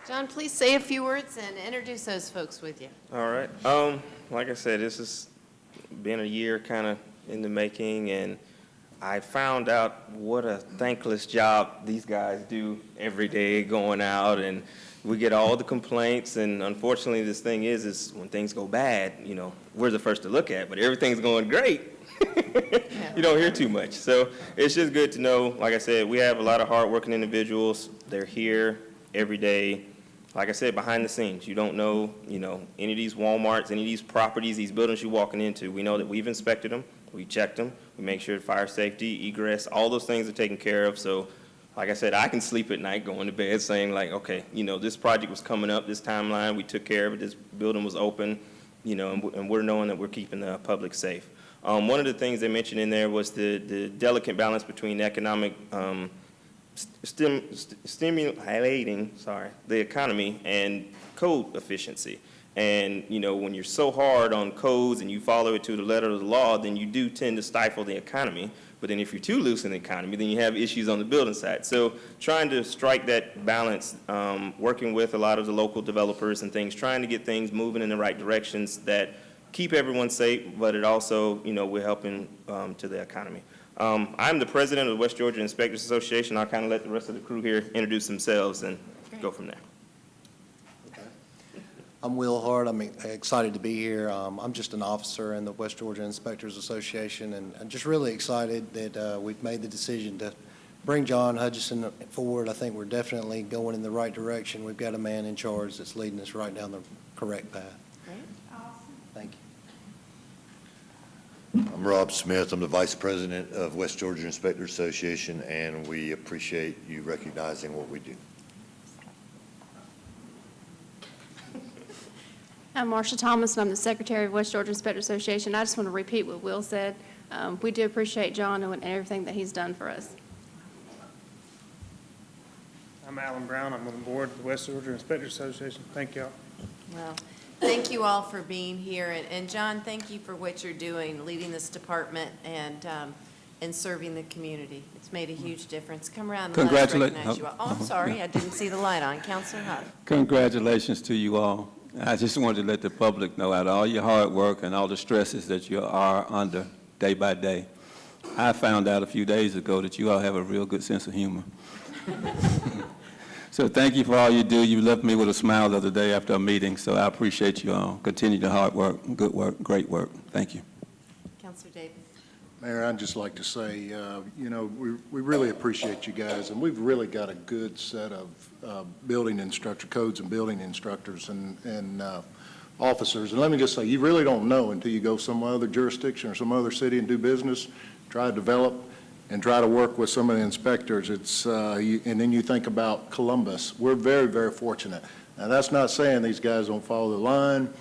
John, please say a few words and introduce those folks with you. All right. Like I said, this has been a year kind of in the making, and I found out what a thankless job these guys do every day going out, and we get all the complaints, and unfortunately this thing is when things go bad, you know, we're the first to look at, but everything's going great. You don't hear too much. So it's just good to know, like I said, we have a lot of hardworking individuals. They're here every day. Like I said, behind the scenes, you don't know, any of these Walmarts, any of these properties, these buildings you're walking into. We know that we've inspected them, we checked them, we make sure fire safety, egress, all those things are taken care of. So, like I said, I can sleep at night going to bed saying like, okay, this project was coming up, this timeline, we took care of it, this building was open, and we're knowing that we're keeping the public safe. One of the things they mentioned in there was the delicate balance between economic stimulating the economy and code efficiency. And, when you're so hard on codes and you follow it to the letter of the law, then you do tend to stifle the economy. But then if you're too loose in the economy, then you have issues on the building side. So trying to strike that balance, working with a lot of the local developers and things, trying to get things moving in the right directions that keep everyone safe, but it also, we're helping to the economy. I'm the president of the West Georgia Inspectors Association. I'll kind of let the rest of the crew here introduce themselves and go from there. I'm Will Hart. I'm excited to be here. I'm just an officer in the West Georgia Inspectors Association, and I'm just really excited that we've made the decision to bring John Hutchison forward. I think we're definitely going in the right direction. We've got a man in charge that's leading us right down the correct path. Great. Thank you. I'm Rob Smith. I'm the Vice President of West Georgia Inspectors Association, and we appreciate you recognizing what we do. I'm Marsha Thomas, and I'm the Secretary of West Georgia Inspector Association. I just want to repeat what Will said. We do appreciate John and everything that he's done for us. I'm Alan Brown. I'm on the board of the West Georgia Inspectors Association. Thank y'all. Well, thank you all for being here. And John, thank you for what you're doing, leading this department and serving the community. It's made a huge difference. Come around and let us recognize you all. Oh, I'm sorry. I didn't see the light on. Councilor Huff. Congratulations to you all. I just wanted to let the public know, out of all your hard work and all the stresses that you are under day by day, I found out a few days ago that you all have a real good sense of humor. So thank you for all you do. You left me with a smile the other day after a meeting, so I appreciate you all. Continue the hard work, good work, great work. Thank you. Councilor Davis. Mayor, I'd just like to say, you know, we really appreciate you guys, and we've really got a good set of building instructor codes and building instructors and officers. And let me just say, you really don't know until you go some other jurisdiction or some other city and do business, try to develop and try to work with some of the inspectors. It's and then you think about Columbus. We're very, very fortunate. Now, that's not saying these guys don't follow the line.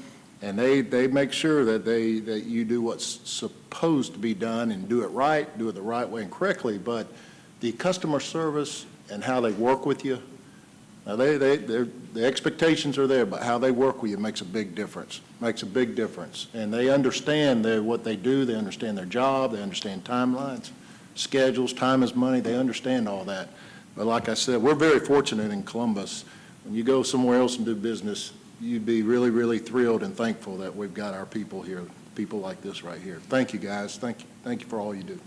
And they make sure that that you do what's supposed to be done and do it right, do it the right way and correctly. But the customer service and how they work with you, now the expectations are there, but how they work with you makes a big difference. Makes a big difference. And they understand what they do. They understand their job. They understand timelines, schedules. Time is money. They understand all that. But like I said, we're very fortunate in Columbus. When you go somewhere else and do business, you'd be really, really thrilled and thankful that we've got our people here, people like this right here. Thank you, guys. Thank you for all you do.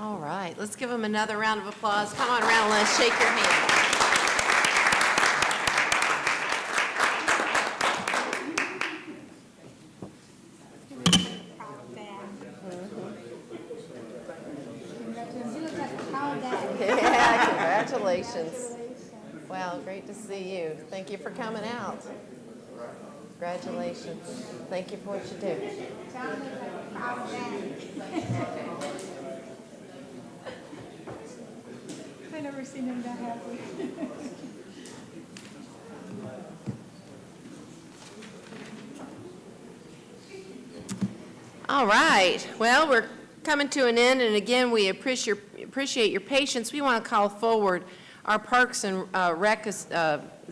All right, let's give them another round of applause. Come on around, let's shake your hand. Yeah, congratulations. Wow, great to see you. Thank you for coming out. Congratulations. Thank you for what you do. I've never seen him that happy. All right. Well, we're coming to an end, and again, we appreciate your patience. We want to call forward our Parks and Rec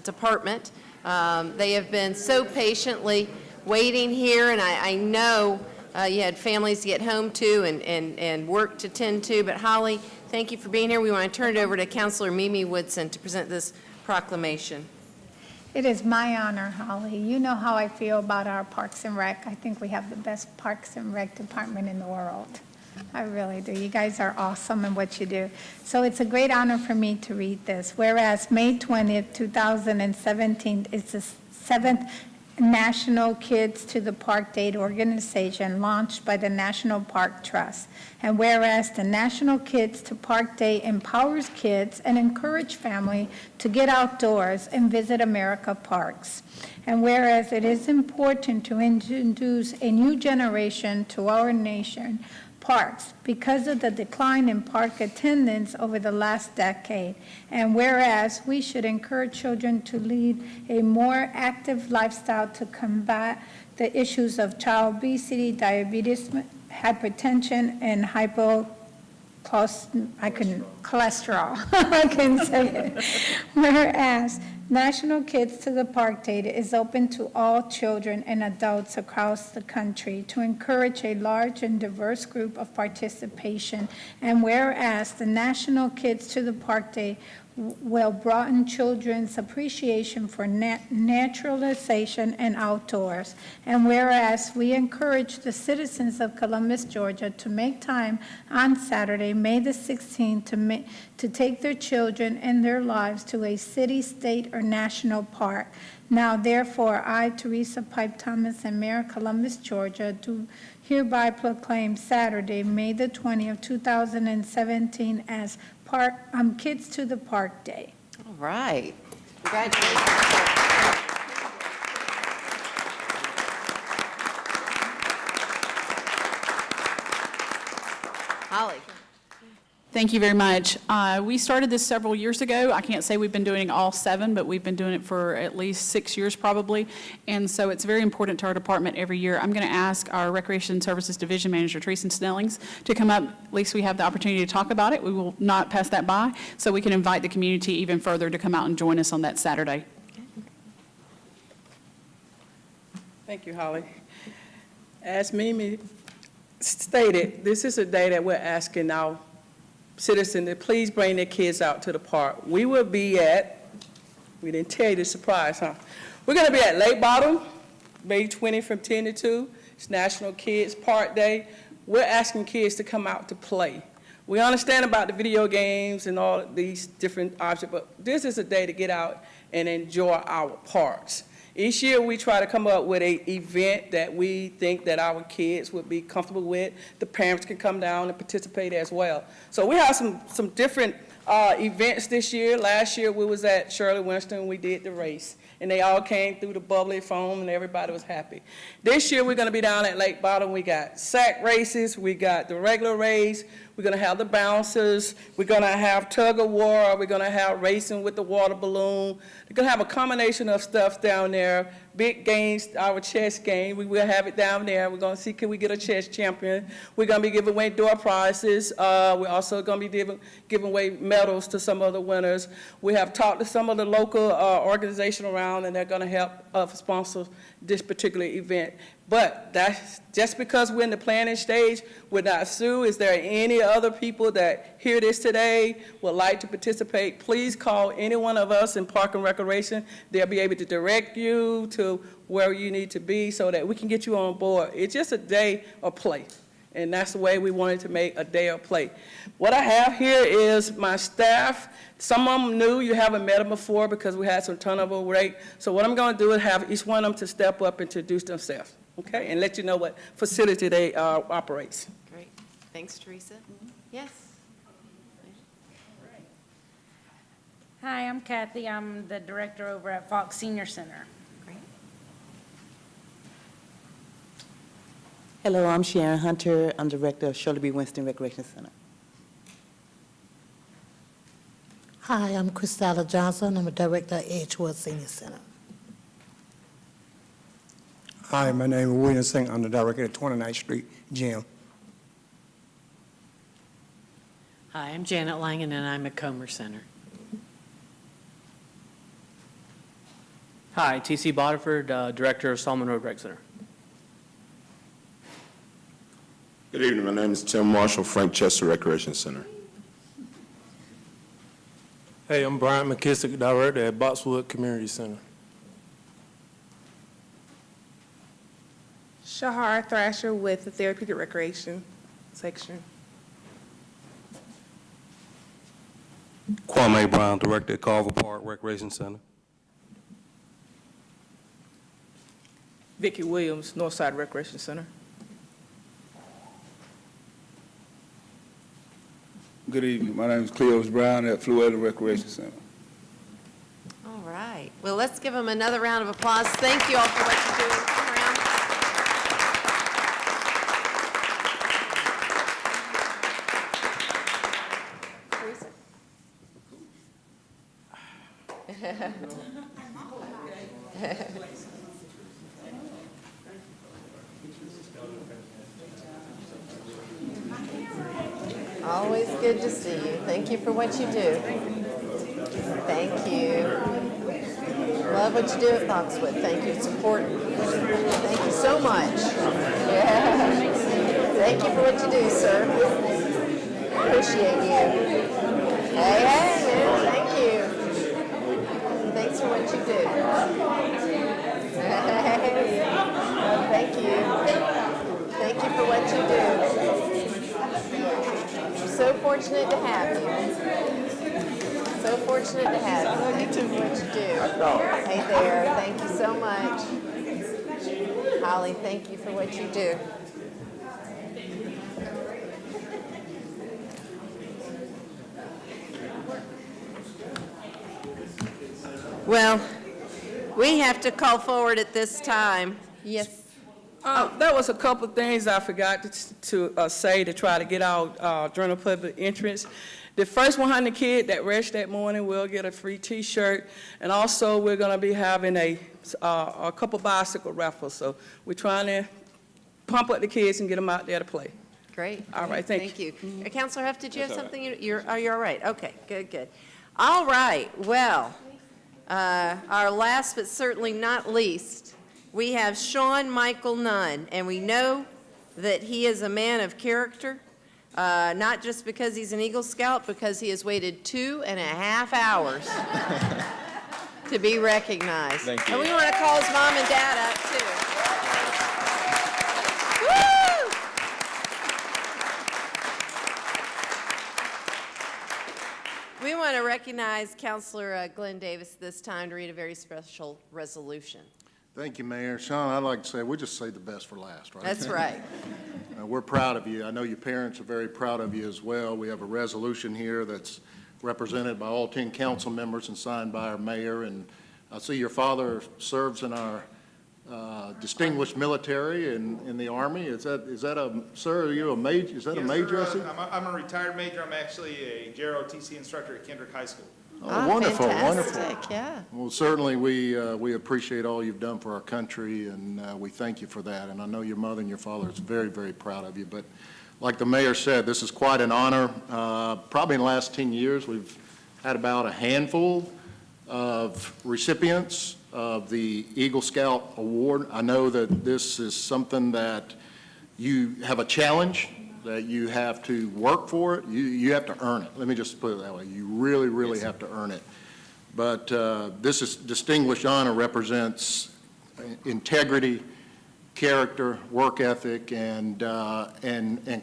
Department. They have been so patiently waiting here, and I know you had families to get home to and work to tend to, but Holly, thank you for being here. We want to turn it over to Councilor Mimi Woodson to present this proclamation. It is my honor, Holly. You know how I feel about our Parks and Rec. I think we have the best Parks and Rec department in the world. I really do. You guys are awesome in what you do. So it's a great honor for me to read this. Whereas May 20th, 2017 is the 7th National Kids to the Park Date organization launched by the National Park Trust. And whereas the National Kids to Park Day empowers kids and encourages families to get outdoors and visit America parks. And whereas it is important to introduce a new generation to our nation parks because of the decline in park attendance over the last decade. And whereas we should encourage children to lead a more active lifestyle to combat the issues of child obesity, diabetes, hypertension, and cholesterol. I couldn't say it. Whereas National Kids to the Park Day is open to all children and adults across the country to encourage a large and diverse group of participation. And whereas the National Kids to the Park Day will broaden children's appreciation for naturalization and outdoors. And whereas we encourage the citizens of Columbus, Georgia to make time on Saturday, May the 16th, to take their children and their lives to a city, state, or national park. Now, therefore, I, Teresa Pipe Thomas, and Mayor of Columbus, Georgia, do hereby proclaim Saturday, May the 20th, 2017, as Kids to the Park Day. All right. Congratulations. Holly. Thank you very much. We started this several years ago. I can't say we've been doing all 7, but we've been doing it for at least 6 years probably. And so it's very important to our department every year. I'm going to ask our Recreation Services Division Manager, Teresa Snellings, to come up. At least we have the opportunity to talk about it. We will not pass that by, so we can invite the community even further to come out and join us on that Saturday. Thank you, Holly. As Mimi stated, this is a day that we're asking our citizens to please bring their kids out to the park. We will be at, we didn't tell you the surprise, huh? We're going to be at Lake Bottom, May 20 from 10 to 2. It's National Kids Park Day. We're asking kids to come out to play. We understand about the video games and all these different options, but this is a day to get out and enjoy our parks. Each year, we try to come up with an event that we think that our kids would be comfortable with. The parents can come down and participate as well. So we have some different events this year. Last year, we was at Shirley Winston. We did the race, and they all came through the bubbly foam, and everybody was happy. This year, we're going to be down at Lake Bottom. We got sack races. We got the regular race. We're going to have the bouncers. We're going to have tug of war. We're going to have racing with the water balloon. We're going to have a combination of stuff down there. Big games, our chess game. We will have it down there. We're going to see, can we get a chess champion? We're going to be giving away door prizes. We're also going to be giving away medals to some of the winners. We have talked to some of the local organizations around, and they're going to help sponsor this particular event. But that's just because we're in the planning stage, we're not through. Is there any other people that hear this today would like to participate? Please call any one of us in Park and Recreation. They'll be able to direct you to where you need to be so that we can get you on board. It's just a day of play, and that's the way we wanted to make a day of play. What I have here is my staff. Some of them new, you haven't met them before because we had some turnover rate. So what I'm going to do is have each one of them to step up and introduce themselves. Okay, and let you know what facility they operates. Great. Thanks, Teresa. Yes. Hi, I'm Kathy. I'm the director over at Fox Senior Center. Great. Hello, I'm Sharon Hunter. I'm director of Shirley B. Winston Recreation Center. Hi, I'm Christella Johnson. I'm a director at Edgewood Senior Center. Hi, my name is William Singh. I'm the director at 29th Street Gym. Hi, I'm Janet Langen, and I'm at Comer Center. Hi, T.C. Bodiford, Director of Solomon Road Rec Center. Good evening. My name is Tim Marshall, Frank Chester Recreation Center. Hey, I'm Brian McKissick, Director at Boxwood Community Center. Shahar Thrasher with the Therapeutic Recreation Section. Kwame Brown, Director at Carver Park Recreation Center. Vicki Williams, Northside Recreation Center. Good evening. My name is Cleos Brown at Fluetta Recreation Center. All right. Well, let's give them another round of applause. Thank you all for what you're doing. Come around. Always good to see you. Thank you for what you do. Thank you. Love what you do at Foxwood. Thank you. It's important. Thank you so much. Yeah. Thank you for what you do, sir. Appreciate you. Hey, man. Thank you. fortunate to have you. So fortunate to have you. You do what you do. Hey there, thank you so much. Holly, thank you for what you do. Well, we have to call forward at this time. Yes. There was a couple of things I forgot to say to try to get out during the public entrance. The first 100 kid that rushed that morning will get a free T-shirt, and also we're going to be having a couple bicycle raffles. So we're trying to pump up the kids and get them out there to play. Great. All right, thank you. Councilor Huff, did you have something? Are you all right? Okay, good. All right, well, our last but certainly not least, we have Sean Michael Nunn, and we know that he is a man of character, not just because he's an Eagle Scout, because he has waited 2.5 hours to be recognized. Thank you. And we want to call his mom and dad up, too. We want to recognize Councilor Glenn Davis this time to read a very special resolution. Thank you, Mayor. Sean, I'd like to say, we just save the best for last, right? That's right. We're proud of you. I know your parents are very proud of you as well. We have a resolution here that's represented by all 10 council members and signed by our mayor. And I see your father serves in our distinguished military in the Army. Is that a, sir, are you a major? Is that a major? Sir, I'm a retired major. I'm actually a JROTC instructor at Kendrick High School. Oh, wonderful, wonderful. Fantastic, yeah. Well, certainly, we appreciate all you've done for our country, and we thank you for that. And I know your mother and your father is very, very proud of you. But like the mayor said, this is quite an honor. Probably in the last 10 years, we've had about a handful of recipients of the Eagle Scout Award. I know that this is something that you have a challenge, that you have to work for it. You have to earn it. Let me just put it that way. You really, really have to earn it. But this is distinguished honor represents integrity, character, work ethic, and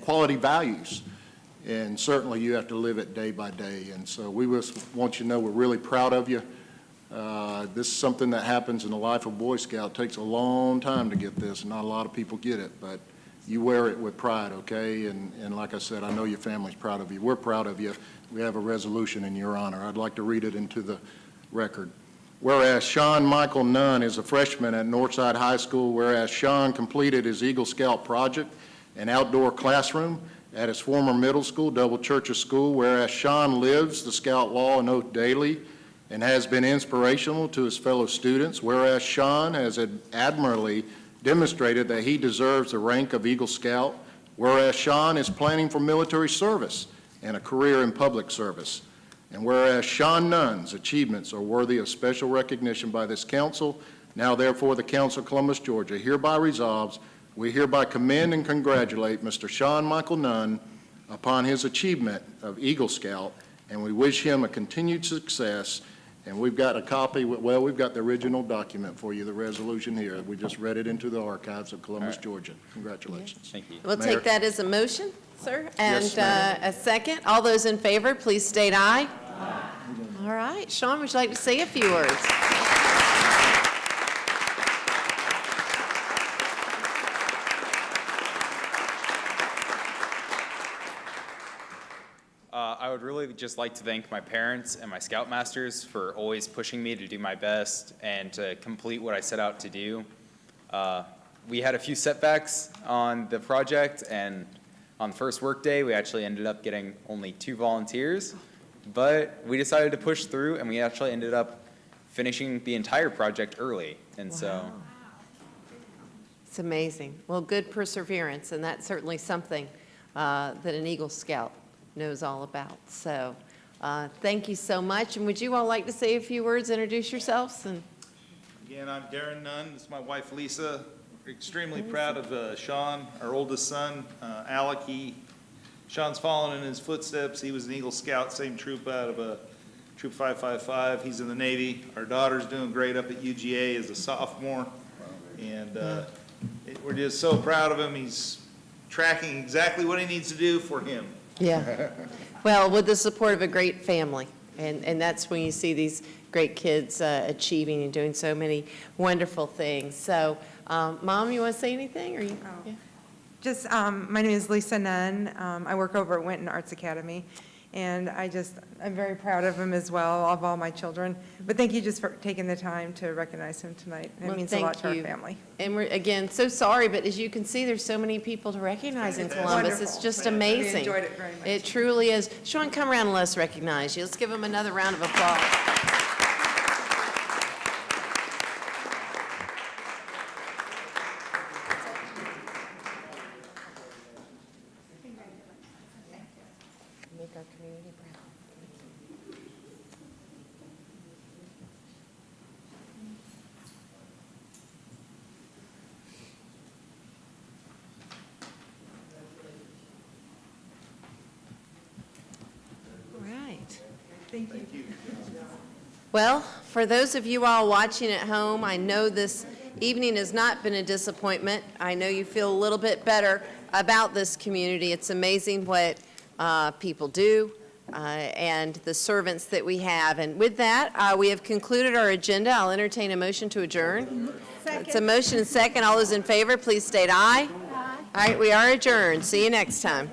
quality values. And certainly you have to live it day by day. And so we just want you to know we're really proud of you. This is something that happens in the life of Boy Scout. It takes a long time to get this, and not a lot of people get it. But you wear it with pride, okay? And like I said, I know your family's proud of you. We're proud of you. We have a resolution in your honor. I'd like to read it into the record. Whereas Sean Michael Nunn is a freshman at Northside High School, whereas Sean completed his Eagle Scout project and outdoor classroom at his former middle school, Double Churches School, whereas Sean lives the Scout law and oath daily and has been inspirational to his fellow students, whereas Sean has admirably demonstrated that he deserves the rank of Eagle Scout, whereas Sean is planning for military service and a career in public service, and whereas Sean Nunn's achievements are worthy of special recognition by this council, now therefore the Council of Columbus, Georgia hereby resolves, we hereby commend and congratulate Mr. Sean Michael Nunn upon his achievement of Eagle Scout, and we wish him a continued success. And we've got a copy, well, we've got the original document for you, the resolution here. We just read it into the archives of Columbus, Georgia. Congratulations. Thank you. We'll Mayor. take that as a motion, sir. And Yes, ma'am. a second. All those in favor, please state aye. All right. Sean, would you like to say a few words? I would really just like to thank my parents and my Scoutmasters for always pushing me to do my best and to complete what I set out to do. We had a few setbacks on the project, and on the first work day, we actually ended up getting only 2 volunteers, but we decided to push through, and we actually ended up finishing the entire project early, and so. It's amazing. Well, good perseverance, and that's certainly something that an Eagle Scout knows all about. So thank you so much. And would you all like to say a few words, introduce yourselves? And Again, I'm Darren Nunn. This is my wife, Lisa. We're extremely proud of Sean, our oldest son, Alec. Sean's following in his footsteps. He was an Eagle Scout, same troop out of Troop 555. He's in the Navy. Our daughter's doing great up at UGA as a sophomore. And we're just so proud of him. He's tracking exactly what he needs to do for him. Yeah. Well, with the support of a great family, and that's when you see these great kids achieving and doing so many wonderful things. So, Mom, you want to say anything, or you? Yeah. Just, my name is Lisa Nunn. I work over at Winton Arts Academy, and I'm very proud of him as well, of all my children. But thank you just for taking the time to recognize him tonight. It Well, means a lot to our thank you. family. And we're, again, so sorry, but as you can see, there's so many people to recognize in Columbus. It's Wonderful. just We amazing. enjoyed it very much. It truly is. Sean, come around and let's recognize you. Let's give him another round of applause. Make our community proud. All right. Thank you. Well, for those of you all watching at home, I know this evening has not been a disappointment. I know you feel a little bit better about this community. It's amazing what people do and the servants that we have. And with that, we have concluded our agenda. I'll entertain a motion to adjourn. It's a motion and second. All those in favor, please state aye. All right, we are adjourned. See you next time.